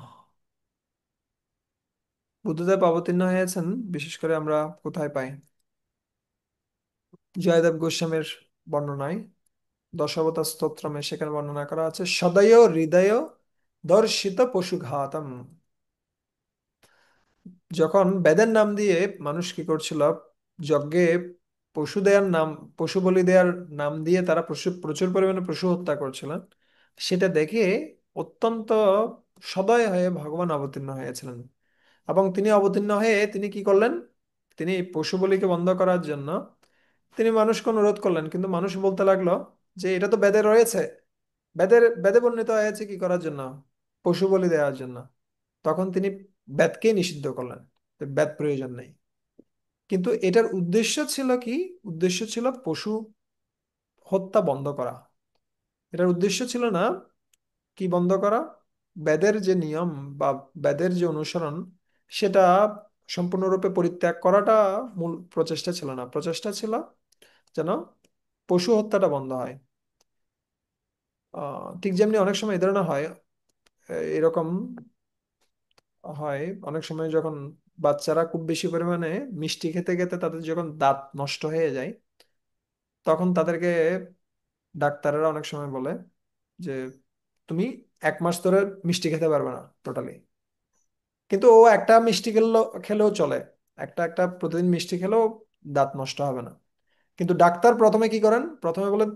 বুদ্ধদেব অবতীর্ণ হয়েছেন বিশেষ করে আমরা কোথায় পাই? জয়দেব গোস্বামীর বর্ণনায়, দশাবতার স্তোত্রমে সেখানে বর্ণনা করা আছে, সদয় হৃদয় দর্শিত পশুঘাতম। যখন বেদের নাম দিয়ে মানুষ কি করছিল, যজ্ঞে পশু দেয়ার নাম, পশু বলি দেওয়ার নাম দিয়ে তারা প্রচুর পরিমাণে পশু হত্যা করছিলেন, সেটা দেখে অত্যন্ত সদয় হয়ে ভগবান অবতীর্ণ হয়েছিলেন। এবং তিনি অবতীর্ণ হয়ে তিনি কি করলেন? তিনি পশু বলিকে বন্ধ করার জন্য তিনি মানুষকে অনুরোধ করলেন, কিন্তু মানুষ বলতে লাগলো যে এটা তো বেদে রয়েছে, বেদে বর্ণিত হয়েছে কি করার জন্য? পশু বলি দেওয়ার জন্য। তখন তিনি বেদকে নিষিদ্ধ করলেন, যে বেদ প্রয়োজন নেই। কিন্তু এটার উদ্দেশ্য ছিল কি? উদ্দেশ্য ছিল পশু হত্যা বন্ধ করা। এটার উদ্দেশ্য ছিল না কি বন্ধ করা, বেদের যে নিয়ম বা বেদের যে অনুসরণ, সেটা সম্পূর্ণরূপে পরিত্যাগ করাটা মূল প্রচেষ্টা ছিল না। প্রচেষ্টা ছিল যেন পশু হত্যাটা বন্ধ হয়। ঠিক যেমনি অনেক সময় এই ধরনের হয়, এরকম হয় অনেক সময় যখন বাচ্চারা খুব বেশি পরিমাণে মিষ্টি খেতে খেতে তাদের যখন দাঁত নষ্ট হয়ে যায়, তখন তাদেরকে ডাক্তারেরা অনেক সময় বলে যে তুমি 1 মাস ধরে মিষ্টি খেতে পারবে না টোটালি। কিন্তু ও একটা মিষ্টি খেলেও চলে, একটা একটা প্রতিদিন মিষ্টি খেলেও দাঁত নষ্ট হবে না। কিন্তু ডাক্তার প্রথমে কি করেন, প্রথমে বলেন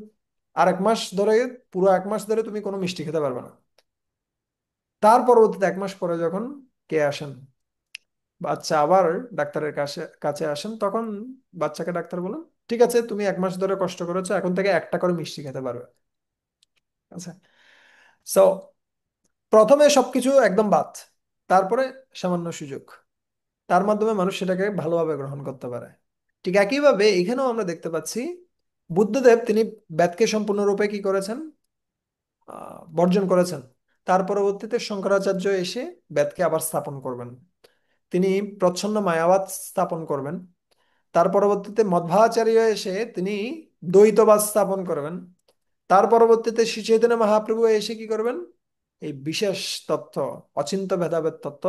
আর 1 মাস ধরে, পুরো 1 মাস ধরে তুমি কোনো মিষ্টি খেতে পারবে না। তার পরবর্তীতে 1 মাস পরে যখন কে আসেন, বাচ্চা আবার ডাক্তারের কাছে কাছে আসেন, তখন বাচ্চাকে ডাক্তার বলেন ঠিক আছে তুমি 1 মাস ধরে কষ্ট করেছো, এখন থেকে একটা করে মিষ্টি খেতে পারবে। আচ্ছা, সো প্রথমে সবকিছু একদম বাদ, তারপরে সামান্য সুযোগ, তার মাধ্যমে মানুষ সেটাকে ভালোভাবে গ্রহণ করতে পারে। ঠিক একইভাবে এখানেও আমরা দেখতে পাচ্ছি বুদ্ধদেব তিনি বেদকে সম্পূর্ণরূপে কি করেছেন, বর্জন করেছেন। তার পরবর্তীতে শঙ্করাচার্য এসে বেদকে আবার স্থাপন করবেন। তিনি প্রচ্ছন্ন মায়াবাদ স্থাপন করবেন। তার পরবর্তীতে মধ্বাচার্য এসে তিনি দ্বৈতবাদ স্থাপন করবেন। তার পরবর্তীতে শ্রী চৈতন্য মহাপ্রভু এসে কি করবেন, এই বিশেষ তত্ত্ব, অচিন্ত ভেদাভেদ তত্ত্ব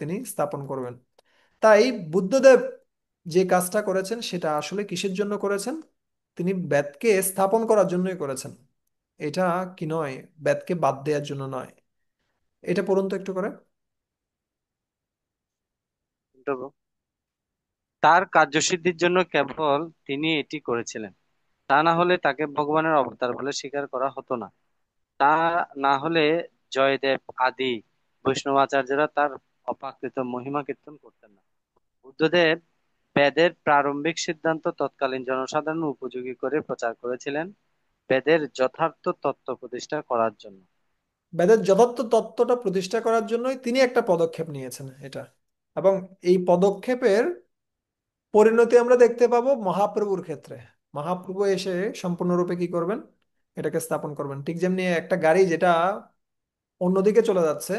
তিনি স্থাপন করবেন। তাই বুদ্ধদেব যে কাজটা করেছেন সেটা আসলে কিসের জন্য করেছেন, তিনি বেদকে স্থাপন করার জন্যই করেছেন। এটা কি নয়, বেদকে বাদ দেওয়ার জন্য নয়। এটা পড়ুন তো একটু করে। তার কার্যসিদ্ধির জন্য কেবল তিনি এটি করেছিলেন, তা না হলে তাকে ভগবানের অবতার বলে স্বীকার করা হতো না। তা না হলে জয়দেব আদি বৈষ্ণবাচার্যরা তার অপ্রাকৃত মহিমা কীর্তন করতেন না। বুদ্ধদেব বেদের প্রারম্ভিক সিদ্ধান্ত তৎকালীন জনসাধারণ উপযোগী করে প্রচার করেছিলেন বেদের যথার্থ তত্ত্ব প্রতিষ্ঠা করার জন্য। বেদের যথার্থ তত্ত্বটা প্রতিষ্ঠা করার জন্যই তিনি একটা পদক্ষেপ নিয়েছেন এটা। এবং এই পদক্ষেপের পরিণতি আমরা দেখতে পাবো মহাপ্রভুর ক্ষেত্রে। মহাপ্রভু এসে সম্পূর্ণরূপে কি করবেন, এটাকে স্থাপন করবেন। ঠিক যেমনি একটা গাড়ি যেটা অন্যদিকে চলে যাচ্ছে,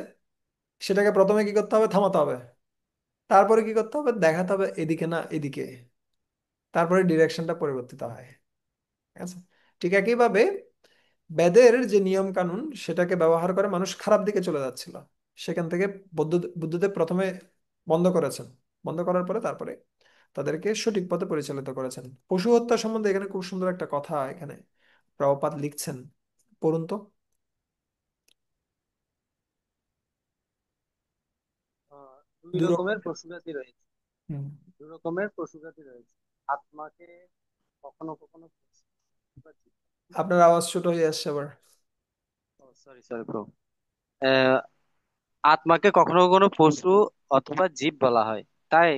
সেটাকে প্রথমে কি করতে হবে, থামাতে হবে। তারপরে কি করতে হবে, দেখাতে হবে এদিকে না এদিকে। তারপরে ডিরেকশনটা পরিবর্তিত হয়। ঠিক আছে, ঠিক একইভাবে বেদের যে নিয়ম কানুন সেটাকে ব্যবহার করে মানুষ খারাপ দিকে চলে যাচ্ছিল, সেখান থেকে বুদ্ধদেব প্রথমে বন্ধ করেছেন। বন্ধ করার পরে তারপরে তাদেরকে সঠিক পথে পরিচালিত করেছেন। পশু হত্যা সম্বন্ধে এখানে খুব সুন্দর একটা কথা এখানে প্রভুপাদ লিখছেন, পড়ুন তো। দুই দু রকমের রকমের। পশুজাতি রয়েছে। হুম। দুই রকমের পশুজাতি রয়েছে। আত্মাকে কখনো কখনো আপনার আওয়াজ ছোট হয়ে আসছে আবার। Sorry sorry bro. আত্মাকে কখনো কখনো পশু অথবা জীব বলা হয়। তাই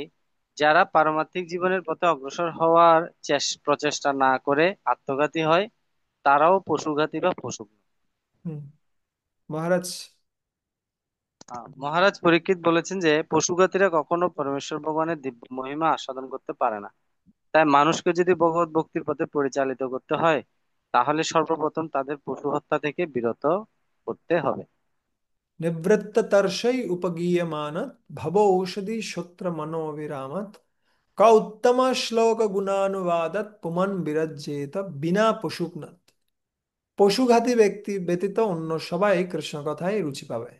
যারা পারমার্থিক জীবনের পথে অগ্রসর হওয়ার প্রচেষ্টা না করে আত্মঘাতী হয় তারাও পশুঘাতী বা পশু। হুম। মহারাজ। মহারাজ পরীক্ষিত বলেছেন যে পশুঘাতীরা কখনো পরমেশ্বর ভগবানের দিব্য মহিমা আস্বাদন করতে পারে না। তাই মানুষকে যদি ভগবত ভক্তির পথে পরিচালিত করতে হয় তাহলে সর্বপ্রথম তাদের পশু হত্যা থেকে বিরত করতে হবে। নিবৃত্ত তর্ষৈ উপগীয়মানত ভবৌষধি শ্রোত্র মনোবিরামত ক উত্তম শ্লোক গুণানুবাদত পুমান বিরজ্যেত বিনা পশুপনাথ। পশুঘাতী ব্যক্তি ব্যতীত অন্য সবাই কৃষ্ণ কথায় রুচি পাবে।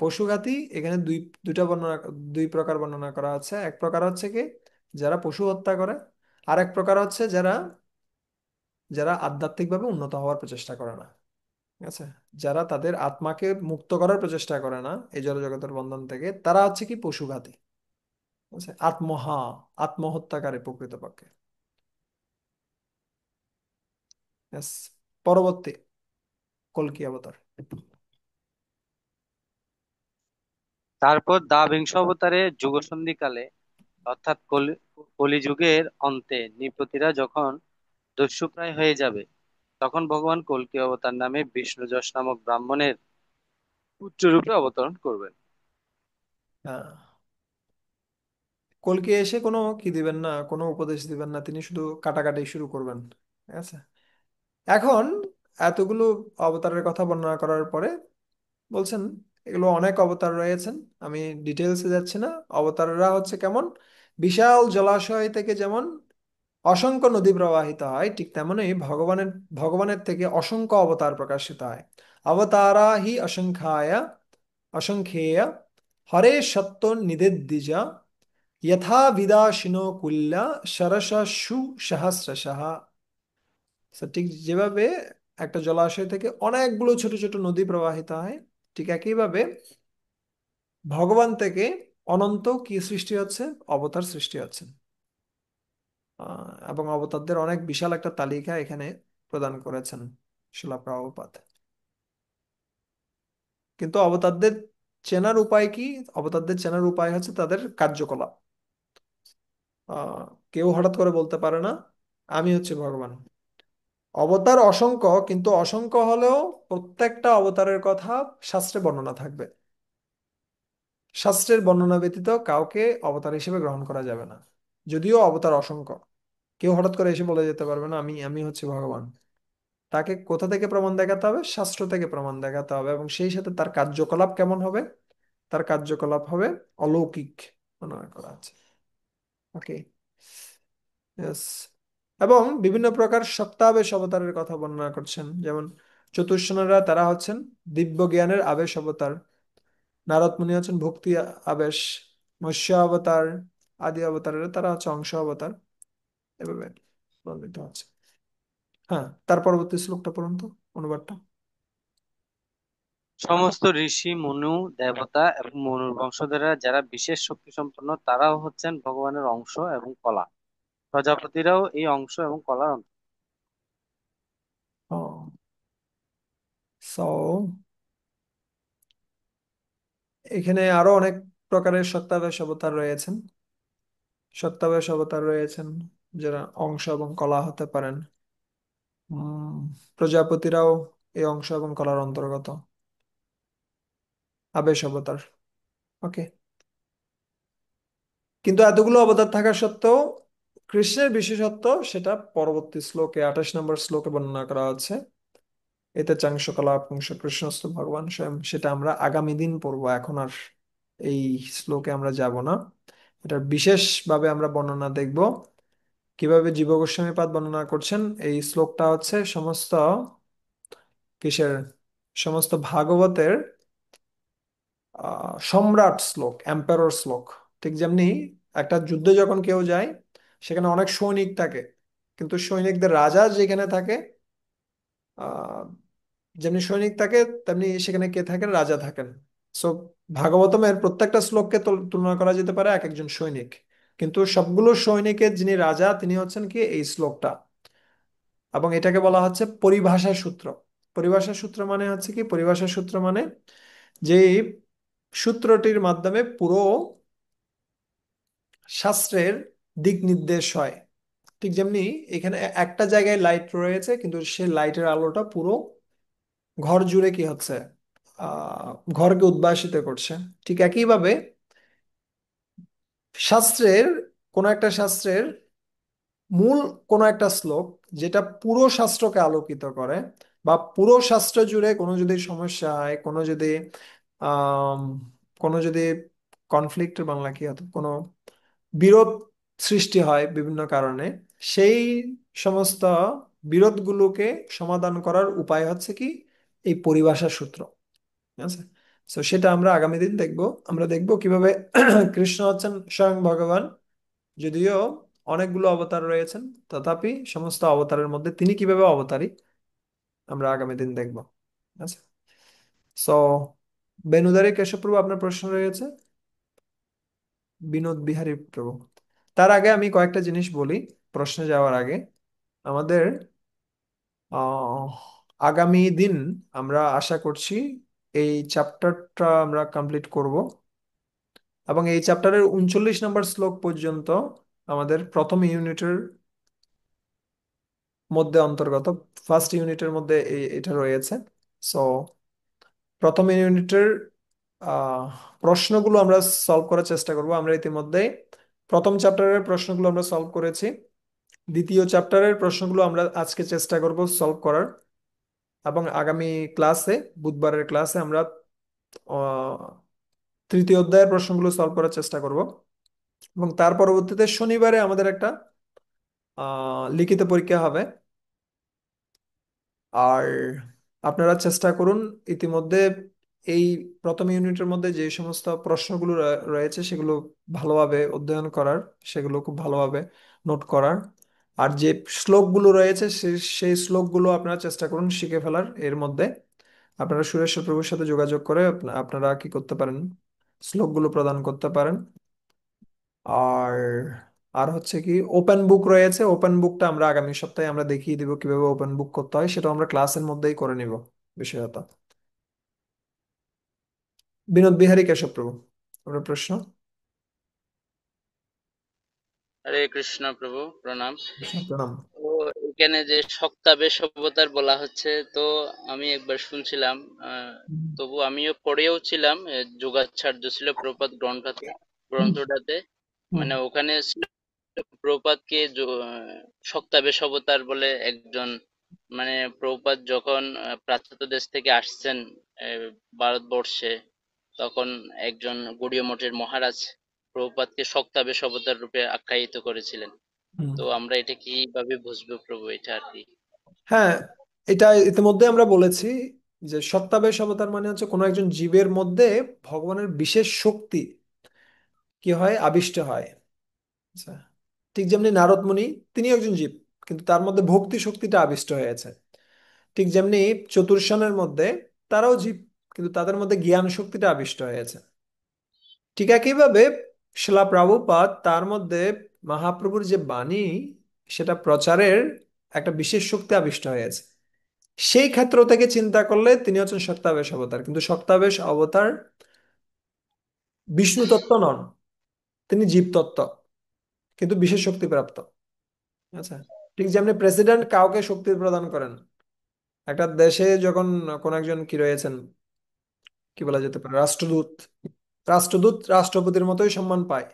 পশুঘাতী এখানে দুইটা বর্ণনা, দুই প্রকার বর্ণনা করা আছে। এক প্রকার হচ্ছে কি যারা পশু হত্যা করে, আর এক প্রকার হচ্ছে যারা যারা আধ্যাত্মিকভাবে উন্নত হওয়ার প্রচেষ্টা করে না। ঠিক আছে, যারা তাদের আত্মাকে মুক্ত করার প্রচেষ্টা করে না এই জড় জগতের বন্ধন থেকে, তারা হচ্ছে কি পশুঘাতী। ঠিক আছে, আত্মহত্যাকারী প্রকৃতপক্ষে। Yes, পরবর্তী কল্কি অবতার। তারপর দ্বাবিংশ অবতারে যুগসন্ধিকালে অর্থাৎ কলিযুগের অন্তে নৃপতিরা যখন দস্যুপ্রায় হয়ে যাবে তখন ভগবান কল্কি অবতার নামে বিষ্ণু যশ নামক ব্রাহ্মণের উচ্চরূপে অবতরণ করবেন। হ্যাঁ, কল্কি এসে কোনো কি দিবেন না, কোনো উপদেশ দিবেন না, তিনি শুধু কাটাকাটি শুরু করবেন। ঠিক আছে, এখন এতগুলো অবতারের কথা বর্ণনা করার পরে বলছেন এগুলো অনেক অবতার রয়েছেন, আমি ডিটেলসে যাচ্ছি না। অবতাররা হচ্ছে কেমন, বিশাল জলাশয় থেকে যেমন অসংখ্য নদী প্রবাহিত হয়, ঠিক তেমনই ভগবানের ভগবানের থেকে অসংখ্য অবতার প্রকাশিত হয়। অবতারা হি অসংখ্যায় অসংখ্যেয় হরে সত্য নিদেদ্বিজা यथा विदाशिनो कुल्ला शरशु সহস্রশः। ঠিক যেভাবে একটা জলাশয় থেকে অনেকগুলো ছোট ছোট নদী প্রবাহিত হয়, ঠিক একইভাবে ভগবান থেকে অনন্ত কি সৃষ্টি হচ্ছে, অবতার সৃষ্টি হচ্ছে। এবং অবতারদের অনেক বিশাল একটা তালিকা এখানে প্রদান করেছেন শিলা প্রভুপাদ। কিন্তু অবতারদের চেনার উপায় কি? অবতারদের চেনার উপায় হচ্ছে তাদের কার্যকলাপ। আহ কেউ হঠাৎ করে বলতে পারে না আমি হচ্ছে ভগবান। অবতার অসংখ্য, কিন্তু অসংখ্য হলেও প্রত্যেকটা অবতারের কথা শাস্ত্রে বর্ণনা থাকবে। শাস্ত্রের বর্ণনা ব্যতীত কাউকে অবতার হিসেবে গ্রহণ করা যাবে না। যদিও অবতার অসংখ্য, কেউ হঠাৎ করে এসে বলে যেতে পারবে না আমি আমি হচ্ছে ভগবান। তাকে কোথা থেকে প্রমাণ দেখাতে হবে? শাস্ত্র থেকে প্রমাণ দেখাতে হবে, এবং সেই সাথে তার কার্যকলাপ কেমন হবে? তার কার্যকলাপ হবে অলৌকিক মনে করা আছে। ওকে, ইয়েস। এবং বিভিন্ন প্রকার সত্তাবেশ অবতারের কথা বর্ণনা করছেন, যেমন চতুর্সেনারা তারা হচ্ছেন দিব্য জ্ঞানের আবেশ অবতার, নারদ মুনি হচ্ছেন ভক্তি আবেশ, মৎস্য অবতার, আদি অবতারেরা তারা হচ্ছে অংশ অবতার, এভাবে বর্ণিত আছে। হ্যাঁ, তার পরবর্তী শ্লোকটা পড়ুন তো, অনুবাদটা। সমস্ত ঋষি, মনু, দেবতা এবং মনুর বংশধরেরা যারা বিশেষ শক্তি সম্পন্ন, তারাও হচ্ছেন ভগবানের অংশ এবং কলা। প্রজাপতিরাও এই অংশ এবং কলার অন্তর্ভুক্ত। সো এখানে আরো অনেক প্রকারের সত্তাবেশ অবতার রয়েছেন। সত্তাবেশ অবতার রয়েছেন যারা অংশ এবং কলা হতে পারেন। প্রজাপতিরাও এই অংশ এবং কলার অন্তর্গত আবেশ অবতার। ওকে, কিন্তু এতগুলো অবতার থাকা সত্ত্বেও কৃষ্ণের বিশেষত্ব সেটা পরবর্তী শ্লোকে 28 নম্বর শ্লোকে বর্ণনা করা আছে। এতে চাংশ কলা পুংস কৃষ্ণস্থ ভগবান স্বয়ং, সেটা আমরা আগামী দিন পড়বো, এখন আর এই শ্লোকে আমরা যাব না। এটার বিশেষভাবে আমরা বর্ণনা দেখব কিভাবে জীব গোস্বামী পাদ বর্ণনা করছেন। এই শ্লোকটা হচ্ছে সমস্ত কিসের, সমস্ত ভাগবতের সম্রাট শ্লোক, এম্পারর শ্লোক। ঠিক যেমনি একটা যুদ্ধে যখন কেউ যায় সেখানে অনেক সৈনিক থাকে, কিন্তু সৈনিকদের রাজা যেখানে থাকে, আহ যেমনি সৈনিক থাকে তেমনি সেখানে কে থাকেন, রাজা থাকেন। সো ভাগবতমের প্রত্যেকটা শ্লোককে তুলনা করা যেতে পারে এক একজন সৈনিক, কিন্তু সবগুলো সৈনিকের যিনি রাজা তিনি হচ্ছেন কি এই শ্লোকটা। এবং এটাকে বলা হচ্ছে পরিভাষা সূত্র। পরিভাষা সূত্র মানে হচ্ছে কি, পরিভাষা সূত্র মানে যে সূত্রটির মাধ্যমে পুরো শাস্ত্রের দিক নির্দেশ হয়। ঠিক যেমনি এখানে একটা জায়গায় লাইট রয়েছে, কিন্তু সে লাইটের আলোটা পুরো ঘর জুড়ে কি হচ্ছে, ঘরকে উদ্ভাসিত করছে। ঠিক একইভাবে শাস্ত্রের, কোন একটা শাস্ত্রের মূল কোন একটা শ্লোক যেটা পুরো শাস্ত্রকে আলোকিত করে, বা পুরো শাস্ত্র জুড়ে কোনো যদি সমস্যা হয়, কোনো যদি আহ কোনো যদি কনফ্লিক্ট, বাংলা কি হতো, কোনো বিরোধ সৃষ্টি হয় বিভিন্ন কারণে, সেই সমস্ত বিরোধগুলোকে সমাধান করার উপায় হচ্ছে কি এই পরিভাষা সূত্র। ঠিক আছে, তো সেটা আমরা আগামী দিন দেখব। আমরা দেখব কিভাবে কৃষ্ণ হচ্ছেন স্বয়ং ভগবান, যদিও অনেকগুলো অবতার রয়েছেন, তথাপি সমস্ত অবতারের মধ্যে তিনি কিভাবে অবতারী আমরা আগামী দিন দেখব। ঠিক আছে, সো বেনুদারি কেশবপ্রভু আপনার প্রশ্ন রয়েছে, বিনোদ বিহারী প্রভু। তার আগে আমি কয়েকটা জিনিস বলি প্রশ্নে যাওয়ার আগে। আমাদের আহ আগামী দিন আমরা আশা করছি এই চ্যাপ্টারটা আমরা কমপ্লিট করব, এবং এই চ্যাপ্টারের 39 নম্বর শ্লোক পর্যন্ত আমাদের প্রথম ইউনিটের মধ্যে অন্তর্গত, ফার্স্ট ইউনিটের মধ্যে এটা রয়েছে। সো প্রথম ইউনিটের আহ প্রশ্নগুলো আমরা সলভ করার চেষ্টা করব। আমরা ইতিমধ্যে প্রথম চ্যাপ্টারের প্রশ্নগুলো আমরা সলভ করেছি, দ্বিতীয় চ্যাপ্টারের প্রশ্নগুলো আমরা আজকে চেষ্টা করব সলভ করার, এবং আগামী ক্লাসে, বুধবারের ক্লাসে আমরা আহ, তৃতীয় অধ্যায়ের প্রশ্নগুলো সলভ করার চেষ্টা করব। এবং তার পরবর্তীতে শনিবারে আমাদের একটা লিখিত পরীক্ষা হবে। আর আপনারা চেষ্টা করুন ইতিমধ্যে এই প্রথম ইউনিটের মধ্যে যে সমস্ত প্রশ্নগুলো রয়েছে সেগুলো ভালোভাবে অধ্যয়ন করার, সেগুলো খুব ভালোভাবে নোট করার। আর যে শ্লোকগুলো রয়েছে সেই শ্লোকগুলো আপনারা চেষ্টা করুন শিখে ফেলার এর মধ্যে। আপনারা সুরেশ্বর প্রভুর সাথে যোগাযোগ করে আপনারা কি করতে পারেন, শ্লোকগুলো প্রদান করতে পারেন। আর আর হচ্ছে কি ওপেন বুক রয়েছে, ওপেন বুকটা আমরা আগামী সপ্তাহে আমরা দেখিয়ে দিব কিভাবে ওপেন বুক করতে হয়, সেটা আমরা ক্লাসের মধ্যেই করে নিব বিষয়টা। বিনোদ বিহারী কেশব প্রভু, আপনার প্রশ্ন। হরে কৃষ্ণ প্রভু, প্রণাম। কৃষ্ণ প্রণাম। তো এখানে যে সপ্তাবেশ অবতার বলা হচ্ছে, তো আমি একবার শুনছিলাম, তবু আমিও পড়েও ছিলাম, যোগাচার্য ছিল প্রপাত গ্রন্থটাতে, হুম মানে ওখানে ছিল প্রপাতকে সপ্তাবেশ অবতার বলে একজন, মানে প্রপাত যখন পাশ্চাত্য দেশ থেকে আসছেন ভারতবর্ষে, তখন একজন গৌড়ীয় মঠের মহারাজ প্রভুপাদকে সক্তাবেশ অবতার রূপে আখ্যায়িত করেছিলেন। হুম। তো আমরা এটা কিভাবে বুঝবো প্রভু, এটা আর কি? হ্যাঁ, এটা ইতিমধ্যে আমরা বলেছি যে সত্তাবেশ অবতার মানে হচ্ছে কোনো একজন জীবের মধ্যে ভগবানের বিশেষ শক্তি কি হয়, আবিষ্ট হয়। আচ্ছা, ঠিক যেমনি নারদ মুনি, তিনি একজন জীব কিন্তু তার মধ্যে ভক্তি শক্তিটা আবিষ্ট হয়েছে। ঠিক যেমনি চতুর্শনের মধ্যে তারাও জীব কিন্তু তাদের মধ্যে জ্ঞান শক্তিটা আবিষ্ট হয়েছে। ঠিক একইভাবে শিলা প্রভুপাদ তার মধ্যে মহাপ্রভুর যে বাণী সেটা প্রচারের একটা বিশেষ শক্তি আবিষ্ট হয়েছে। সেই ক্ষেত্র থেকে চিন্তা করলে তিনি হচ্ছেন সত্যাবেশ অবতার, কিন্তু সত্যাবেশ অবতার বিষ্ণু তত্ত্ব নন, তিনি জীব তত্ত্ব কিন্তু বিশেষ শক্তি প্রাপ্ত। আচ্ছা, ঠিক যেমনি প্রেসিডেন্ট কাউকে শক্তি প্রদান করেন, একটা দেশে যখন কোন একজন কি রয়েছেন, কি বলা যেতে পারে, রাষ্ট্রদূত, রাষ্ট্রদূত রাষ্ট্রপতির মতোই সম্মান পায়,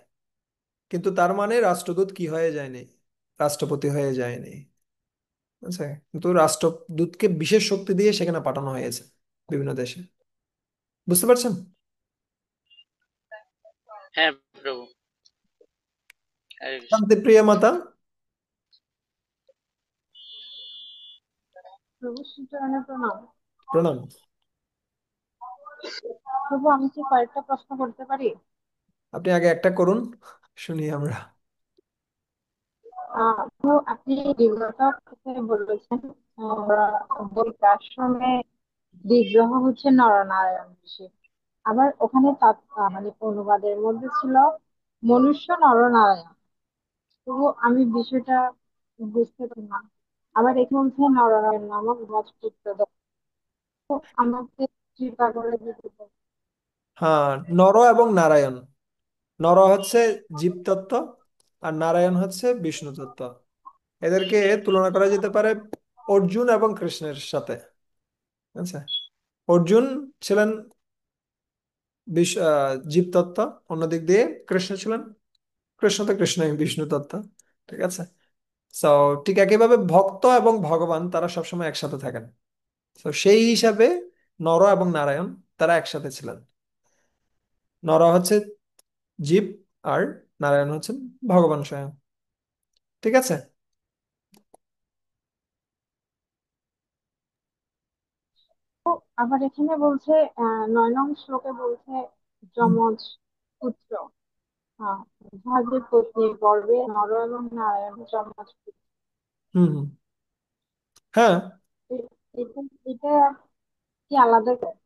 কিন্তু তার মানে রাষ্ট্রদূত কি হয়ে যায়নি, রাষ্ট্রপতি হয়ে যায়নি। আচ্ছা, কিন্তু রাষ্ট্রদূতকে বিশেষ শক্তি দিয়ে সেখানে পাঠানো হয়েছে বিভিন্ন দেশে। বুঝতে পারছেন? হ্যাঁ প্রভু, হরে কৃষ্ণ। শান্তি প্রিয়া মাতা, প্রভু শ্রীচরণে প্রণাম। প্রণাম। প্রভু আমি কি কয়েকটা প্রশ্ন করতে পারি? আপনি আগে একটা করুন, শুনি আমরা। তো আপনি বিগত থেকে বলেছেন বৈদিক আশ্রমে বিগ্রহ হচ্ছে নরনারায়ণ ঋষি, আবার ওখানে মানে অনুবাদের মধ্যে ছিল মনুষ্য নরনারায়ণ। তবু আমি বিষয়টা বুঝতে পারি না। আবার এখানে বলছে নরনারায়ণ নামক রাজপুত্র, তো আমাকে কৃপা করে দিতে পারে। হ্যাঁ, নর এবং নারায়ণ, নর হচ্ছে জীবতত্ত্ব আর নারায়ণ হচ্ছে বিষ্ণু তত্ত্ব। এদেরকে তুলনা করা যেতে পারে অর্জুন এবং কৃষ্ণের সাথে। আচ্ছা, অর্জুন ছিলেন জীবতত্ত্ব, অন্যদিক দিয়ে কৃষ্ণ ছিলেন, কৃষ্ণ তো কৃষ্ণই বিষ্ণু তত্ত্ব। ঠিক আছে, তো ঠিক একইভাবে ভক্ত এবং ভগবান তারা সবসময় একসাথে থাকেন। তো সেই হিসাবে নর এবং নারায়ণ তারা একসাথে ছিলেন। নর হচ্ছে জীব আর নারায়ণ হচ্ছেন ভগবান স্বয়ং। ঠিক আছে। তো আবার এখানে বলছে 9 নং শ্লোকে বলছে হুম যমজ পুত্র, হ্যাঁ, যাহাদের পত্নী গর্ভে নর এবং নারায়ণ যমজ পুত্র। হুম হুম, হ্যাঁ, এটা এটা কি আলাদা করে?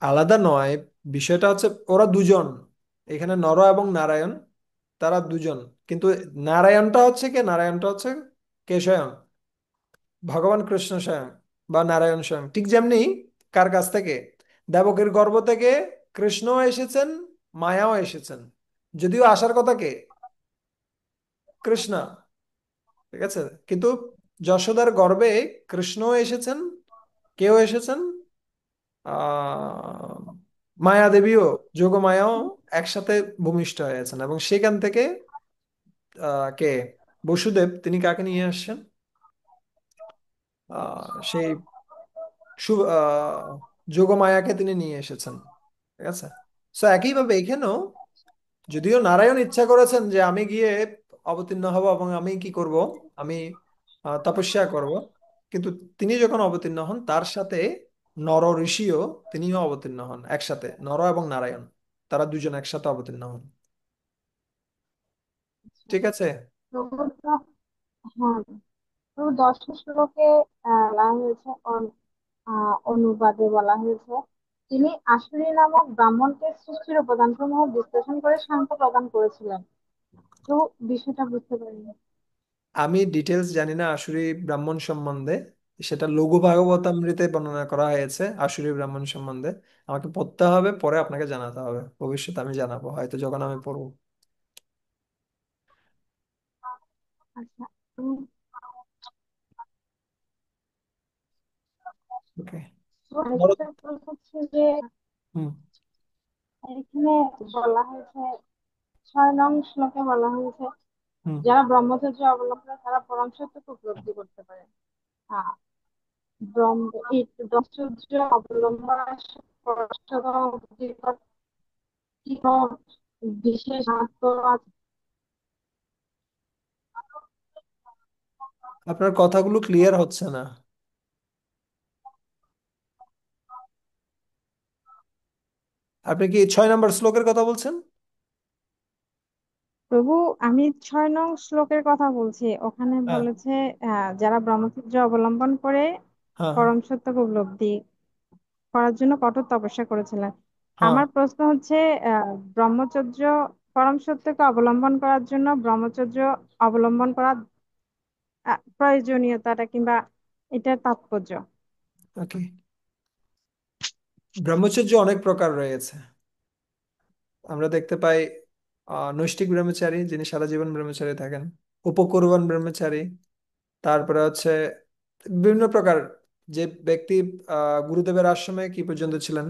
আলাদা নয়। বিষয়টা হচ্ছে ওরা দুজন, এখানে নর এবং নারায়ণ তারা দুজন, কিন্তু নারায়ণটা হচ্ছে কে, নারায়ণটা হচ্ছে কে স্বয়ং ভগবান কৃষ্ণ স্বয়ং বা নারায়ণ স্বয়ং। ঠিক যেমনি কার কাছ থেকে, দেবকীর গর্ভ থেকে কৃষ্ণও এসেছেন, মায়াও এসেছেন, যদিও আসার কথা কে, কৃষ্ণ। ঠিক আছে, কিন্তু যশোদার গর্ভে কৃষ্ণও এসেছেন, কেউ এসেছেন, আহ মায়া দেবীও, যোগমায়াও একসাথে ভূমিষ্ঠ হয়েছেন, এবং সেখান থেকে কে, বসুদেব, তিনি কাকে নিয়ে আসছেন, সেই যোগমায়াকে তিনি নিয়ে এসেছেন। ঠিক আছে, তো একইভাবে এখানেও যদিও নারায়ণ ইচ্ছা করেছেন যে আমি গিয়ে অবতীর্ণ হব এবং আমি কি করব, আমি তপস্যা করব, কিন্তু তিনি যখন অবতীর্ণ হন তার সাথে নর ঋষিও তিনিও অবতীর্ণ হন একসাথে, নর এবং নারায়ণ, তারা দুজন একসাথে অবতীর্ণ হন। ঠিক আছে। প্রভু তো হ্যাঁ, প্রভু দশ শ্লোকে বলা হয়েছে অনুবাদে বলা হয়েছে তিনি আশুরি নামক ব্রাহ্মণকে সৃষ্টির উপাদানসমূহ বিশ্লেষণ করে সাংখ্য প্রদান করেছিলেন। তো বিষয়টা বুঝতে পারিনি। আমি ডিটেলস জানি না আসুরি ব্রাহ্মণ সম্বন্ধে, সেটা লঘু ভাগবতামৃতে বর্ণনা করা হয়েছে আসুরি ব্রাহ্মণ সম্বন্ধে। আমাকে পড়তে হবে, পরে আপনাকে জানাতে হবে, ভবিষ্যতে আমি জানাবো হয়তো যখন আমি পড়বো। আচ্ছা। ওকে। আরেকটা প্রশ্ন হচ্ছে যে হুম। এখানে বলা হয়েছে 6 নং শ্লোকে বলা হয়েছে হুম। যারা ব্রহ্মচর্য অবলম্বন করে তারা পরম সত্যকে উপলব্ধি করতে পারে। আহ ব্রহ্ম এই ব্রহ্মচর্য অবলম্বন উপলব্ধি করার কি কোনো বিশেষ মাহাত্ম্য আছে? আপনার কথাগুলো ক্লিয়ার হচ্ছে না। আপনি কি 6 নম্বর শ্লোকের কথা বলছেন? প্রভু, আমি 6 নং শ্লোকের কথা বলছি। ওখানে হ্যাঁ, বলেছে যারা ব্রহ্মচর্য অবলম্বন করে হ্যাঁ, হ্যাঁ, পরম সত্যকে উপলব্ধি করার জন্য কঠোর তপস্যা করেছিলেন। হ্যাঁ। আমার প্রশ্ন হচ্ছে ব্রহ্মচর্য পরম সত্যকে অবলম্বন করার জন্য ব্রহ্মচর্য অবলম্বন করার প্রয়োজনীয়তাটা কিংবা এটার তাৎপর্য। ওকে। ব্রহ্মচর্য অনেক প্রকার রয়েছে। আমরা দেখতে পাই নৈষ্ঠিক ব্রহ্মচারী, যিনি সারা জীবন ব্রহ্মচারী থাকেন, উপকুরবান ব্রহ্মচারী, তারপরে হচ্ছে বিভিন্ন প্রকার। যে ব্যক্তি গুরুদেবের আশ্রমে কি পর্যন্ত ছিলেন,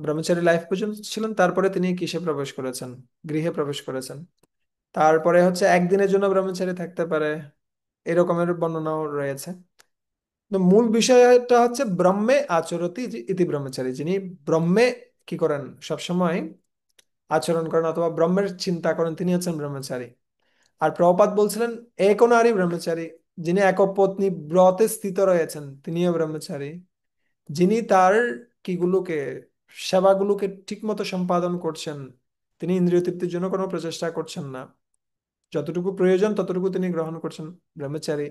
ব্রহ্মচারী লাইফ পর্যন্ত ছিলেন, তারপরে তিনি কিসে প্রবেশ করেছেন, গৃহে প্রবেশ করেছেন। তারপরে হচ্ছে একদিনের জন্য ব্রহ্মচারী থাকতে পারে, এরকমের বর্ণনাও রয়েছে। তো মূল বিষয়টা হচ্ছে ব্রহ্মে আচরতি ইতি ব্রহ্মচারী, যিনি ব্রহ্মে কি করেন, সবসময় আচরণ করেন অথবা ব্রহ্মের চিন্তা করেন, তিনি হচ্ছেন ব্রহ্মচারী। আর প্রভুপাদ বলছিলেন এক নারী ব্রহ্মচারী, যিনি একপত্নী ব্রতে স্থিত রয়েছেন তিনিও ব্রহ্মচারী। যিনি তার কিগুলোকে, সেবাগুলোকে ঠিকমতো সম্পাদন করছেন, তিনি ইন্দ্রিয় তৃপ্তির জন্য কোনো প্রচেষ্টা করছেন না, যতটুকু প্রয়োজন ততটুকু তিনি গ্রহণ করছেন, ব্রহ্মচারী।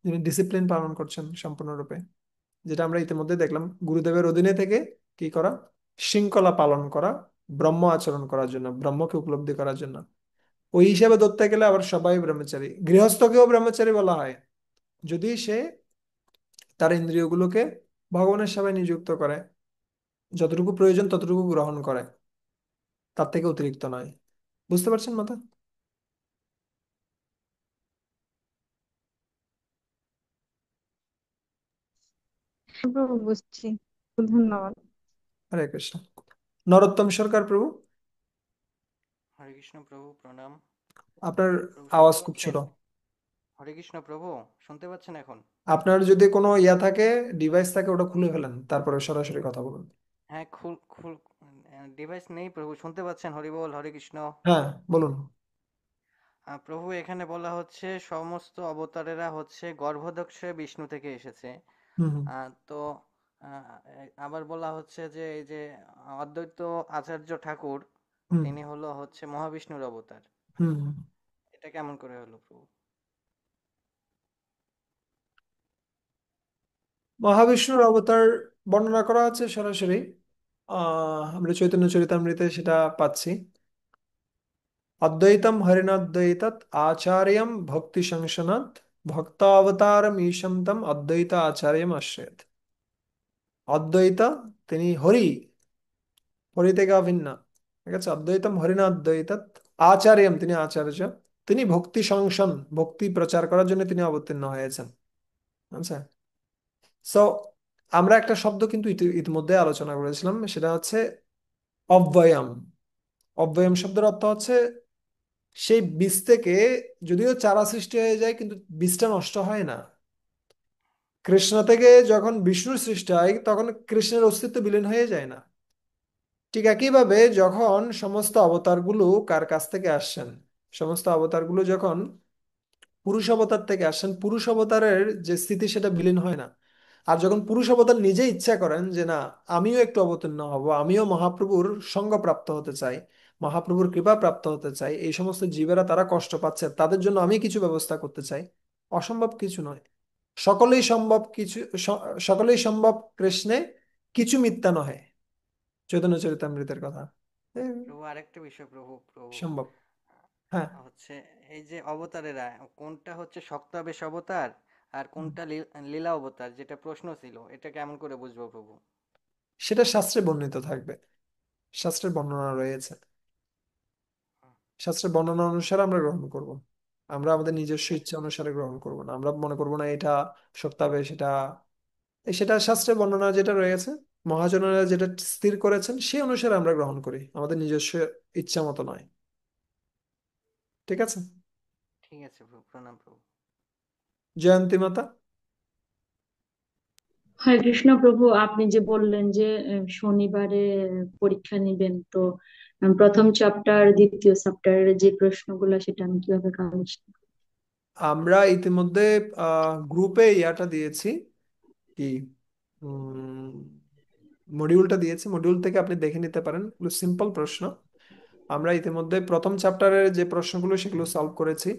যিনি ডিসিপ্লিন পালন করছেন সম্পূর্ণরূপে, যেটা আমরা ইতিমধ্যে দেখলাম, গুরুদেবের অধীনে থেকে কি করা, শৃঙ্খলা পালন করা, ব্রহ্ম আচরণ করার জন্য, ব্রহ্মকে উপলব্ধি করার জন্য। ওই হিসাবে ধরতে গেলে আবার সবাই ব্রহ্মচারী, গৃহস্থকেও ব্রহ্মচারী বলা হয় যদি সে তার ইন্দ্রিয়গুলোকে ভগবানের সেবায় নিযুক্ত করে, যতটুকু প্রয়োজন ততটুকু গ্রহণ করে, তার থেকে অতিরিক্ত নয়। বুঝতে পারছেন মাতা? প্রভু, বুঝছি। ধন্যবাদ। হরে কৃষ্ণ। নরোত্তম সরকার প্রভু, হরে কৃষ্ণ প্রভু, প্রণাম। আপনার প্রভু আওয়াজ শুনতে খুব পাচ্ছেন? ছোট। হরে কৃষ্ণ প্রভু, শুনতে পাচ্ছেন এখন? আপনার যদি কোনো থাকে, ডিভাইস থাকে, ওটা খুলে ফেলেন, তারপরে সরাসরি কথা বলুন। হ্যাঁ, খুল খুল ডিভাইস নেই প্রভু, শুনতে পাচ্ছেন? হরি বল, হরে কৃষ্ণ। হ্যাঁ, বলুন। প্রভু, এখানে বলা হচ্ছে সমস্ত অবতারেরা হচ্ছে গর্ভদক্ষে বিষ্ণু থেকে এসেছে। হুম, হুম, তো আবার বলা হচ্ছে যে এই যে অদ্বৈত আচার্য ঠাকুর, হুম, তিনি হলো হচ্ছে মহাবিষ্ণুর অবতার। হুম, হুম। এটা কেমন করে হলো প্রভু? মহাবিষ্ণুর অবতার বর্ণনা করা আছে সরাসরি, আমরা চৈতন্য চরিতামৃতে সেটা পাচ্ছি। অদ্বৈতম হরিণাদ্বৈতৎ আচার্যম ভক্তি সংসনাৎ ভক্তাবতারম ঈশম তম অদ্বৈত আচার্যম আশ্রয়ত। অদ্বৈত, তিনি হরি, হরি থেকে অভিন্ন। ঠিক আছে, অদ্বৈতম হরিণাদ্বৈতৎ আচার্যম, তিনি আচার্য, তিনি ভক্তি সংসন, ভক্তি প্রচার করার জন্য তিনি অবতীর্ণ হয়েছেন। আচ্ছা। সো আমরা একটা শব্দ কিন্তু ইতিমধ্যে আলোচনা করেছিলাম, সেটা হচ্ছে অব্যয়ম। অব্যয়ম শব্দের অর্থ হচ্ছে সেই বীজ থেকে যদিও চারা সৃষ্টি হয়ে যায় কিন্তু বীজটা নষ্ট হয় না। কৃষ্ণ থেকে যখন বিষ্ণুর সৃষ্টি হয় তখন কৃষ্ণের অস্তিত্ব বিলীন হয়ে যায় না। ঠিক একইভাবে যখন সমস্ত অবতারগুলো কার কাছ থেকে আসছেন, সমস্ত অবতারগুলো যখন পুরুষ অবতার থেকে আসেন, পুরুষ অবতারের যে স্থিতি সেটা বিলীন হয় না। আর যখন পুরুষ অবতার নিজে ইচ্ছা করেন যে না, আমিও একটু অবতীর্ণ হব, আমিও মহাপ্রভুর সঙ্গ প্রাপ্ত হতে চাই, মহাপ্রভুর কৃপা প্রাপ্ত হতে চাই, এই সমস্ত জীবেরা তারা কষ্ট পাচ্ছে, তাদের জন্য আমি কিছু ব্যবস্থা করতে চাই, অসম্ভব কিছু নয়। সকলেই সম্ভব কিছু, সকলেই সম্ভব কৃষ্ণে, কিছু মিথ্যা নহে, চৈতন্য চরিতামৃতের কথা। এ, প্রভু আরেকটা বিষয়, প্রভু প্রভু সম্ভব। হ্যাঁ, হচ্ছে এই যে অবতারেরা কোনটা হচ্ছে শক্তাবেশ অবতার আর কোনটা লীলা অবতার, যেটা প্রশ্ন ছিল, এটা কেমন করে বুঝবো প্রভু? সেটা শাস্ত্রে বর্ণিত থাকবে, শাস্ত্রের বর্ণনা রয়েছে, শাস্ত্রের বর্ণনা অনুসারে আমরা গ্রহণ করব। আমরা আমাদের নিজস্ব ইচ্ছা অনুসারে গ্রহণ করব না, আমরা মনে করব না এটা সত্যাবে, সেটা সেটা শাস্ত্রের বর্ণনা যেটা রয়েছে, মহাজনেরা যেটা স্থির করেছেন সেই অনুসারে আমরা গ্রহণ করি, আমাদের নিজস্ব ইচ্ছা মতো নয়। ঠিক আছে। ঠিক আছে প্রভু, প্রণাম প্রভু। জয়ন্তী মাতা। হরে কৃষ্ণ প্রভু, আপনি যে বললেন যে শনিবারে পরীক্ষা নিবেন, তো প্রথম চ্যাপ্টার দ্বিতীয় চ্যাপ্টারের যে প্রশ্নগুলো সেটা আমি কিভাবে কালেকশন? আমরা ইতিমধ্যে গ্রুপে ইয়াটা দিয়েছি, কি মডিউলটা দিয়েছি, মডিউল থেকে আপনি দেখে নিতে পারেন, এগুলো সিম্পল প্রশ্ন। আমরা ইতিমধ্যে প্রথম চ্যাপ্টারের যে প্রশ্নগুলো সেগুলো সলভ করেছি।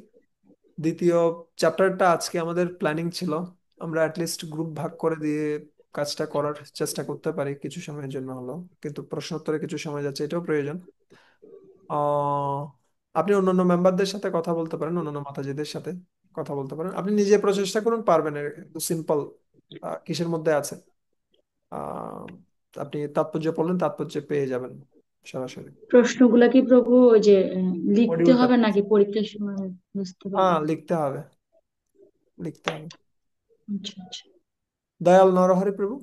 দ্বিতীয় চ্যাপ্টারটা আজকে আমাদের প্ল্যানিং ছিল, আমরা অ্যাটলিস্ট গ্রুপ ভাগ করে দিয়ে কাজটা করার চেষ্টা করতে পারি কিছু সময়ের জন্য হলো, কিন্তু প্রশ্নোত্তরে কিছু সময় যাচ্ছে, এটাও প্রয়োজন। আহ আপনি অন্যান্য মেম্বারদের সাথে কথা বলতে পারেন, অন্যান্য মাতাজিদের সাথে কথা বলতে পারেন, আপনি নিজে প্রচেষ্টা করুন, পারবেন। সিম্পল, কিসের মধ্যে আছে, আহ আপনি তাৎপর্য পড়লেন, তাৎপর্য পেয়ে যাবেন সরাসরি। প্রশ্নগুলা কি প্রভু ওই যে লিখতে মডিউলটা, হবে নাকি পরীক্ষার সময় বুঝতে হ্যাঁ পারবো? লিখতে হবে, লিখতে হবে। আচ্ছা আচ্ছা। দয়াল নরহরি প্রভু।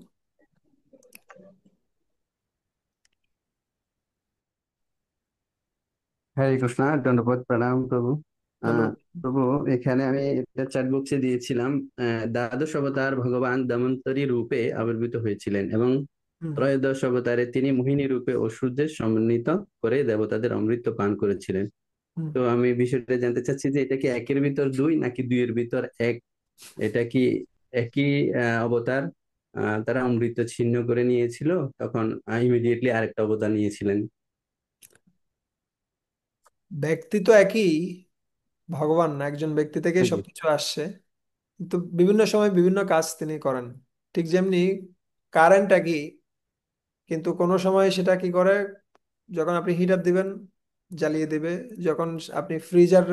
হরে কৃষ্ণ, দণ্ডবোধ প্রণাম প্রভু। ধন্যবাদ। প্রভু, এখানে আমি একটা চ্যাট বক্সে দিয়েছিলাম, দ্বাদশ অবতার ভগবান দমন্তরী রূপে আবির্ভূত হয়েছিলেন এবং হুম, ত্রয়োদশ অবতারে তিনি মোহিনী রূপে অসুরদের সমন্বিত করে দেবতাদের অমৃত পান করেছিলেন। হুম। তো আমি বিষয়টা জানতে চাচ্ছি যে এটা কি একের ভিতর দুই নাকি দুইয়ের ভিতর এক? এটা কি একই অবতার? তারা অমৃত ছিন্ন করে নিয়েছিল, তখন ইমিডিয়েটলি আরেকটা অবতার নিয়েছিলেন? ব্যক্তি তো একই, ভগবান না, একজন ব্যক্তি থেকে জি জি। সবকিছু আসছে, কিন্তু বিভিন্ন সময় বিভিন্ন কাজ তিনি করেন। ঠিক যেমনি কারেন্ট একই, কিন্তু কোনো সময় সেটা কি করে, যখন আপনি হিটার দিবেন জ্বালিয়ে দিবে, যখন আপনি ফ্রিজার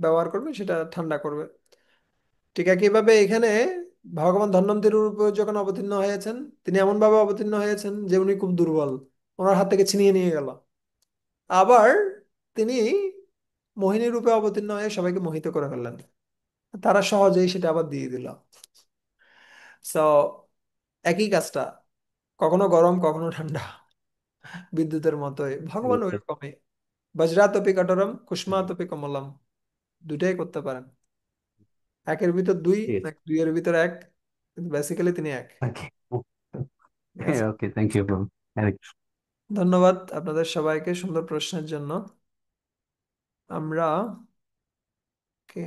ব্যবহার করবেন সেটা ঠান্ডা করবে। ঠিক একইভাবে এখানে ভগবান ধন্বন্তরী রূপে যখন অবতীর্ণ হয়েছেন, তিনি এমন ভাবে অবতীর্ণ হয়েছেন যে উনি খুব দুর্বল, ওনার হাত থেকে ছিনিয়ে নিয়ে গেল। আবার তিনি মোহিনী রূপে অবতীর্ণ হয়ে সবাইকে মোহিত করে ফেললেন, তারা সহজেই সেটা আবার দিয়ে দিল। সো একই কাজটা, কখনো গরম কখনো ঠান্ডা, বিদ্যুতের মতোই ভগবান বুঝতে ওইরকমই। বজ্রাতপি কঠোরম কুষ্মাতপি কমলম, দুইটাই করতে পারেন। একের ভিতর দুই, পেরেছি। নাকি দুইয়ের ভিতর এক, কিন্তু বেসিক্যালি তিনি এক। ঠিক হ্যাঁ, আছে। ওকে, থ্যাংক ইউ প্রভু। হরে কৃষ্ণ। ধন্যবাদ আপনাদের সবাইকে সুন্দর প্রশ্নের জন্য। আমরা, ওকে।